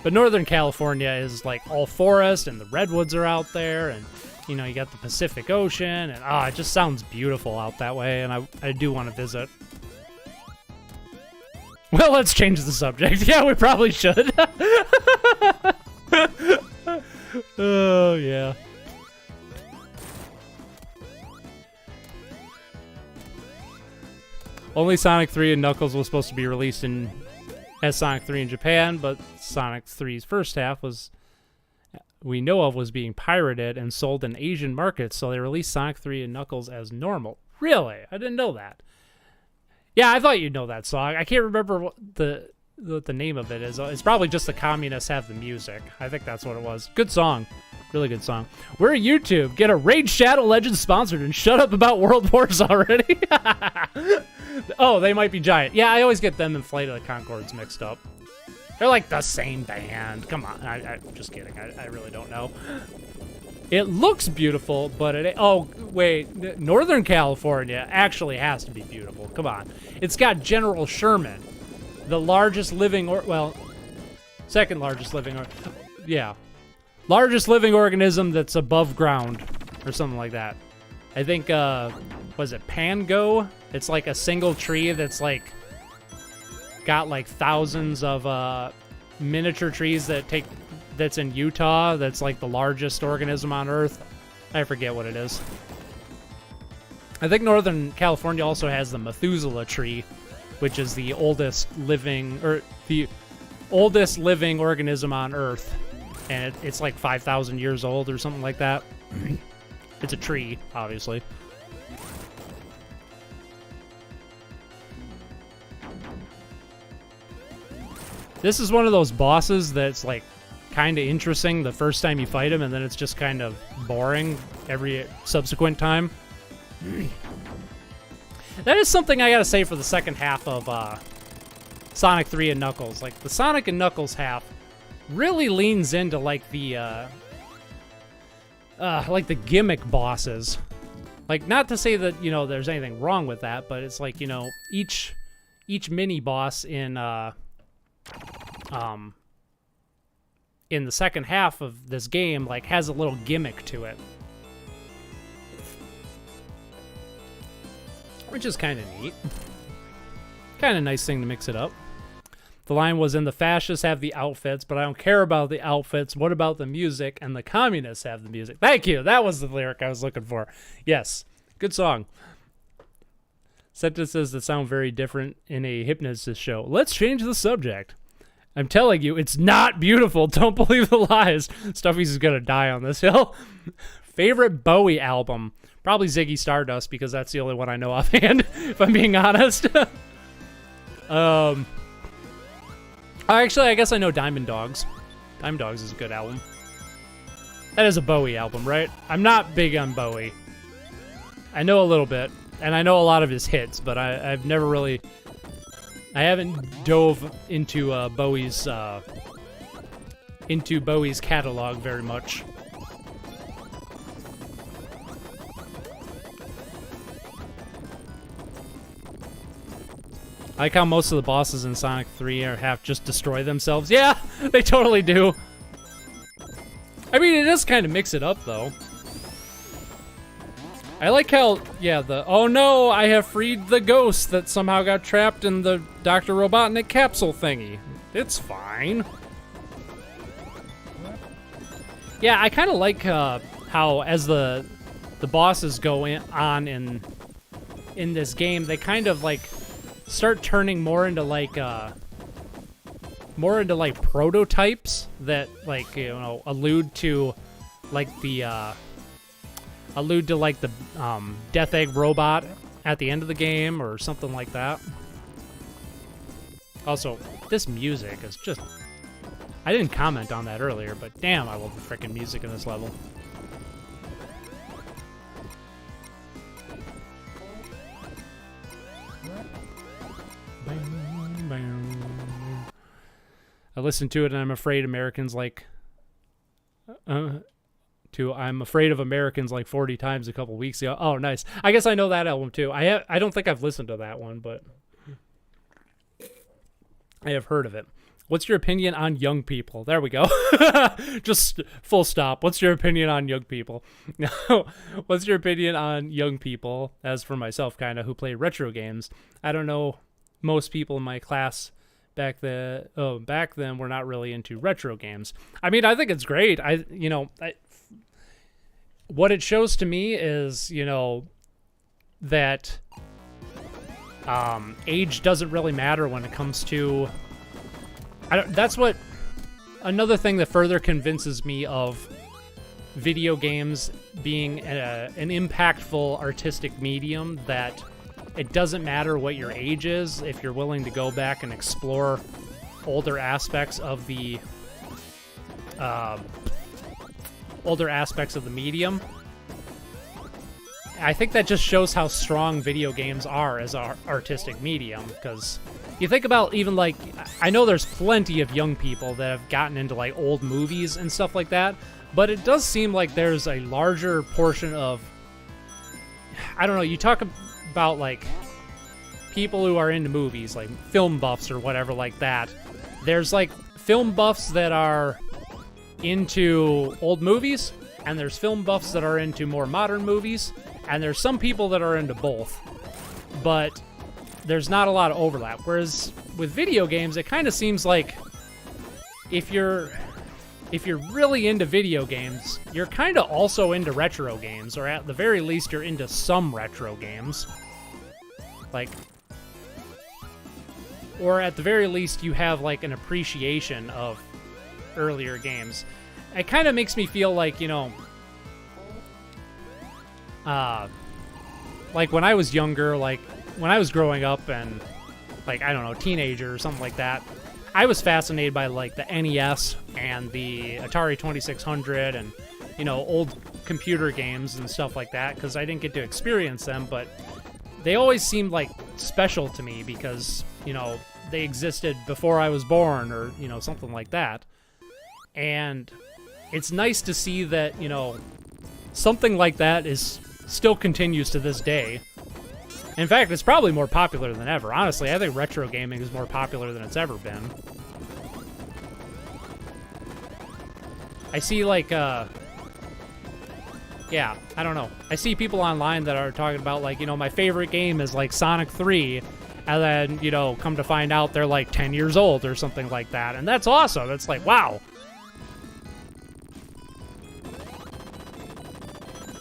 But Northern California is like all forest, and the redwoods are out there, and you know, you got the Pacific Ocean, and it just sounds beautiful out that way, and I do want to visit. Well, let's change the subject. Yeah, we probably should. Oh, yeah. Only Sonic 3 and Knuckles was supposed to be released as Sonic 3 in Japan, but Sonic 3's first half we know of was being pirated and sold in Asian markets, so they released Sonic 3 and Knuckles as normal. Really? I didn't know that. Yeah, I thought you'd know that song. I can't remember what the name of it is. It's probably just the communists have the music. I think that's what it was. Good song. Really good song. We're YouTube. Get a Raid Shadow Legends sponsored and shut up about World Wars already. Oh, they might be giant. Yeah, I always get them and Flight of the Conchords mixed up. They're like the same band. Come on. I'm just kidding. I really don't know. It looks beautiful, but oh, wait. Northern California actually has to be beautiful. Come on. It's got General Sherman, the largest living, second largest living, largest living organism that's above ground, or something like that. I think, was it Pango? It's like a single tree that's like got like thousands of miniature trees that's in Utah. That's like the largest organism on Earth. I forget what it is. I think Northern California also has the Methuselah tree, which is the oldest living organism on Earth, and it's like 5,000 years old or something like that. It's a tree, obviously. This is one of those bosses that's like kind of interesting the first time you fight him, and then it's just kind of boring every subsequent time. That is something I gotta say for the second half of Sonic 3 and Knuckles. Like, the Sonic and Knuckles half really leans into like the gimmick bosses. Like, not to say that, you know, there's anything wrong with that, but it's like, you know, each mini boss in the second half of this game, like, has a little gimmick to it. Which is kind of neat. Kind of nice thing to mix it up. The line was, in the fascists have the outfits, but I don't care about the outfits. What about the music? And the communists have the music. Thank you. That was the lyric I was looking for. Yes. Good song. Sentences that sound very different in a hypnosis show. Let's change the subject. I'm telling you, it's not beautiful. Don't believe the lies. Stuffy's gonna die on this hill. Favorite Bowie album? Probably Ziggy Stardust, because that's the only one I know offhand, if I'm being honest. Actually, I guess I know Diamond Dogs. Diamond Dogs is a good album. That is a Bowie album, right? I'm not big on Bowie. I know a little bit, and I know a lot of his hits, but I've never really... I haven't dove into Bowie's catalog very much. I like how most of the bosses in Sonic 3 have just destroy themselves. Yeah, they totally do. I mean, it does kind of mix it up, though. I like how, yeah, oh no, I have freed the ghost that somehow got trapped in the Dr. Robotnik capsule thingy. It's fine. Yeah, I kind of like how as the bosses go on in this game, they kind of like start turning more into like prototypes that, like, you know, allude to like the allude to like the Death Egg robot at the end of the game or something like that. Also, this music is just... I didn't comment on that earlier, but damn, I love the freaking music in this level. I listened to it and I'm afraid Americans like... I'm afraid of Americans like 40 times a couple weeks ago. Oh, nice. I guess I know that album too. I don't think I've listened to that one, but I have heard of it. What's your opinion on young people? There we go. Just full stop. What's your opinion on young people? What's your opinion on young people, as for myself, kind of, who play retro games? I don't know. Most people in my class back then were not really into retro games. I mean, I think it's great. What it shows to me is, that age doesn't really matter when it comes to... that's what... Another thing that further convinces me of video games being an impactful artistic medium, that it doesn't matter what your age is if you're willing to go back and explore older aspects of the... medium. I think that just shows how strong video games are as an artistic medium, because you think about even like, I know there's plenty of young people that have gotten into like old movies and stuff like that, but it does seem like there's a larger portion of, I don't know, you talk about like people who are into movies, like film buffs or whatever like that. There's like film buffs that are into old movies, and there's film buffs that are into more modern movies, and there's some people that are into both, but there's not a lot of overlap. Whereas with video games, it kind of seems like if you're really into video games, you're kind of also into retro games, or at the very least you're into some retro games. Like, or at the very least you have like an appreciation of earlier games. It kind of makes me feel like, like when I was younger, like when I was growing up and like, I don't know, teenager or something like that, I was fascinated by like the NES and the Atari 2600 and, old computer games and stuff like that, because I didn't get to experience them, but they always seemed like special to me because, they existed before I was born, or, something like that. And it's nice to see that, something like that still continues to this day. In fact, it's probably more popular than ever. Honestly, I think retro gaming is more popular than it's ever been. I see, like, yeah, I don't know. I see people online that are talking about, like, my favorite game is, like, Sonic 3, and then, come to find out they're, like, 10 years old or something like that. And that's awesome. It's like, wow.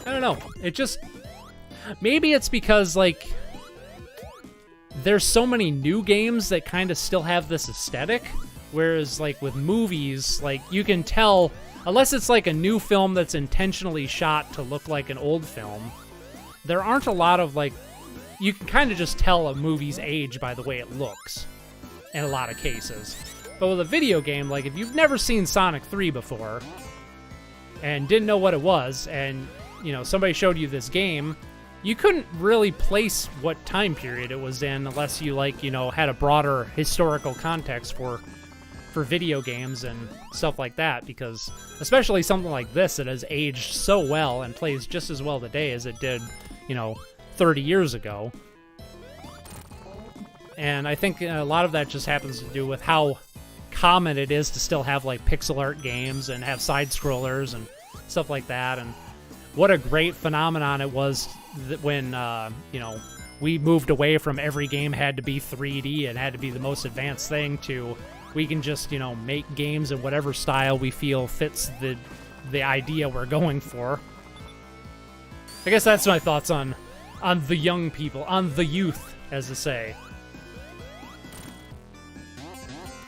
I don't know. It just... Maybe it's because, like, there's so many new games that kind of still have this aesthetic, whereas, like, with movies, like, you can tell, unless it's, like, a new film that's intentionally shot to look like an old film, there aren't a lot of, like... You can kind of just tell a movie's age by the way it looks, in a lot of cases. But with a video game, like, if you've never seen Sonic 3 before, and didn't know what it was, and... somebody showed you this game, you couldn't really place what time period it was in unless you, like, had a broader historical context for video games and stuff like that, because especially something like this that has aged so well and plays just as well today as it did, 30 years ago. And I think a lot of that just happens to do with how common it is to still have, like, pixel art games and have side-scrollers and stuff like that, and what a great phenomenon it was when, we moved away from every game had to be 3D and had to be the most advanced thing to we can just, make games in whatever style we feel fits the idea we're going for. I guess that's my thoughts on the young people, on the youth, as to say.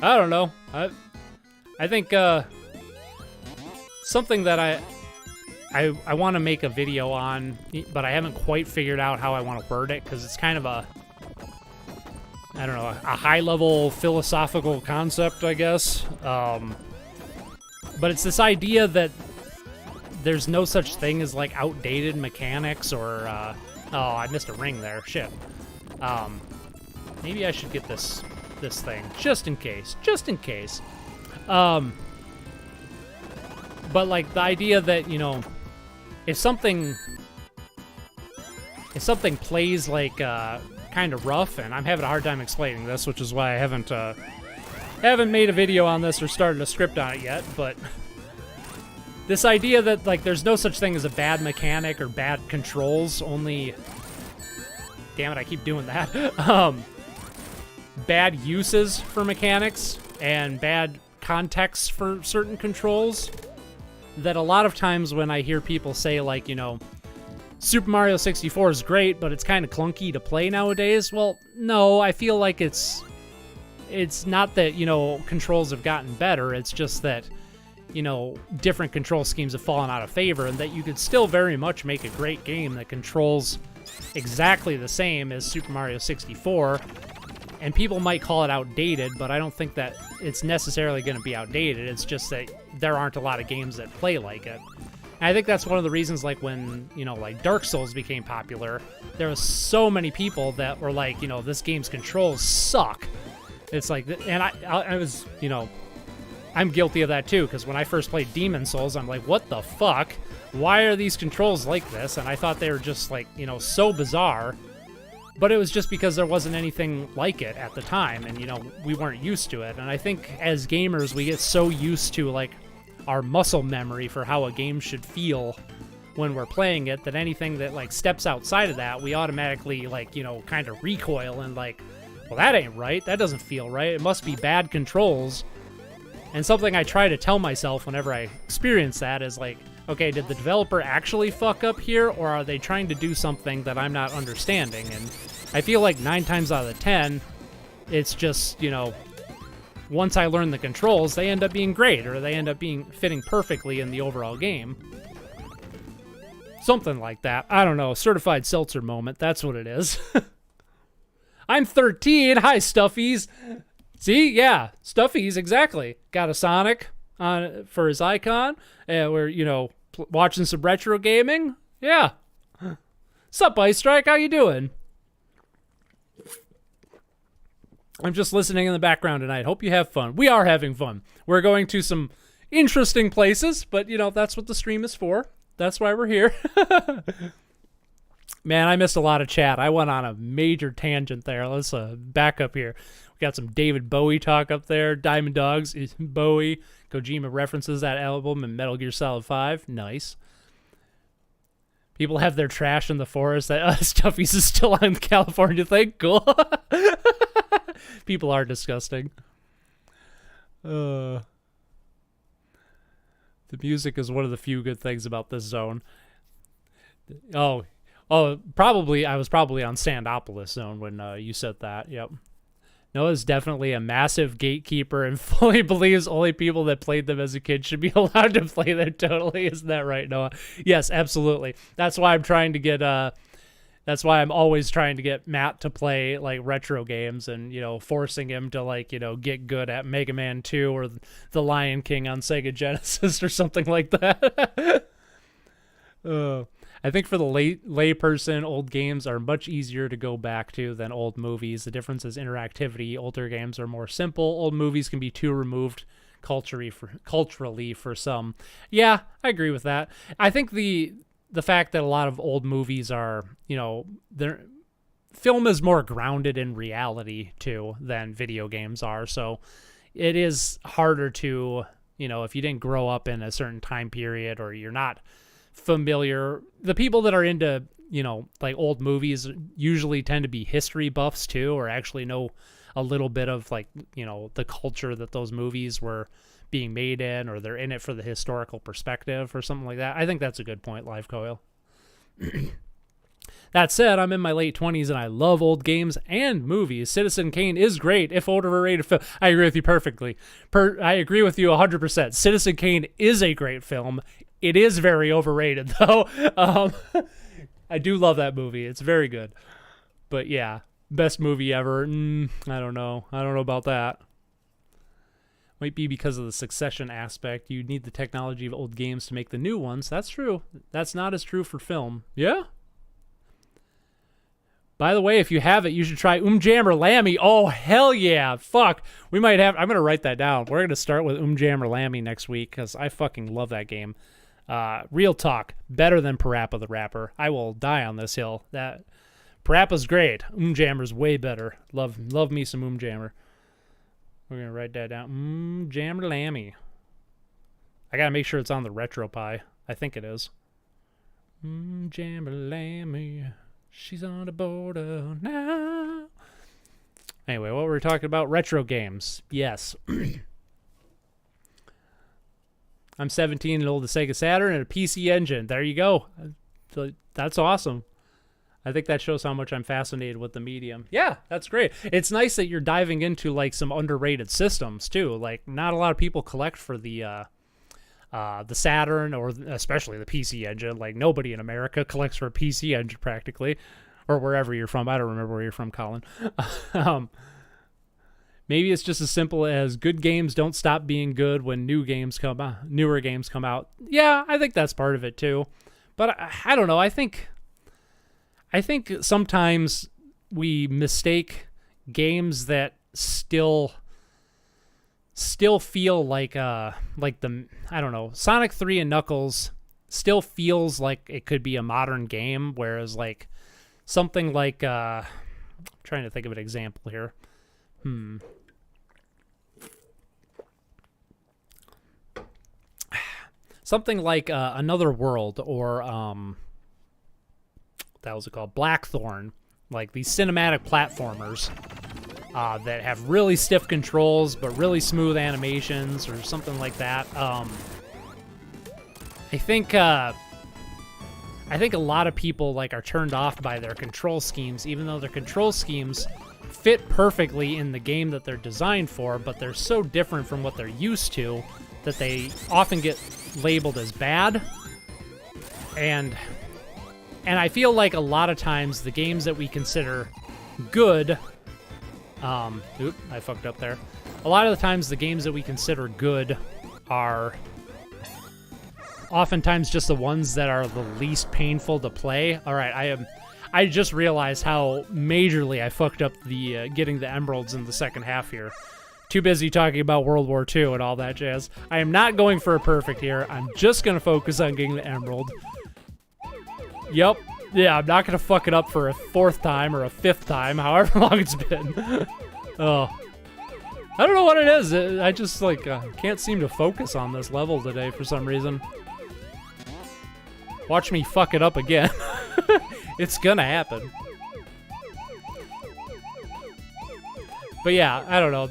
I don't know. I think, something that I want to make a video on, but I haven't quite figured out how I want to word it, because it's kind of a, I don't know, a high-level philosophical concept, I guess. But it's this idea that there's no such thing as, like, outdated mechanics or, oh, I missed a ring there. Shit. Maybe I should get this thing, just in case. Just in case. But, like, the idea that, you know, if something plays, like, kind of rough, and I'm having a hard time explaining this, which is why I haven't made a video on this or started a script on it yet, but this idea that, like, there's no such thing as a bad mechanic or bad controls, only... Damn it, I keep doing that. Bad uses for mechanics and bad contexts for certain controls. That a lot of times when I hear people say, like, you know, Super Mario 64 is great, but it's kind of clunky to play nowadays. Well, no, I feel like it's not that, you know, controls have gotten better. It's just that, you know, different control schemes have fallen out of favor, and that you could still very much make a great game that controls exactly the same as Super Mario 64. And people might call it outdated, but I don't think that it's necessarily going to be outdated. It's just that there aren't a lot of games that play like it. And I think that's one of the reasons, like, when, you know, like, Dark Souls became popular, there was so many people that were like, you know, this game's controls suck. It's like, and I was, you know, I'm guilty of that too, because when I first played Demon Souls, I'm like, what the fuck? Why are these controls like this? And I thought they were just, like, you know, so bizarre. But it was just because there wasn't anything like it at the time, and, you know, we weren't used to it. And I think as gamers, we get so used to, like, our muscle memory for how a game should feel when we're playing it, that anything that, like, steps outside of that, we automatically, like, you know, kind of recoil and, like, well, that ain't right. That doesn't feel right. It must be bad controls. And something I try to tell myself whenever I experience that is, like, okay, did the developer actually fuck up here, or are they trying to do something that I'm not understanding? And I feel like 9 times out of 10, it's just, you know, once I learn the controls, they end up being great, or they end up fitting perfectly in the overall game. Something like that. I don't know. Certified seltzer moment. That's what it is. I'm 13. Hi, Stuffies. See? Yeah. Stuffies, exactly. Got a Sonic on for his icon. We're, you know, watching some retro gaming. Yeah. Sup, Ice Strike? How you doing? I'm just listening in the background tonight. Hope you have fun. We are having fun. We're going to some interesting places, but, you know, that's what the stream is for. That's why we're here. Man, I missed a lot of chat. I went on a major tangent there. Let's back up here. We got some David Bowie talk up there. Diamond Dogs is Bowie. Kojima references that album in Metal Gear Solid 5. Nice. People have their trash in the forest. That Stuffies is still on the California thing. Cool. People are disgusting. The music is one of the few good things about this zone. Oh, probably. I was probably on Sandopolis zone when you said that. Yep. Noah's definitely a massive gatekeeper and fully believes only people that played them as a kid should be allowed to play them. Totally. Isn't that right, Noah? Yes, absolutely. That's why I'm trying to get, that's why I'm always trying to get Matt to play, like, retro games and, you know, forcing him to, like, you know, get good at Mega Man 2 or The Lion King on Sega Genesis or something like that. I think for the lay person, old games are much easier to go back to than old movies. The difference is interactivity. Older games are more simple. Old movies can be too removed culturally for some. Yeah, I agree with that. I think the fact that a lot of old movies are, you know, film is more grounded in reality too than video games are. So it is harder to, you know, if you didn't grow up in a certain time period or you're not familiar, the people that are into, you know, like old movies usually tend to be history buffs too, or actually know a little bit of, like, you know, the culture that those movies were being made in, or they're in it for the historical perspective or something like that. I think that's a good point, Live Coil. That said, I'm in my late 20s and I love old games and movies. Citizen Kane is great, if overrated film. I agree with you perfectly. I agree with you 100%. Citizen Kane is a great film, It is very overrated, though. I do love that movie. It's very good. But yeah, best movie ever. I don't know. I don't know about that. Might be because of the succession aspect. You need the technology of old games to make the new ones. That's true. That's not as true for film. Yeah? By the way, if you have it, you should try Jammer Lammy. Oh, hell yeah. Fuck. We might have... I'm going to write that down. We're going to start with Jammer Lammy next week because I fucking love that game. Real talk. Better than Parappa the Rapper. I will die on this hill. That Parappa's great. Jammer's way better. Love me some Jammer. We're going to write that down. Jammer Lammy. I got to make sure it's on the RetroPie. I think it is. Jammer Lammy. She's on the border now. Anyway, what were we talking about? Retro games. Yes. I'm 17 and old the Sega Saturn and a PC Engine. There you go. That's awesome. I think that shows how much I'm fascinated with the medium. Yeah, that's great. It's nice that you're diving into like some underrated systems too. Like not a lot of people collect for the Saturn or especially the PC Engine. Like nobody in America collects for a PC Engine practically, or wherever you're from. I don't remember where you're from, Colin. Maybe it's just as simple as good games don't stop being good when newer games come out. Yeah, I think that's part of it too. But I don't know. I think sometimes we mistake games that still feel like the, I don't know, Sonic 3 and Knuckles still feels like it could be a modern game, whereas like something like I'm trying to think of an example here. Something like Another World or that was it called? Blackthorn. Like these cinematic platformers that have really stiff controls but really smooth animations or something like that. I think a lot of people like are turned off by their control schemes, even though their control schemes fit perfectly in the game that they're designed for, but they're so different from what they're used to that they often get labeled as bad. And I feel like a lot of times the games that we consider good, I fucked up there. A lot of the times the games that we consider good are oftentimes just the ones that are the least painful to play. All right, I just realized how majorly I fucked up the getting the emeralds in the second half here. Too busy talking about World War II and all that jazz. I am not going for a perfect here. I'm just going to focus on getting the emerald. Yep. Yeah, I'm not going to fuck it up for a fourth time or a fifth time, however long it's been. Oh. I don't know what it is. I just, like, can't seem to focus on this level today for some reason. Watch me fuck it up again. It's gonna happen. But yeah, I don't know.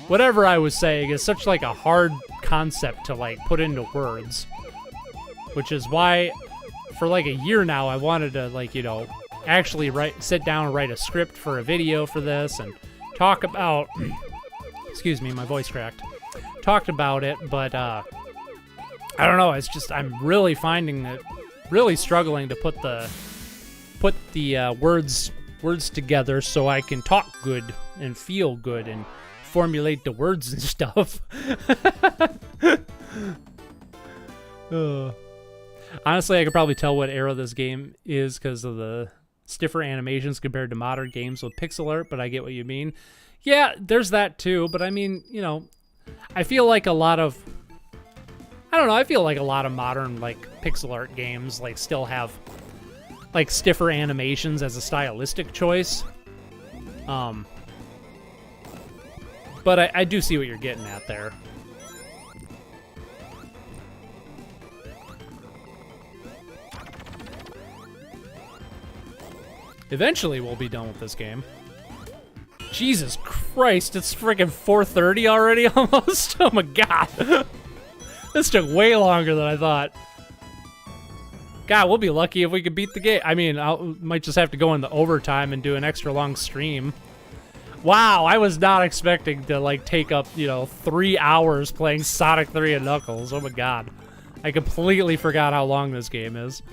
Whatever I was saying is such, like, a hard concept to, like, put into words. Which is why... for like a year now, I wanted to, like, you know, actually sit down and write a script for a video for this and talk about, excuse me, my voice cracked, talked about it, but, I don't know, it's just, I'm really finding it, really struggling to put the words together so I can talk good and feel good and formulate the words and stuff. Honestly, I could probably tell what era this game is because of the stiffer animations compared to modern games with pixel art, but I get what you mean. Yeah, there's that too, but I mean, you know, I feel like a lot of modern, like, pixel art games, like, still have, like, stiffer animations as a stylistic choice. But I do see what you're getting at there. Eventually, we'll be done with this game. Jesus Christ, it's freaking 4:30 already almost? Oh my god. This took way longer than I thought. God, we'll be lucky if we could beat the game. I mean, might just have to go into overtime and do an extra long stream. Wow, I was not expecting to, like, take up, you know, 3 hours playing Sonic 3 and Knuckles. Oh my god. I completely forgot how long this game is.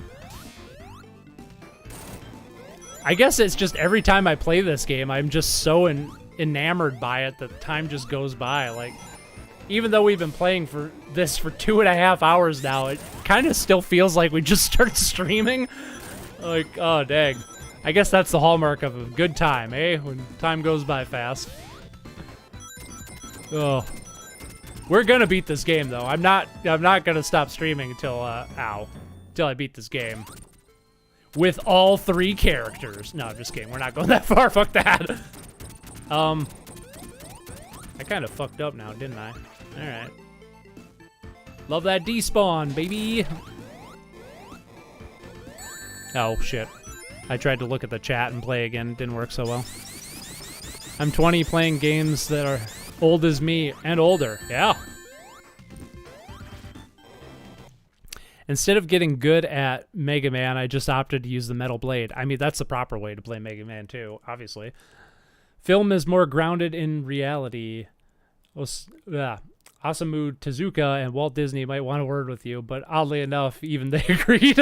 I guess it's just every time I play this game, I'm just so enamored by it that time just goes by. Like, even though we've been playing for this for 2.5 hours now, it kind of still feels like we just started streaming. Like, oh, dang. I guess that's the hallmark of a good time, eh? When time goes by fast. Oh. We're gonna beat this game, though. I'm not gonna stop streaming until, until I beat this game. With all 3 characters. No, I'm just kidding. We're not going that far. Fuck that. I kind of fucked up now, didn't I? Alright. Love that despawn, baby. Oh, shit. I tried to look at the chat and play again. Didn't work so well. I'm 20 playing games that are old as me and older. Yeah. Instead of getting good at Mega Man, I just opted to use the Metal Blade. I mean, that's the proper way to play Mega Man 2, obviously. Film is more grounded in reality. Osamu Tezuka and Walt Disney might want a word with you, but oddly enough, even they agreed.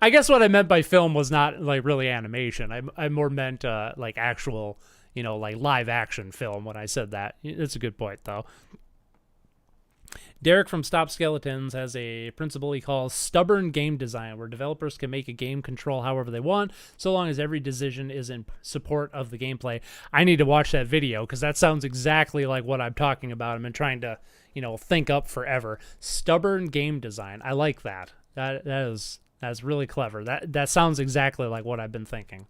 I guess what I meant by film was not like really animation. I more meant like actual, you know, like live action film when I said that. It's a good point, though. Derek from Stop Skeletons has a principle he calls stubborn game design, where developers can make a game control however they want, so long as every decision is in support of the gameplay. I need to watch that video, because that sounds exactly like what I'm talking about. I've been trying to, you know, think up forever. Stubborn game design. I like that. That's really clever. That sounds exactly like what I've been thinking.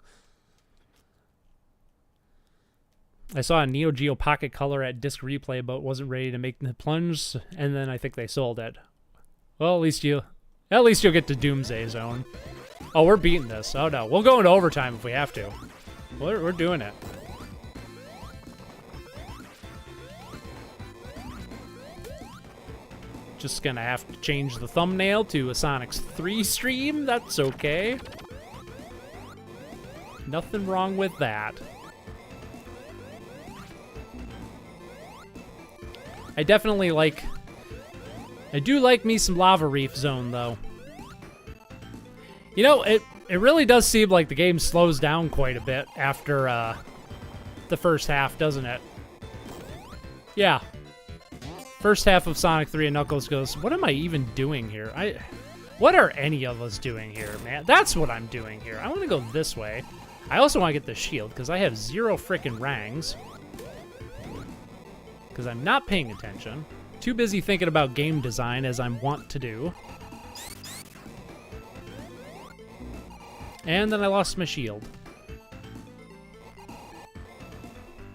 I saw a Neo Geo Pocket Color at Disc Replay, but wasn't ready to make the plunge, and then I think they sold it. Well, at least you'll get to Doomsday Zone. Oh, we're beating this. Oh no, we'll go into overtime if we have to. We're doing it. Just gonna have to change the thumbnail to a Sonic 3 stream. That's okay. Nothing wrong with that. I definitely like... I do like me some Lava Reef Zone, though. You know, it really does seem like the game slows down quite a bit after the first half, doesn't it? Yeah. First half of Sonic 3 and Knuckles goes, what am I even doing here? What are any of us doing here, man? That's what I'm doing here. I want to go this way. I also want to get the shield, because I have 0 frickin' rangs. Because I'm not paying attention. Too busy thinking about game design, as I'm wont to do. And then I lost my shield.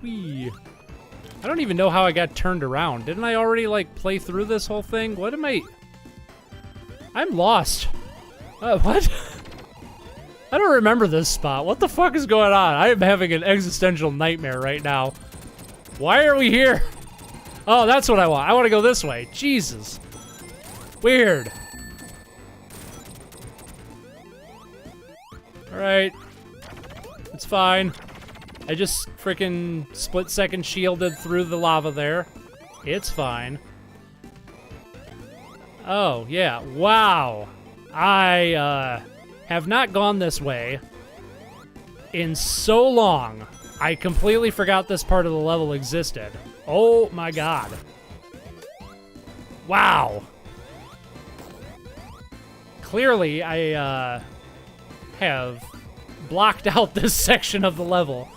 Whee. I don't even know how I got turned around. Didn't I already, like, play through this whole thing? What am I... I'm lost. What? I don't remember this spot. What the fuck is going on? I am having an existential nightmare right now. Why are we here? Oh, that's what I want. I want to go this way. Jesus. Weird. Alright. It's fine. I just freaking split-second shielded through the lava there. It's fine. Oh, yeah. Wow. I have not gone this way in so long. I completely forgot this part of the level existed. Oh my god. Wow. Clearly, I have blocked out this section of the level.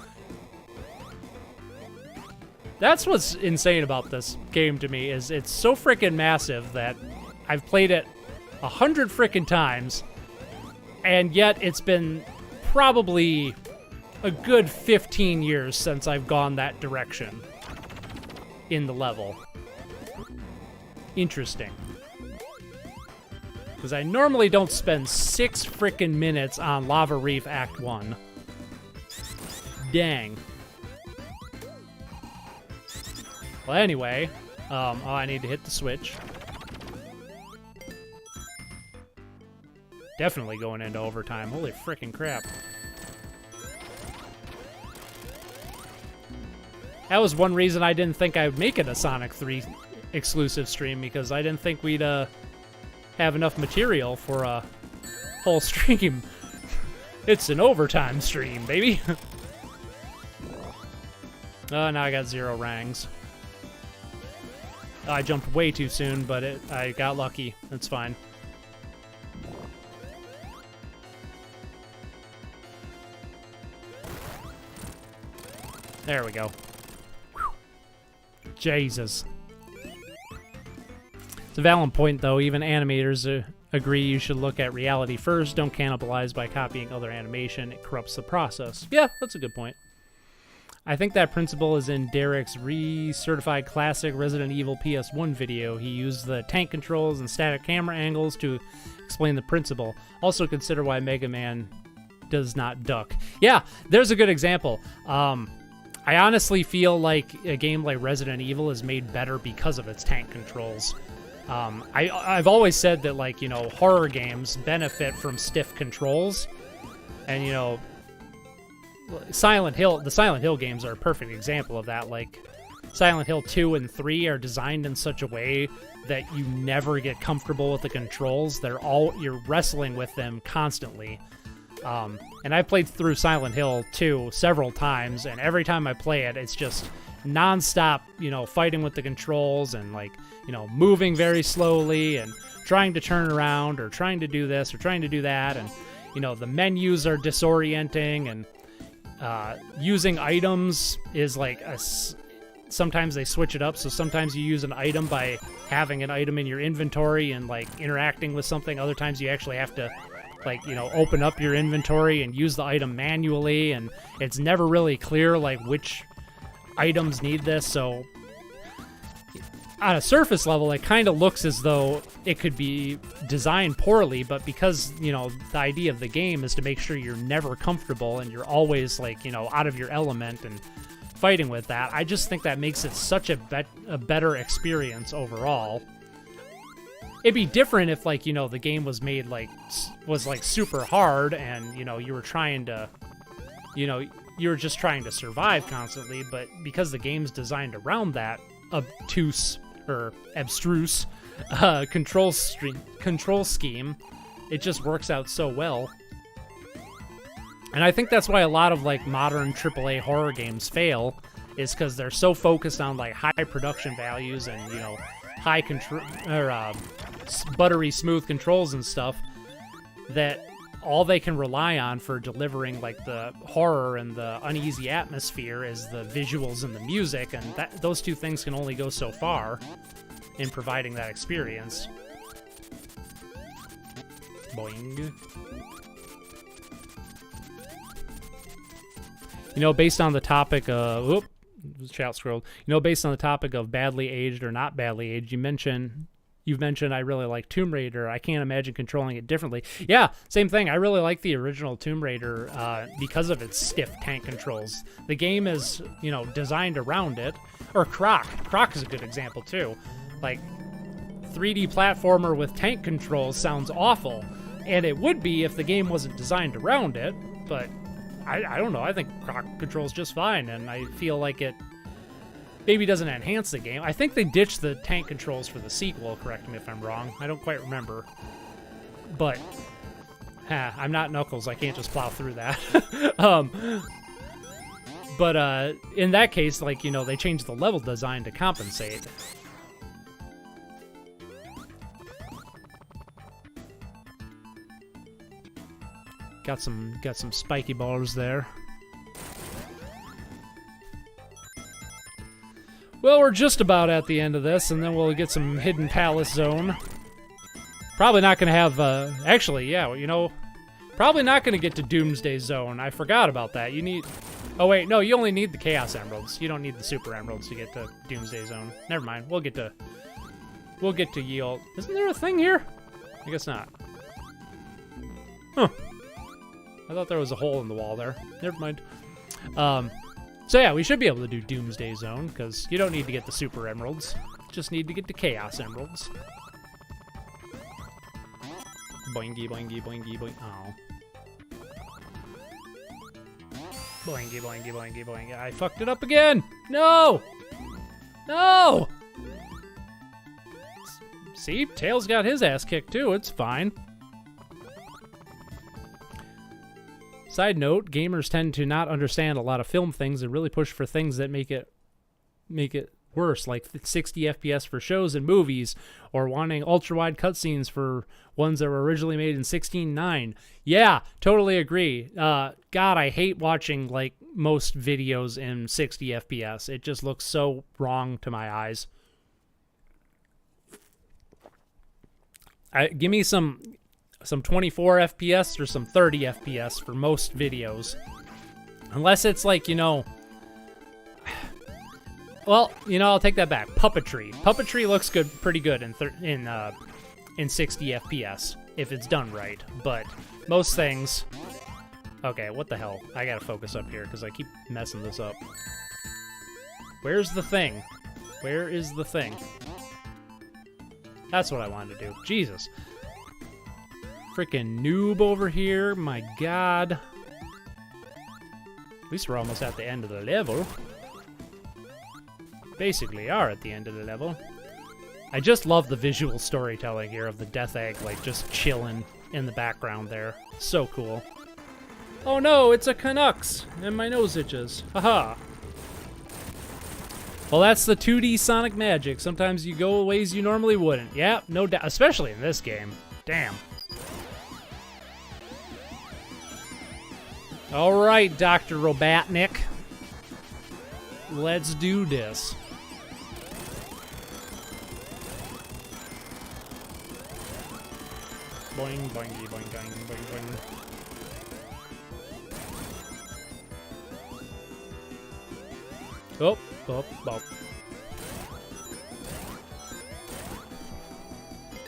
That's what's insane about this game to me, is it's so freaking massive that I've played it 100 freaking times, and yet it's been probably a good 15 years since I've gone that direction in the level. Interesting. Because I normally don't spend 6 frickin' minutes on Lava Reef Act 1. Dang. Well, anyway, oh, I need to hit the switch. Definitely going into overtime. Holy frickin' crap. That was one reason I didn't think I'd make it a Sonic 3 exclusive stream, because I didn't think we'd have enough material for a whole stream. It's an overtime stream, baby. Now I got 0 rangs. I jumped way too soon, but I got lucky. That's fine. There we go. Whew. Jesus. It's a valid point, though. Even animators agree you should look at reality first. Don't cannibalize by copying other animation. It corrupts the process. Yeah, that's a good point. I think that principle is in Derek's recertified classic Resident Evil PS1 video. He used the tank controls and static camera angles to explain the principle. Also consider why Mega Man does not duck. Yeah, there's a good example. I honestly feel like a game like Resident Evil is made better because of its tank controls. I've always said that, like, you know, horror games benefit from stiff controls. And, you know, the Silent Hill games are a perfect example of that. Like, Silent Hill 2 and 3 are designed in such a way that you never get comfortable with the controls. You're wrestling with them constantly. And I played through Silent Hill 2 several times, and every time I play it, it's just non-stop, you know, fighting with the controls and, like, you know, moving very slowly and trying to turn around or trying to do this or trying to do that. And, you know, the menus are disorienting, and using items is like sometimes they switch it up. So sometimes you use an item by having an item in your inventory and, like, interacting with something. Other times you actually have to, like, you know, open up your inventory and use the item manually, and it's never really clear, like, which items need this. So on a surface level, it kind of looks as though it could be designed poorly, but because, you know, the idea of the game is to make sure you're never comfortable and you're always, like, you know, out of your element and fighting with that, I just think that makes it such a better experience overall. It'd be different if, like, you know, the game was made, like, super hard and, you know, you were trying to, you know, you're just trying to survive constantly. But because the game's designed around that obtuse or abstruse control scheme, it just works out so well. And I think that's why a lot of, like, modern AAA horror games fail, is because they're so focused on, like, high production values and, you know, high control or buttery smooth controls and stuff, that all they can rely on for delivering, like, the horror and the uneasy atmosphere is the visuals and the music, and those two things can only go so far in providing that experience. Boing. You know, based on the topic of chat scrolled. You know, based on the topic of badly aged or not badly aged, you've mentioned I really like Tomb Raider. I can't imagine controlling it differently. Yeah, same thing. I really like the original Tomb Raider because of its stiff tank controls. The game is, you know, designed around it. Or Croc. Croc is a good example too. Like, 3D platformer with tank controls sounds awful, and it would be if the game wasn't designed around it, but I don't know. I think Croc controls just fine, and I feel like it maybe doesn't enhance the game. I think they ditched the tank controls for the sequel, correct me if I'm wrong. I don't quite remember. But, I'm not Knuckles. I can't just plow through that. But in that case, like, you know, they changed the level design to compensate. Got some spiky bars there. Well, we're just about at the end of this, and then we'll get some Hidden Palace Zone. Probably not going to have, actually, yeah, you know, probably not going to get to Doomsday Zone. I forgot about that. You need, oh wait, no, you only need the Chaos Emeralds. You don't need the Super Emeralds to get to Doomsday Zone. Never mind, we'll get to Yield. Isn't there a thing here? I guess not. Huh. I thought there was a hole in the wall there. Never mind. So yeah, we should be able to do Doomsday Zone, because you don't need to get the Super Emeralds. Just need to get the Chaos Emeralds. Boingy, boingy, boingy, boing. Oh. Boingy, boingy, boingy, boingy. I fucked it up again! No! No! See, Tails got his ass kicked too. It's fine. Side note, gamers tend to not understand a lot of film things and really push for things that make it worse, like 60 FPS for shows and movies, or wanting ultra-wide cutscenes for ones that were originally made in 16:9. Yeah, totally agree. God, I hate watching like most videos in 60 FPS. It just looks so wrong to my eyes. Give me some 24 FPS or some 30 FPS for most videos. Unless it's like, you know... Well, you know, I'll take that back. Puppetry. Puppetry looks good, pretty good in 60 FPS, if it's done right. But most things... Okay, what the hell? I gotta focus up here, because I keep messing this up. Where's the thing? Where is the thing? That's what I wanted to do. Jesus. Freaking noob over here. My God. At least we're almost at the end of the level. Basically are at the end of the level. I just love the visual storytelling here of the Death Egg, like, just chilling in the background there. So cool. Oh no, it's a Canucks! And my nose itches. Haha. Well, that's the 2D Sonic magic. Sometimes you go ways you normally wouldn't. Yeah, no doubt. Especially in this game. Damn. Alright, Dr. Robotnik. Let's do this. Boing, boingy, boing, boing, boing, boing. Oh, oh, oh.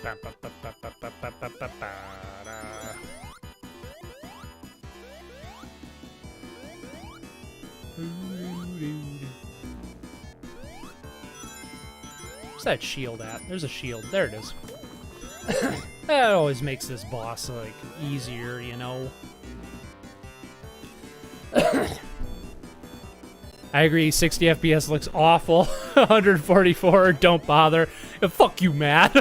Ba, ba, ba, ba, ba, ba, ba, ba, ba, ba, da. Where's that shield at? There's a shield. There it is. That always makes this boss, like, easier, you know? I agree, 60 FPS looks awful. 144, don't bother. Fuck you, Matt.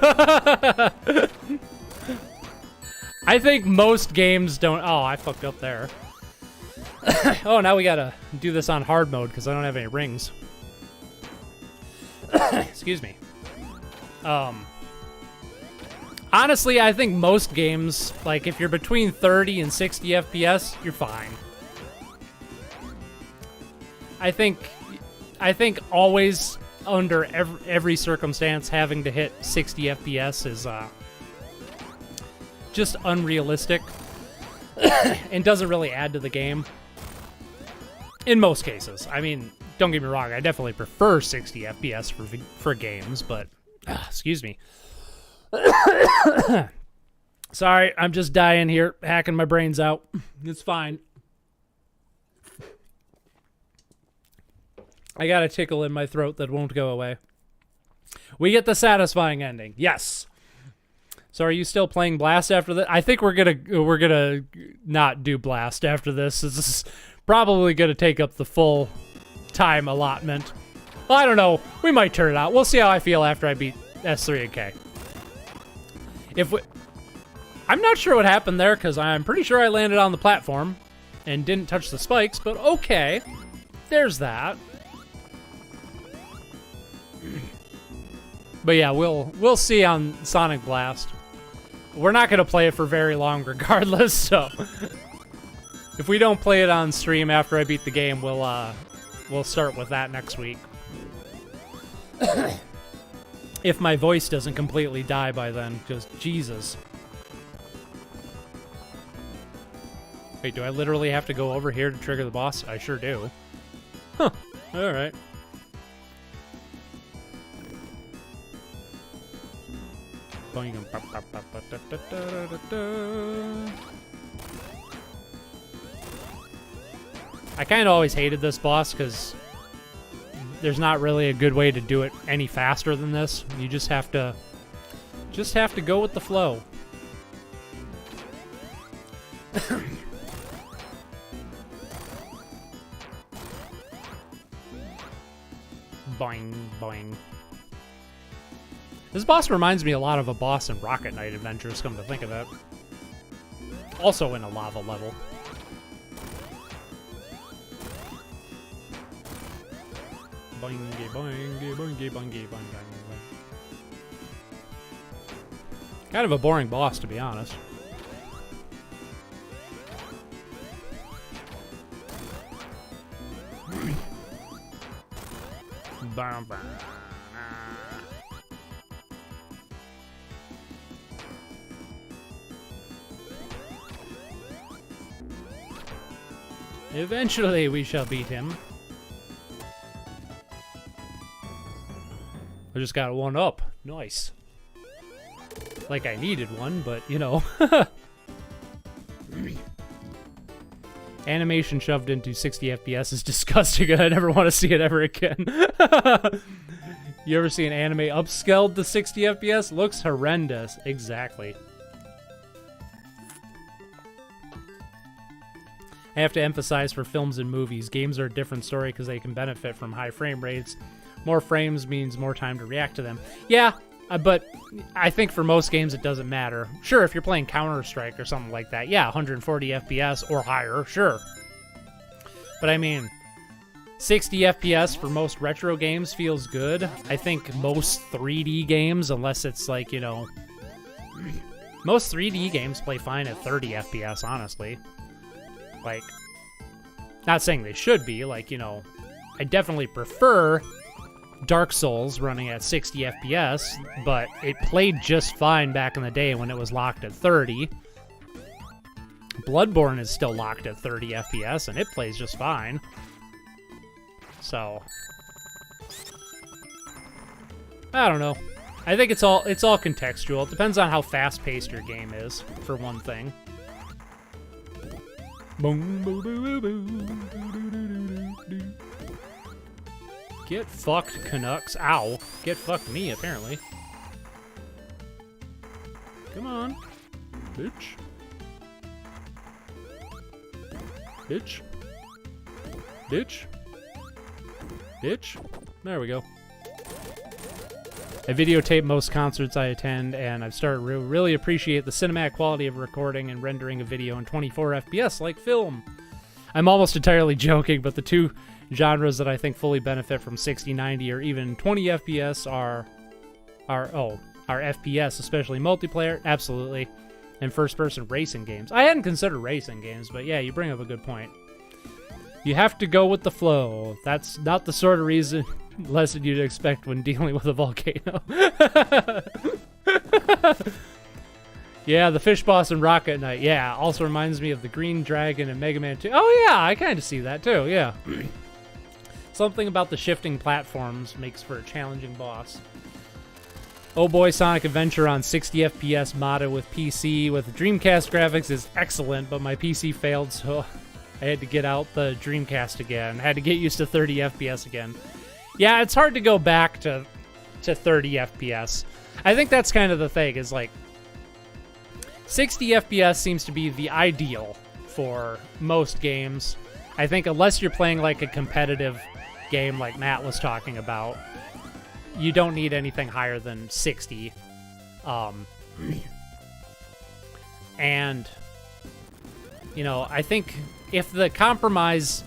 I think most games don't... Oh, I fucked up there. Oh, now we gotta do this on hard mode because I don't have any rings. Excuse me. Honestly, I think most games, like, if you're between 30 and 60 FPS, you're fine. I think always under every circumstance having to hit 60 FPS is just unrealistic and doesn't really add to the game. In most cases. I mean, don't get me wrong, I definitely prefer 60 FPS for games, but excuse me. Sorry, I'm just dying here, hacking my brains out. It's fine. I got a tickle in my throat that won't go away. We get the satisfying ending. Yes. So are you still playing Blast after this? I think we're gonna not do Blast after this. This is probably gonna take up the full time allotment. Well, I don't know. We might turn it out. We'll see how I feel after I beat S3 and K. I'm not sure what happened there because I'm pretty sure I landed on the platform and didn't touch the spikes, but okay. There's that. But yeah, we'll see on Sonic Blast. We're not gonna play it for very long regardless, so if we don't play it on stream after I beat the game, we'll start with that next week. If my voice doesn't completely die by then, because Jesus. Wait, do I literally have to go over here to trigger the boss? I sure do. Huh. Alright. I kind of always hated this boss because there's not really a good way to do it any faster than this. You just have to go with the flow. Boing, boing. This boss reminds me a lot of a boss in Rocket Knight Adventures, come to think of it. Also in a lava level. Boingy, boingy, boingy, boingy, boingy, boingy. Kind of a boring boss, to be honest. Bam, bam. Eventually we shall beat him. I just got one up. Nice. Like I needed one, but you know. Animation shoved into 60 FPS is disgusting and I never want to see it ever again. You ever see an anime upscaled to 60 FPS? Looks horrendous. Exactly. I have to emphasize for films and movies, games are a different story because they can benefit from high frame rates. More frames means more time to react to them. Yeah, but I think for most games it doesn't matter. Sure, if you're playing Counter-Strike or something like that, yeah, 140 FPS or higher, sure. But I mean, 60 FPS for most retro games feels good. I think most 3D games, unless it's like, you know, most 3D games play fine at 30 FPS, honestly. Like, not saying they should be, like, you know, I definitely prefer Dark Souls running at 60 FPS, but it played just fine back in the day when it was locked at 30. Bloodborne is still locked at 30 FPS, and it plays just fine. So, I don't know. I think it's all contextual. It depends on how fast-paced your game is, for one thing. Get fucked, Canucks. Ow. Get fucked me, apparently. Come on. Bitch. Bitch. Bitch. Bitch. There we go. I videotape most concerts I attend, and I've started to really appreciate the cinematic quality of recording and rendering a video in 24 FPS like film. I'm almost entirely joking, but the two genres that I think fully benefit from 60, 90, or even 20 FPS are FPS, especially multiplayer, absolutely, and first-person racing games. I hadn't considered racing games, but yeah, you bring up a good point. You have to go with the flow. That's not the sort of lesson you'd expect when dealing with a volcano. Yeah, the fish boss in Rocket Knight. Yeah, also reminds me of the Green Dragon in Mega Man 2. Oh yeah, I kind of see that too, yeah. Something about the shifting platforms makes for a challenging boss. Oh boy, Sonic Adventure on 60 FPS modded with PC with Dreamcast graphics is excellent, but my PC failed, so I had to get out the Dreamcast again. I had to get used to 30 FPS again. Yeah, it's hard to go back to 30 FPS. I think that's kind of the thing, is like 60 FPS seems to be the ideal for most games. I think unless you're playing like a competitive game like Matt was talking about, you don't need anything higher than 60. And, you know, I think if the compromise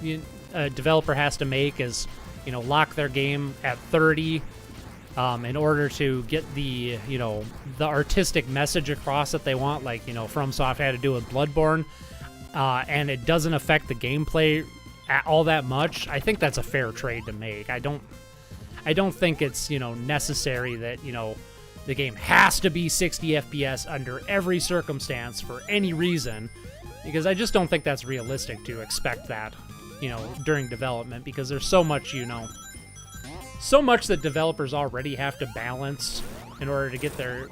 a developer has to make is, you know, lock their game at 30 in order to get the, you know, the artistic message across that they want, like, you know, FromSoft had to do with Bloodborne, and it doesn't affect the gameplay all that much, I think that's a fair trade to make. I don't think it's, you know, necessary that, you know, the game has to be 60 FPS under every circumstance for any reason, because I just don't think that's realistic to expect that, you know, during development, because there's so much, you know, so much that developers already have to balance in order to get their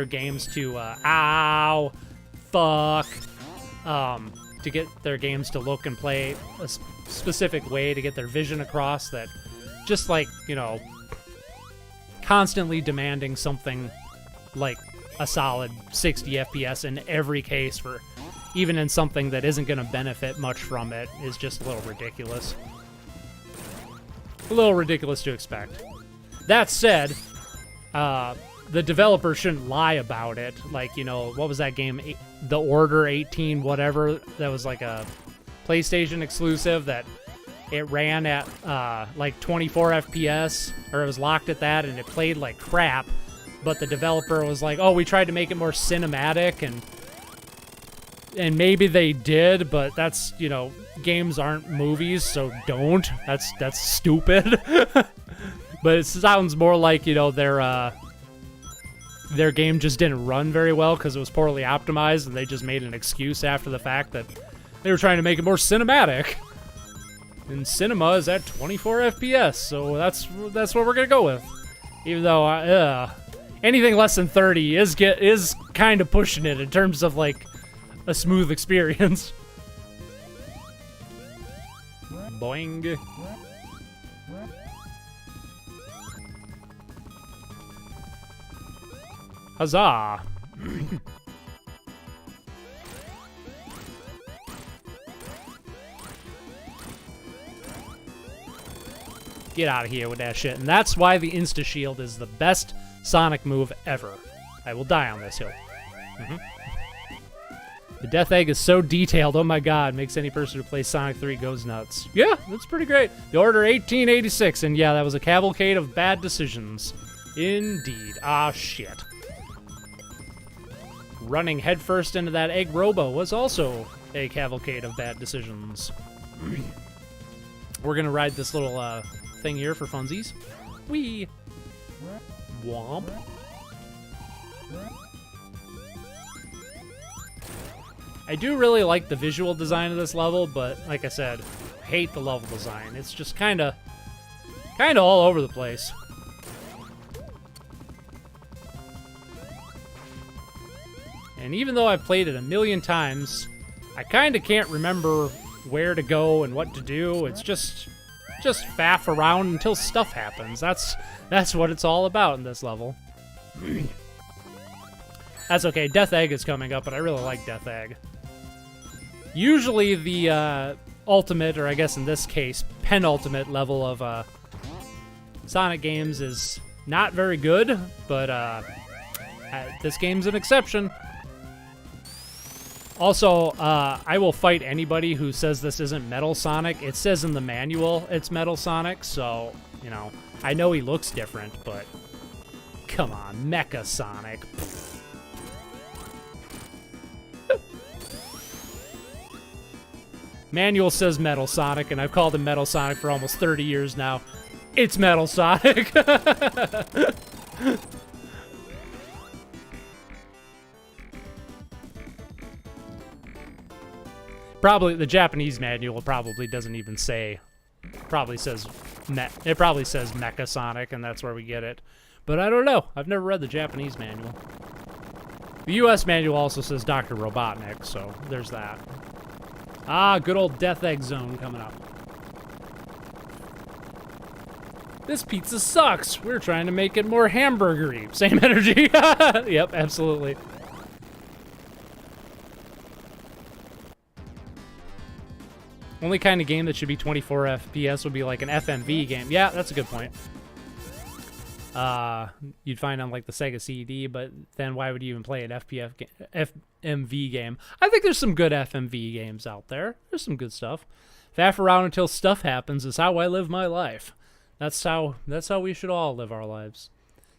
games to, ow, fuck, to get their games to look and play a specific way, to get their vision across, that just like, you know, constantly demanding something like a solid 60 FPS in every case, for even in something that isn't going to benefit much from it, is just a little ridiculous. A little ridiculous to expect. That said, the developer shouldn't lie about it. Like, you know, what was that game? The Order 18 whatever. That was like a PlayStation exclusive that it ran at like 24 FPS, or it was locked at that, and it played like crap. But the developer was like, "Oh, we tried to make it more cinematic," and maybe they did, but that's, you know, games aren't movies, so don't. That's stupid. But it sounds more like, you know, their game just didn't run very well because it was poorly optimized, and they just made an excuse after the fact that they were trying to make it more cinematic. And cinema is at 24 FPS, so that's what we're gonna go with. Even though anything less than 30 is kind of pushing it in terms of like a smooth experience. Boing. Huzzah! Get out of here with that shit. And that's why the Insta-Shield is the best Sonic move ever. I will die on this hill. The Death Egg is so detailed, oh my god, makes any person who plays Sonic 3 goes nuts. Yeah, that's pretty great. The Order 1886, and yeah, that was a cavalcade of bad decisions. Indeed. Ah, shit. Running headfirst into that egg robo was also a cavalcade of bad decisions. We're gonna ride this little thing here for funsies. Whee! Womp. I do really like the visual design of this level, but like I said, I hate the level design. It's just kind of all over the place. And even though I've played it a million times, I kind of can't remember where to go and what to do. It's just faff around until stuff happens. That's what it's all about in this level. That's okay. Death Egg is coming up, but I really like Death Egg. Usually the ultimate, or I guess in this case, penultimate level of Sonic games is not very good, but this game's an exception. Also, I will fight anybody who says this isn't Metal Sonic. It says in the manual it's Metal Sonic, so, you know, I know he looks different, but come on, Mecha Sonic. Manual says Metal Sonic, and I've called him Metal Sonic for almost 30 years now. It's Metal Sonic. Probably the Japanese manual probably doesn't even say. Probably says it probably says Mecha Sonic, and that's where we get it. But I don't know. I've never read the Japanese manual. The U.S. manual also says Dr. Robotnik, so there's that. Ah, good old Death Egg Zone coming up. This pizza sucks. We're trying to make it more hamburgery. Same energy. Yep, absolutely. Only kind of game that should be 24 FPS would be like an FMV game. Yeah, that's a good point. You'd find on like the Sega CD, but then why would you even play an FMV game? I think there's some good FMV games out there. There's some good stuff. Faff around until stuff happens is how I live my life. That's how we should all live our lives.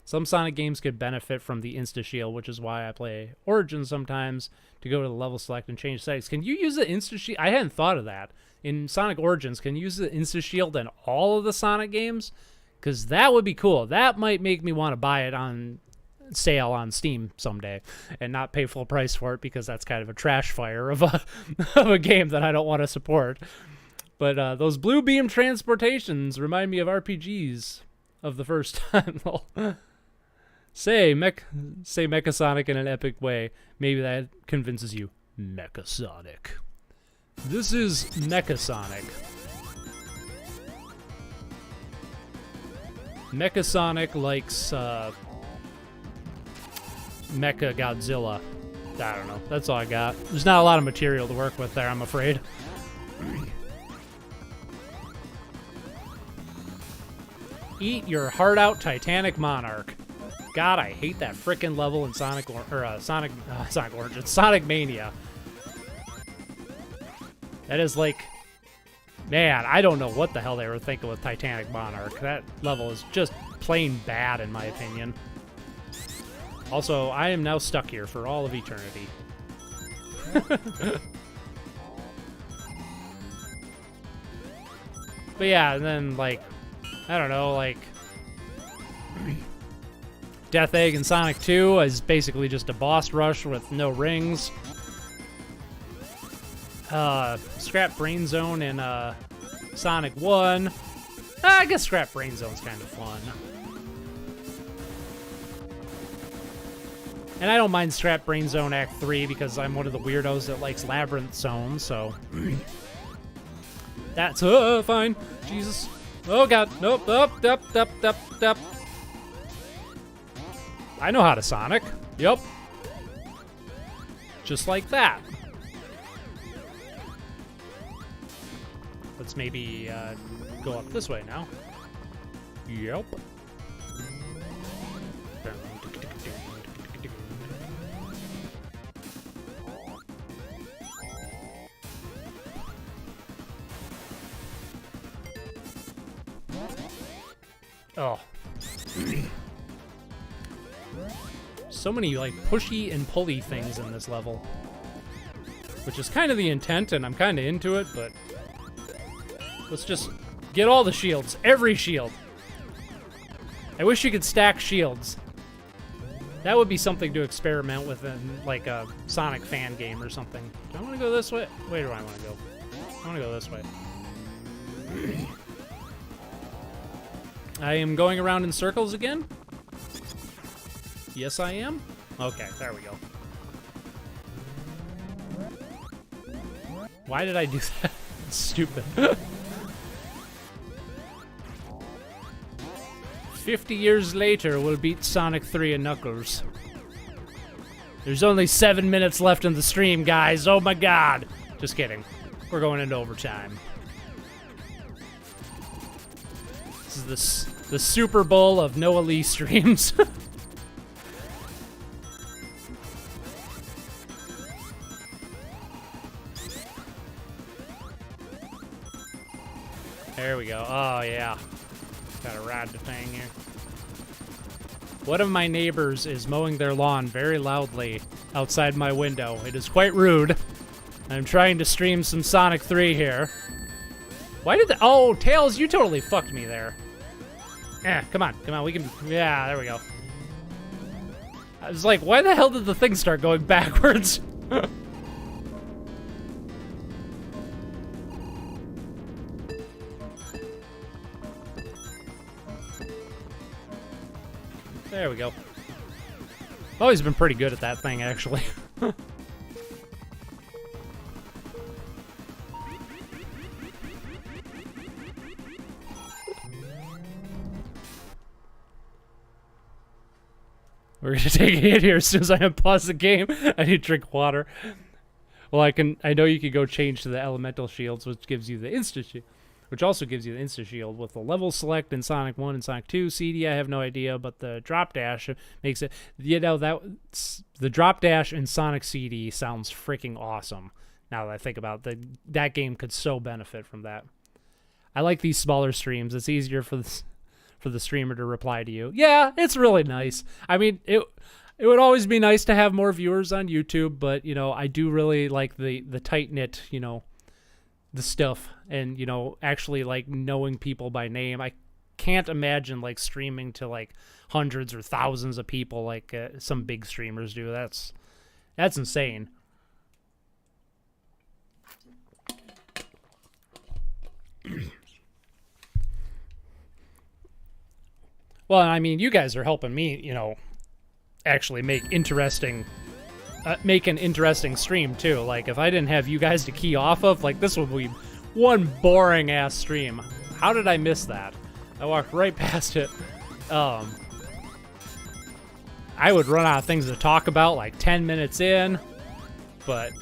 Some Sonic games could benefit from the Insta-Shield, which is why I play Origins sometimes, to go to the level select and change settings. Can you use the Insta-Shield? I hadn't thought of that. In Sonic Origins, can you use the Insta-Shield in all of the Sonic games? Because that would be cool. That might make me want to buy it on sale on Steam someday and not pay full price for it, because that's kind of a trash fire of a game that I don't want to support. But those blue beam transportations remind me of RPGs of the first time. Say Mecha Sonic in an epic way. Maybe that convinces you. Mecha Sonic. This is Mecha Sonic. Mecha Sonic likes Mecha Godzilla. I don't know. That's all I got. There's not a lot of material to work with there, I'm afraid. Eat your heart out, Titanic Monarch. God, I hate that frickin' level in Sonic Origins, Sonic Mania. That is like, man, I don't know what the hell they were thinking with Titanic Monarch. That level is just plain bad, in my opinion. Also, I am now stuck here for all of eternity. But yeah, and then, like, I don't know, like, Death Egg in Sonic 2 is basically just a boss rush with no rings. Scrap Brain Zone in Sonic 1. I guess Scrap Brain Zone's kind of fun. And I don't mind Scrap Brain Zone Act 3 because I'm one of the weirdos that likes Labyrinth Zone, so... That's fine. Jesus. Oh god. Nope. Up. I know how to Sonic. Yep. Just like that. Let's maybe go up this way now. Yep. Oh. So many, like, pushy and pulley things in this level. Which is kind of the intent, and I'm kind of into it, but... Let's just get all the shields. Every shield. I wish you could stack shields. That would be something to experiment with in, like, a Sonic fan game or something. Do I want to go this way? Where do I want to go? I want to go this way. I am going around in circles again? Yes, I am? Okay, there we go. Why did I do that? It's stupid. 50 years later, we'll beat Sonic 3 and Knuckles. There's only 7 minutes left in the stream, guys. Oh my god. Just kidding. We're going into overtime. This is the Super Bowl of Noa Lee streams. There we go. Oh, yeah. Gotta ride the thing here. One of my neighbors is mowing their lawn very loudly outside my window. It is quite rude. I'm trying to stream some Sonic 3 here. Why did the... Oh, Tails, you totally fucked me there. Come on, we can... Yeah, there we go. I was like, why the hell did the thing start going backwards? There we go. Always been pretty good at that thing, actually. We're gonna take a hit here as soon as I unpause the game. I need to drink water. Well, I know you can go change to the elemental shields, which gives you the insta shield, which also gives you the insta shield with the level select in Sonic 1 and Sonic 2. CD, I have no idea, but the drop dash makes it. You know, the drop dash in Sonic CD sounds freaking awesome. Now that I think about it, that game could so benefit from that. I like these smaller streams. It's easier for the streamer to reply to you. Yeah, it's really nice. I mean, it would always be nice to have more viewers on YouTube, but, you know, I do really like the tight-knit, you know, the stuff and, you know, actually, like, knowing people by name. I can't imagine, like, streaming to, like, hundreds or thousands of people like some big streamers do. That's insane. Well, I mean, you guys are helping me, you know, actually make an interesting stream, too. Like, if I didn't have you guys to key off of, like, this would be one boring-ass stream. How did I miss that? I walked right past it. I would run out of things to talk about, like, 10 minutes in. But,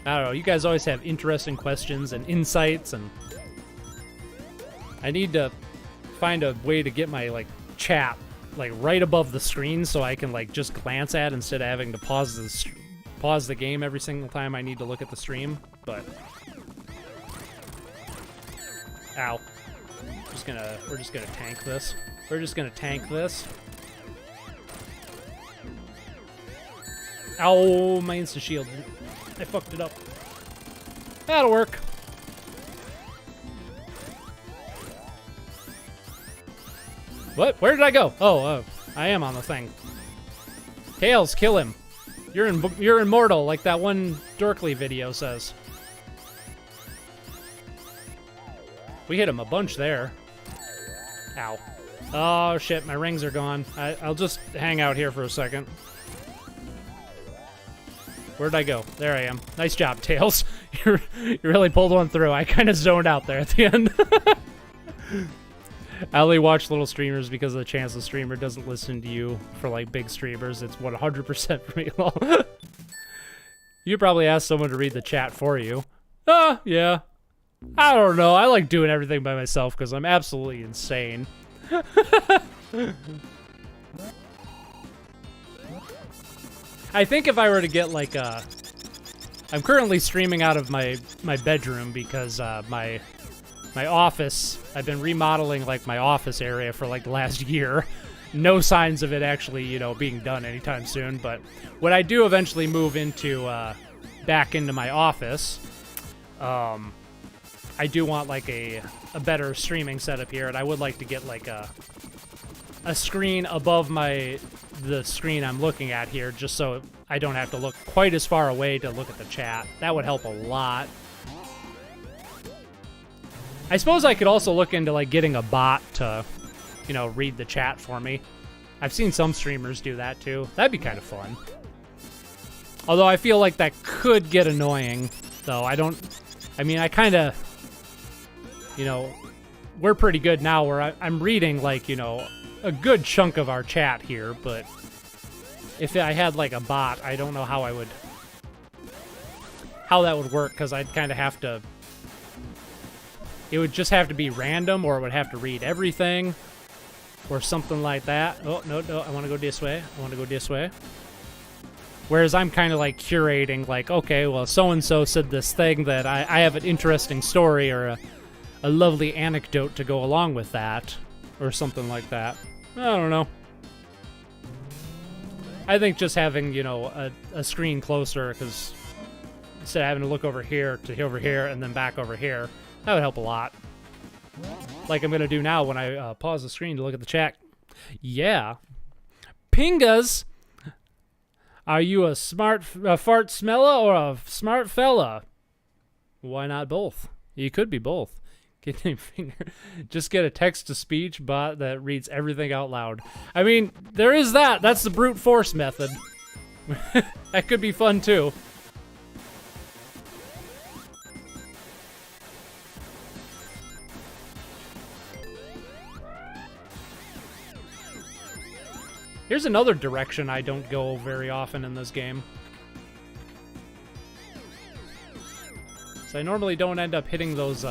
I don't know, you guys always have interesting questions and insights, and I need to find a way to get my, like, chat like right above the screen so I can like just glance at instead of having to pause the game every single time I need to look at the stream. But ow. We're just gonna tank this. We're just gonna tank this. Ow, my insta shield. I fucked it up. That'll work. What? Where did I go? Oh, I am on the thing. Tails, kill him. You're immortal, like that one Dorkly video says. We hit him a bunch there. Ow. Oh shit, my rings are gone. I'll just hang out here for a second. Where'd I go? There I am. Nice job, Tails. You really pulled one through. I kind of zoned out there at the end. I only watch little streamers because of the chance the streamer doesn't listen to you. For like big streamers, it's 100% for me. You probably ask someone to read the chat for you. Yeah. I don't know. I like doing everything by myself because I'm absolutely insane. I think if I were to get like I'm currently streaming out of my bedroom because my office, I've been remodeling like my office area for like the last year. No signs of it actually, you know, being done anytime soon. But when I do eventually move into back into my office, I do want like a better streaming setup here, and I would like to get like a screen above the screen I'm looking at here, just so I don't have to look quite as far away to look at the chat. That would help a lot. I suppose I could also look into like getting a bot to, you know, read the chat for me. I've seen some streamers do that too. That'd be kind of fun. Although I feel like that could get annoying, though. I mean, I kind of, you know, we're pretty good now where I'm reading like, you know, a good chunk of our chat here, but if I had like a bot, I don't know how that would work, because I'd kind of have to, it would just have to be random, or it would have to read everything, or something like that. Oh, no, I want to go this way. Whereas I'm kind of like curating, like, okay, well, so-and-so said this thing that I have an interesting story or a lovely anecdote to go along with that, or something like that. I don't know. I think just having, you know, a screen closer, because instead of having to look over here to over here and then back over here, that would help a lot. Like I'm going to do now when I pause the screen to look at the chat. Yeah. Pingas! Are you a fart smeller or a smart fella? Why not both? You could be both. Just get a text-to-speech bot that reads everything out loud. I mean, there is that. That's the brute force method. That could be fun, too. Here's another direction I don't go very often in this game. So I normally don't end up hitting those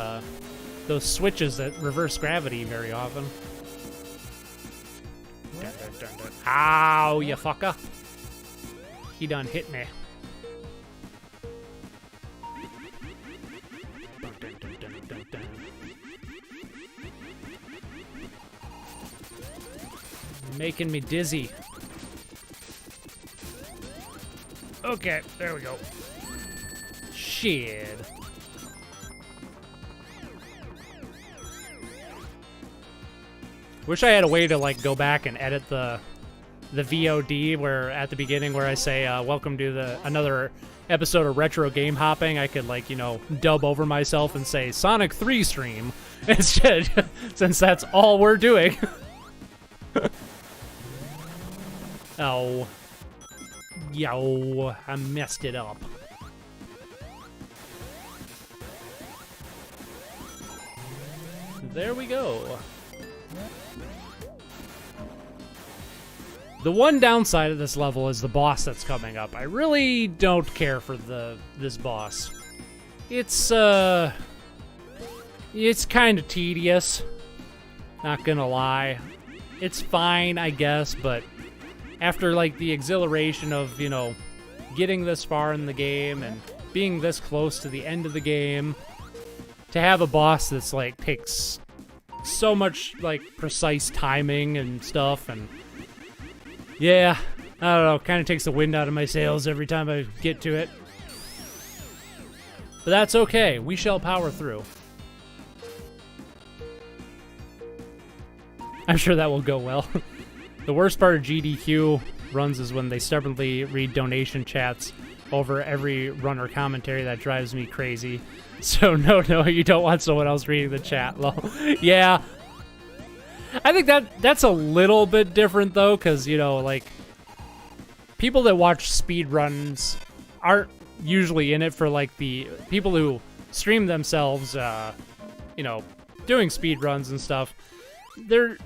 switches that reverse gravity very often. Dun, dun, dun, dun. Ow, you fucker. He done hit me. Dun, dun, dun, dun, dun, dun. Making me dizzy. Okay, there we go. Shit. Wish I had a way to like go back and edit the VOD where at the beginning where I say welcome to another episode of Retro Game Hopping. I could like, you know, dub over myself and say Sonic 3 stream instead, since that's all we're doing. Oh. Yo, I messed it up. There we go. The one downside of this level is the boss that's coming up. I really don't care for this boss. It's kind of tedious. Not gonna lie. it's fine, I guess, but after, like, the exhilaration of, you know, getting this far in the game and being this close to the end of the game, to have a boss that's, like, takes so much, like, precise timing and stuff, and yeah, I don't know, kind of takes the wind out of my sails every time I get to it. But that's okay, we shall power through. I'm sure that will go well. The worst part of GDQ runs is when they stubbornly read donation chats over every runner commentary. That drives me crazy. So no, you don't want someone else reading the chat. Lol. Yeah. I think that's a little bit different though, because, you know, like, people that watch speedruns aren't usually in it for, like, the people who stream themselves, you know, doing speedruns and stuff. They're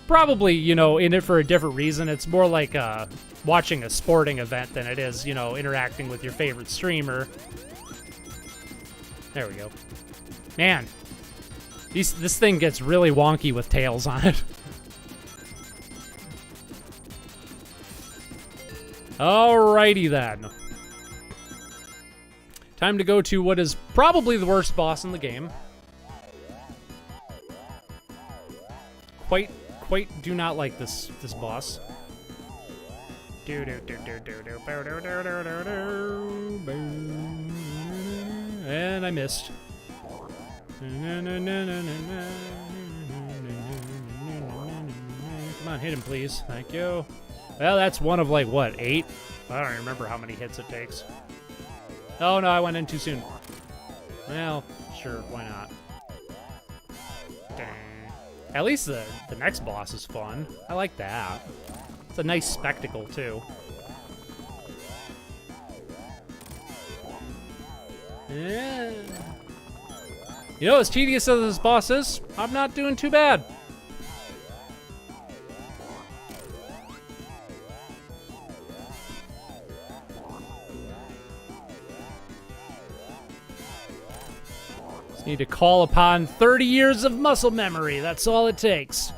probably, you know, in it for a different reason. It's more like watching a sporting event than it is, you know, interacting with your favorite streamer. There we go. Man, this thing gets really wonky with tails on it. Alrighty then. Time to go to what is probably the worst boss in the game. Quite do not like this boss. And I missed. Come on, hit him, please. Thank you. Well, that's one of, like, what, 8? I don't remember how many hits it takes. Oh, no, I went in too soon. Well, sure, why not? At least the next boss is fun. I like that. It's a nice spectacle, too. Yeah. You know, as tedious as this boss is, I'm not doing too bad. Just need to call upon 30 years of muscle memory. That's all it takes.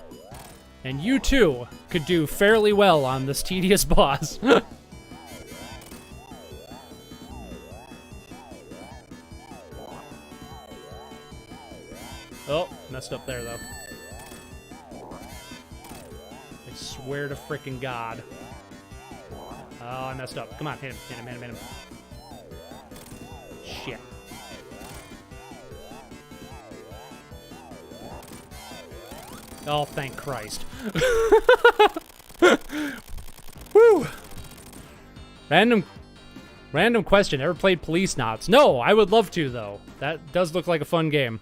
And you, too, could do fairly well on this tedious boss. Oh, messed up there, though. I swear to frickin' God. Oh, I messed up. Come on, hit him. Shit. Oh, thank Christ. Woo! Random question. Ever played Police Knots? No, I would love to, though. That does look like a fun game.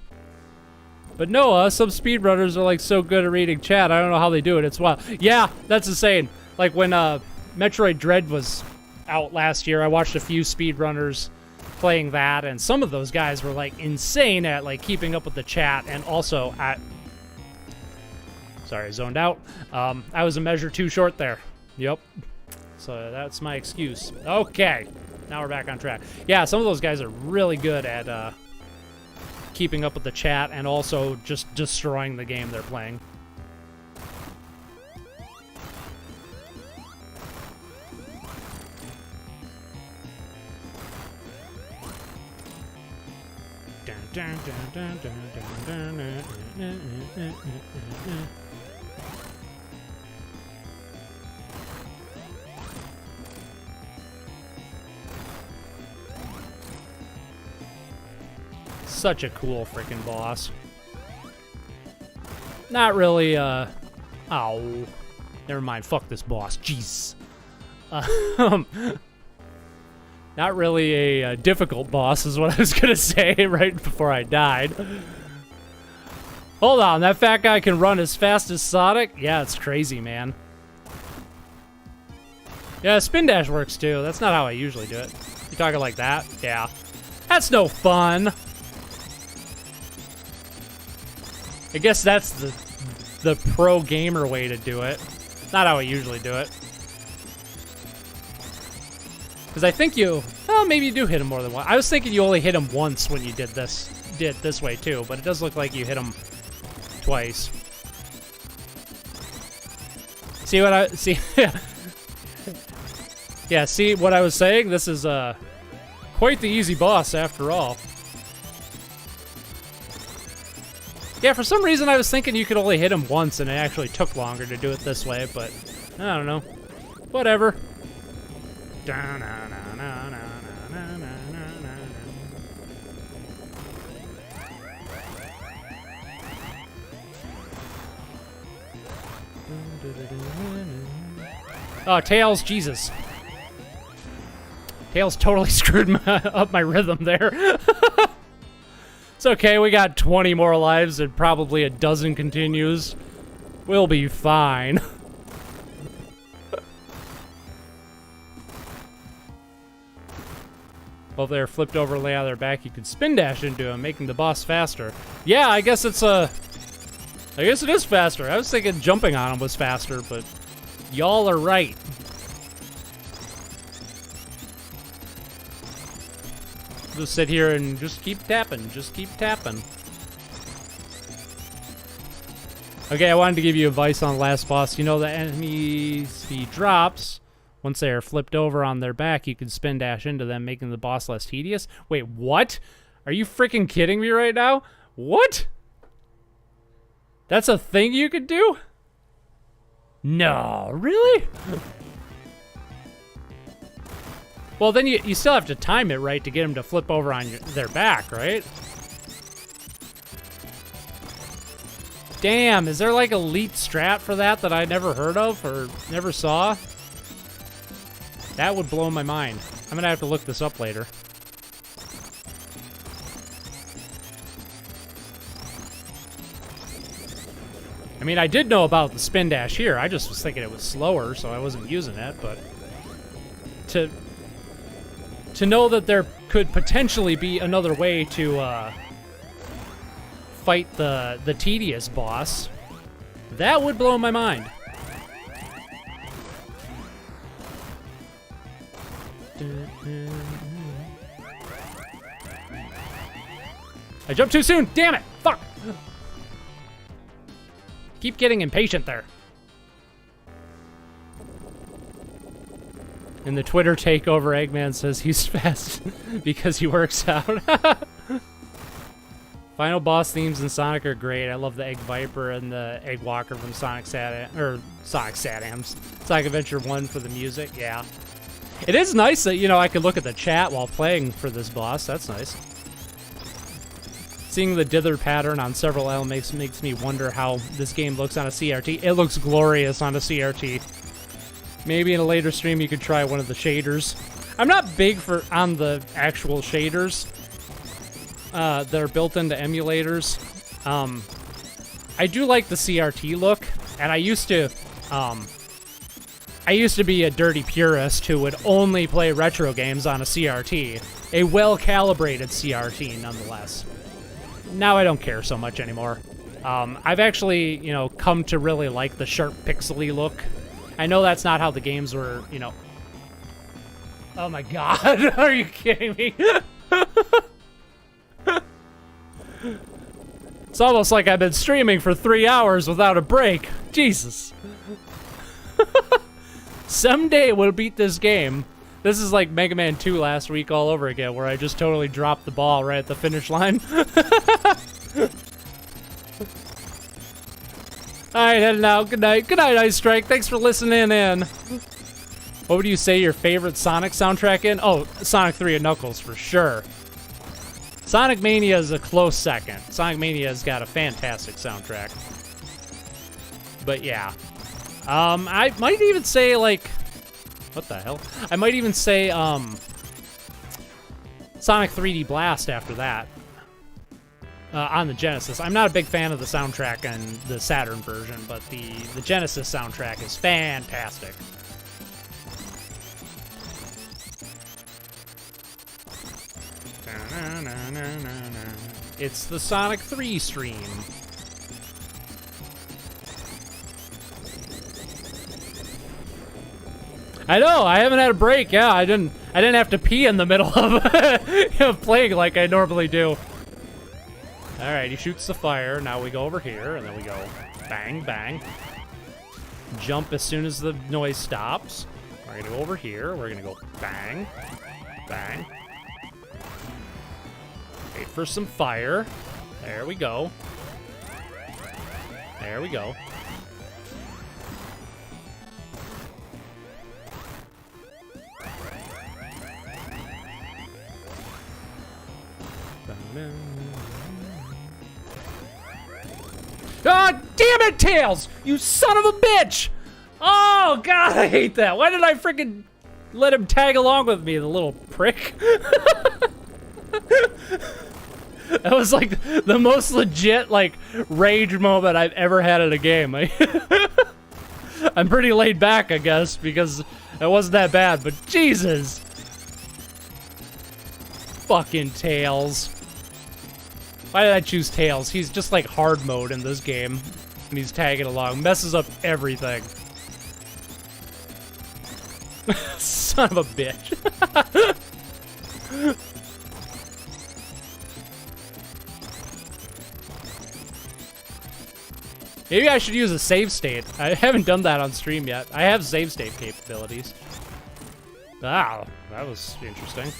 But Noah, some speedrunners are, like, so good at reading chat. I don't know how they do it. It's wild. Yeah, that's insane. Like, when Metroid Dread was out last year, I watched a few speedrunners playing that, and some of those guys were, like, insane at, like, keeping up with the chat, and also at... Sorry, I zoned out. I was a measure too short there. Yep. So that's my excuse. Okay. Now we're back on track. Yeah, some of those guys are really good at... keeping up with the chat and also just destroying the game they're playing. Such a cool freaking boss. Not really, ow. Never mind, fuck this boss, jeez. Not really a difficult boss is what I was gonna say right before I died. Hold on, that fat guy can run as fast as Sonic? Yeah, it's crazy, man. Yeah, spin dash works too. That's not how I usually do it. You talking like that? Yeah. That's no fun. I guess that's the pro gamer way to do it. Not how I usually do it. Because I think maybe you do hit him more than once. I was thinking you only hit him once when you did it this way too, but it does look like you hit him twice. See what I see? Yeah, see what I was saying? This is quite the easy boss after all. Yeah, for some reason I was thinking you could only hit him once and it actually took longer to do it this way, but I don't know. Whatever. Oh, Tails, Jesus. Tails totally screwed up my rhythm there. It's okay, we got 20 more lives and probably a dozen continues. We'll be fine. Well, if they're flipped over, lay on their back, you could spin dash into him, making the boss faster. Yeah, I guess it's I guess it is faster. I was thinking jumping on him was faster, but y'all are right. Just sit here and just keep tapping. Just keep tapping. Okay, I wanted to give you advice on the last boss. You know, the enemies he drops, once they are flipped over on their back, you can spin dash into them, making the boss less tedious. Wait, what? Are you freaking kidding me right now? What? That's a thing you could do? No, really? Well, then you still have to time it right to get them to flip over on their back, right? Damn, is there like a elite strat for that I never heard of or never saw? That would blow my mind. I'm gonna have to look this up later. I mean, I did know about the spin dash here. I just was thinking it was slower, so I wasn't using it, but to know that there could potentially be another way to fight the tedious boss, that would blow my mind. I jumped too soon, damn it, fuck! Keep getting impatient there. In the Twitter takeover, Eggman says he's fast because he works out. Final boss themes in Sonic are great. I love the Egg Viper and the Egg Walker from Sonic Adventure 1 for the music. Yeah. It is nice that, you know, I could look at the chat while playing for this boss. That's nice. Seeing the dither pattern on several elements makes me wonder how this game looks on a CRT. It looks glorious on a CRT. Maybe in a later stream you could try one of the shaders. I'm not big on the actual shaders that are built into emulators. I do like the CRT look, and I used to be a dirty purist who would only play retro games on a CRT, a well-calibrated CRT nonetheless. Now I don't care so much anymore. I've actually, you know, come to really like the sharp pixely look. I know that's not how the games were, you know. Oh my god, are you kidding me? It's almost like I've been streaming for 3 hours without a break. Jesus. Someday we'll beat this game. This is like Mega Man 2 last week all over again, where I just totally dropped the ball right at the finish line. Alright, heading out. Good night. Good night, Ice Strike. Thanks for listening in. What would you say your favorite Sonic soundtrack in? Oh, Sonic 3 and Knuckles, for sure. Sonic Mania is a close second. Sonic Mania has got a fantastic soundtrack. But yeah. I might even say, like... What the hell? I might even say, Sonic 3D Blast after that. On the Genesis. I'm not a big fan of the soundtrack on the Saturn version, but the Genesis soundtrack is fantastic. It's the Sonic 3 stream. I know, I haven't had a break. Yeah, I didn't have to pee in the middle of playing like I normally do. All right, he shoots the fire. Now we go over here, and then we go bang, bang. Jump as soon as the noise stops. We're gonna go over here. We're gonna go bang, bang. Wait for some fire. There we go. There we go. Oh, damn it, Tails! You son of a bitch! Oh, God, I hate that. Why did I freaking let him tag along with me, the little prick? That was like the most legit, like, rage moment I've ever had in a game. I'm pretty laid back, I guess, because it wasn't that bad, but Jesus. Fucking Tails. Why did I choose Tails? He's just like hard mode in this game. And he's tagging along. Messes up everything. Son of a bitch. Maybe I should use a save state. I haven't done that on stream yet. I have save state capabilities. Wow, that was interesting.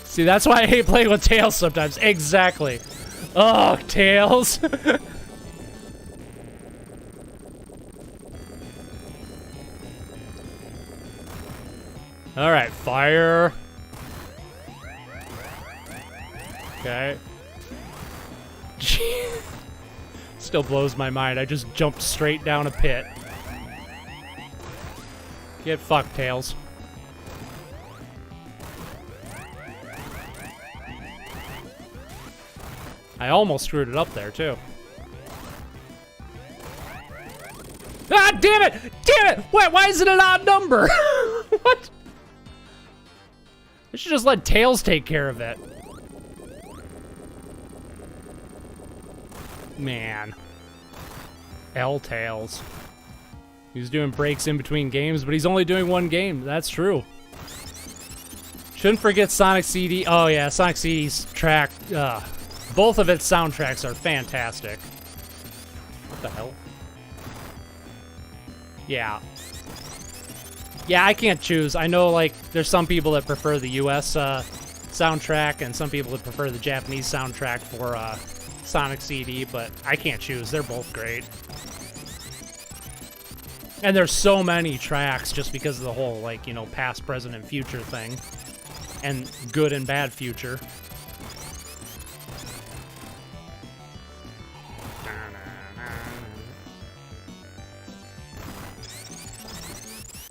See, that's why I hate playing with Tails sometimes. Exactly. Oh, Tails. All right, fire. Okay. Still blows my mind. I just jumped straight down a pit. Get fucked, Tails. I almost screwed it up there, too. Ah, damn it! Damn it! Why is it an odd number? What? I should just let Tails take care of it. Man. Tails. He's doing breaks in between games, but he's only doing one game. That's true. Shouldn't forget Sonic CD. Oh, yeah, Sonic CD's track. Both of its soundtracks are fantastic. What the hell? Yeah. Yeah, I can't choose. I know, like, there's some people that prefer the US soundtrack and some people that prefer the Japanese soundtrack for Sonic CD, but I can't choose. They're both great. And there's so many tracks just because of the whole, like, you know, past, present, and future thing. And good and bad future.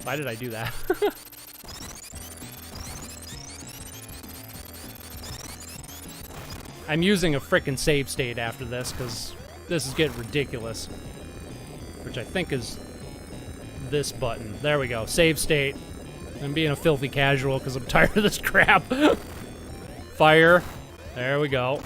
Why did I do that? I'm using a frickin' save state after this because this is getting ridiculous. Which I think is this button. There we go. Save state. I'm being a filthy casual because I'm tired of this crap. Fire. There we go.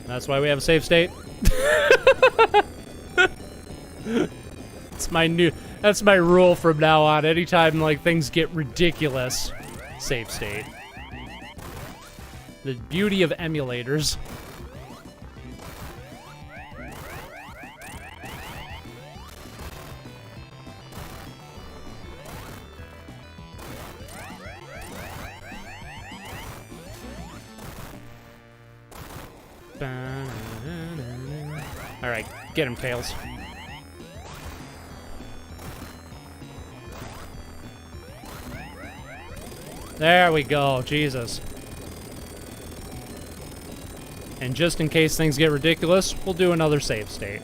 That's why we have a save state. That's my rule from now on. Anytime like things get ridiculous, save state. The beauty of emulators. Alright, get him, Tails. There we go, Jesus. And just in case things get ridiculous, we'll do another save state.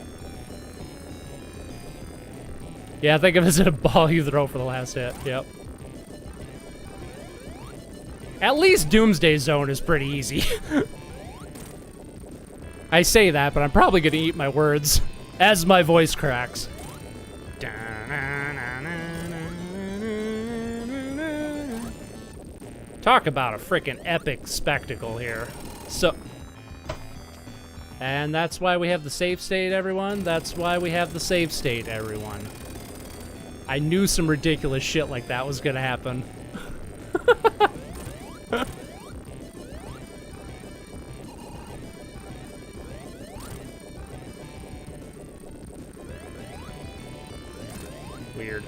Yeah, think of it as a ball you throw for the last hit, yep. At least Doomsday Zone is pretty easy. I say that, but I'm probably gonna eat my words as my voice cracks. Talk about a frickin' epic spectacle here. So, and that's why we have the save state, everyone. That's why we have the save state, everyone. I knew some ridiculous shit like that was gonna happen. Weird.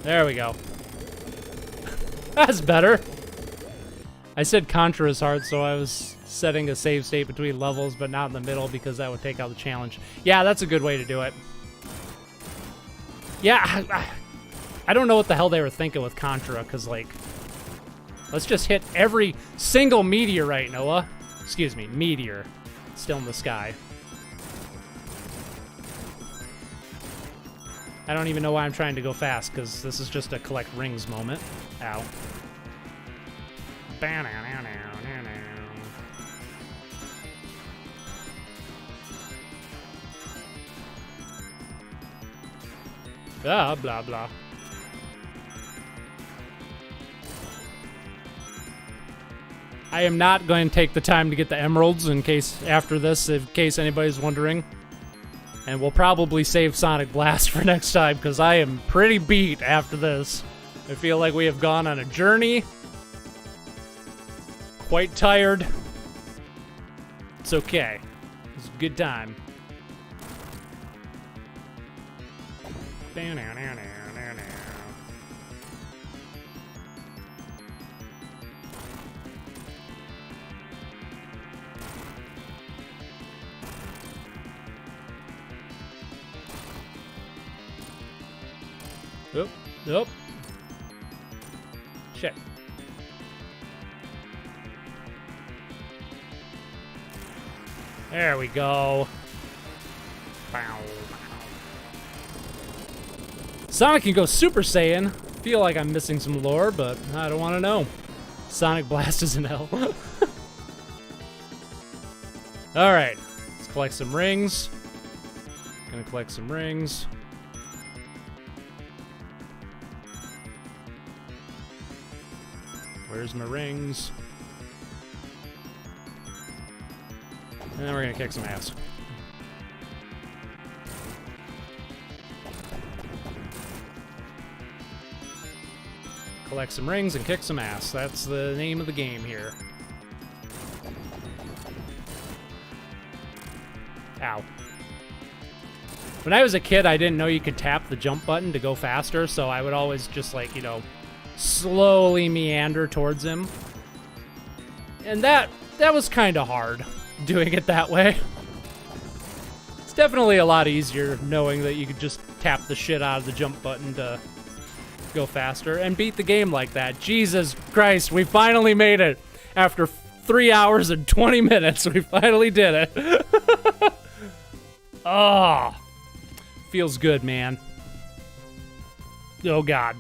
There we go. That's better. I said Contra is hard, so I was setting a save state between levels, but not in the middle because that would take out the challenge. Yeah, that's a good way to do it. Yeah, I don't know what the hell they were thinking with Contra, because, like, let's just hit every single meteorite, Noah. Excuse me, meteor. Still in the sky. I don't even know why I'm trying to go fast, because this is just a collect rings moment. Ow. Blah, blah, blah. I am not going to take the time to get the emeralds in case, after this, in case anybody's wondering. And we'll probably save Sonic Blast for next time, because I am pretty beat after this. I feel like we have gone on a journey. Quite tired. It's okay. It's a good time. Oop, oop. Shit. There we go. Bow. Sonic can go Super Saiyan. Feel like I'm missing some lore, but I don't want to know. Sonic Blast is in hell. Alright, let's collect some rings. Gonna collect some rings. Where's my rings? And then we're gonna kick some ass. Collect some rings and kick some ass. That's the name of the game here. Ow. When I was a kid, I didn't know you could tap the jump button to go faster, so I would always just, like, you know, slowly meander towards him. And that was kind of hard, doing it that way. It's definitely a lot easier knowing that you could just tap the shit out of the jump button to go faster and beat the game like that. Jesus Christ, we finally made it. After 3 hours and 20 minutes, we finally did it. Oh, feels good, man. Oh, God.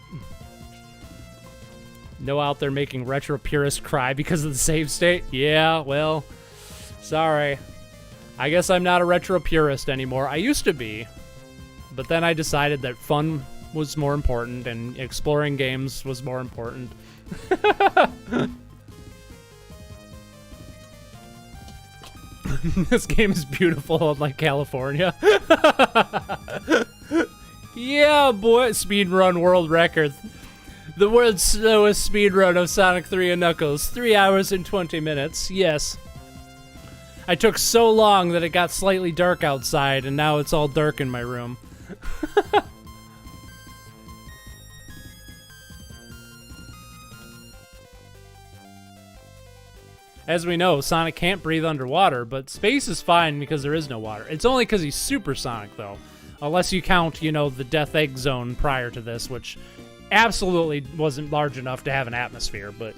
Noah out there making retro purists cry because of the save state? Yeah, well, sorry. I guess I'm not a retro purist anymore. I used to be, but then I decided that fun was more important and exploring games was more important. This game is beautiful, unlike California. Yeah, boy, speedrun world record. The world's slowest speedrun of Sonic 3 and Knuckles. 3 hours and 20 minutes, yes. I took so long that it got slightly dark outside, and now it's all dark in my room. As we know, Sonic can't breathe underwater, but space is fine because there is no water. It's only because he's Super Sonic, though. Unless you count, you know, the Death Egg Zone prior to this, which absolutely wasn't large enough to have an atmosphere, but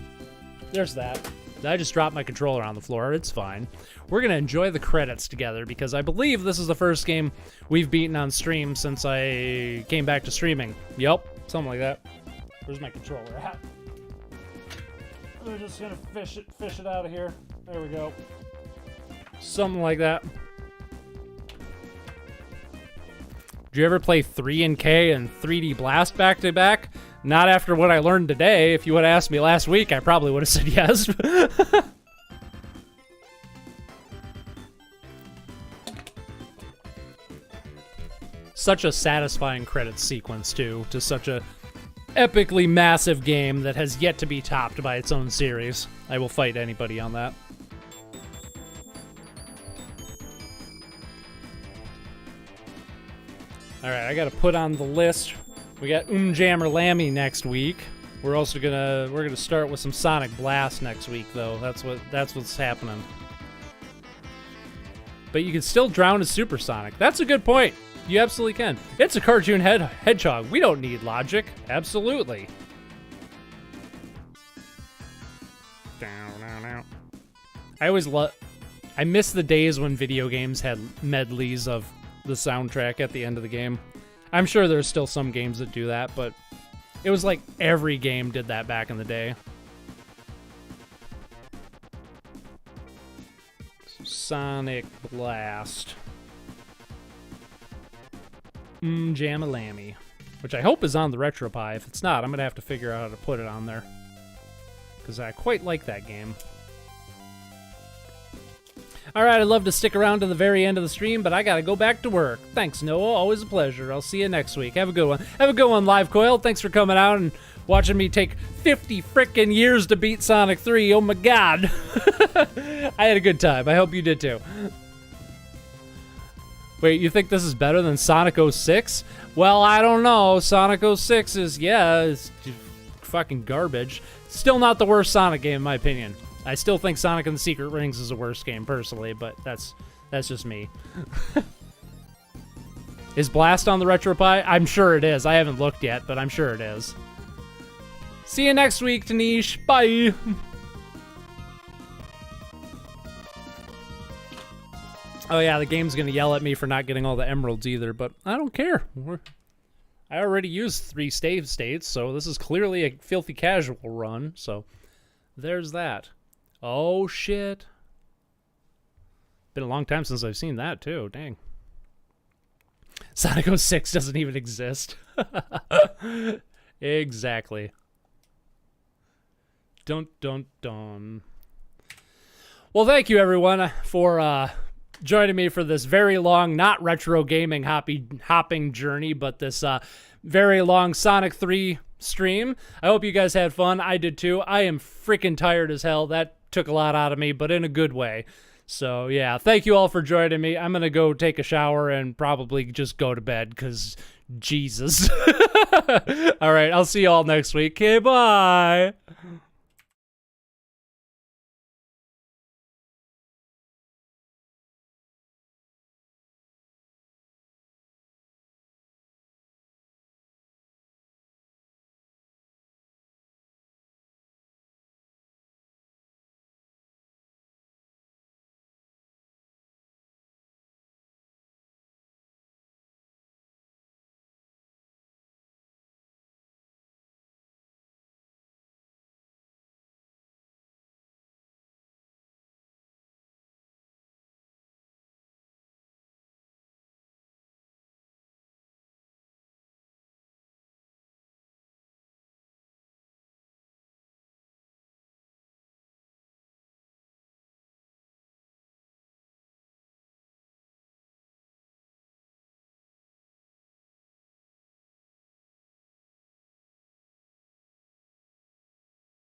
there's that. I just dropped my controller on the floor. It's fine. We're going to enjoy the credits together because I believe this is the first game we've beaten on stream since I came back to streaming. Yep, something like that. Where's my controller at? We're just going to fish it out of here. There we go. Something like that. Did you ever play 3 and K and 3D Blast back to back? Not after what I learned today. If you would have asked me last week, I probably would have said yes. Such a satisfying credits sequence, too, to such a epically massive game that has yet to be topped by its own series. I will fight anybody on that. Alright, I gotta put on the list. We got Jammer Lammy next week. We're also gonna start with some Sonic Blast next week, though. That's what's happening. But you can still drown as Supersonic. That's a good point. You absolutely can. It's a cartoon hedgehog. We don't need logic. Absolutely. I miss the days when video games had medleys of the soundtrack at the end of the game. I'm sure there's still some games that do that, but it was like every game did that back in the day. Sonic Blast. Jam-a-lammy. Which I hope is on the RetroPie. If it's not, I'm going to have to figure out how to put it on there. Because I quite like that game. Alright, I'd love to stick around to the very end of the stream, but I gotta go back to work. Thanks, Noah. Always a pleasure. I'll see you next week. Have a good one. Have a good one, Live Coil. Thanks for coming out and watching me take 50 frickin' years to beat Sonic 3. Oh my god. I had a good time. I hope you did too. Wait, you think this is better than Sonic 06? Well, I don't know. Sonic 06 is, yeah, it's fucking garbage. Still not the worst Sonic game, in my opinion. I still think Sonic and the Secret Rings is the worst game, personally, but that's just me. Is Blast on the RetroPie? I'm sure it is. I haven't looked yet, but I'm sure it is. See you next week, Tanish. Bye! Oh yeah, the game's gonna yell at me for not getting all the emeralds either, but I don't care. I already used 3 save states, so this is clearly a filthy casual run, so there's that. Oh, shit. Been a long time since I've seen that, too. Dang. Sonic 06 doesn't even exist. Exactly. Dun, dun, dun. Well, thank you, everyone, for joining me for this very long, not retro gaming hopping journey, but this very long Sonic 3 stream. I hope you guys had fun. I did, too. I am freaking tired as hell. That took a lot out of me, but in a good way. So yeah, thank you all for joining me. I'm gonna go take a shower and probably just go to bed because Jesus. All right, I'll see you all next week. Okay, bye.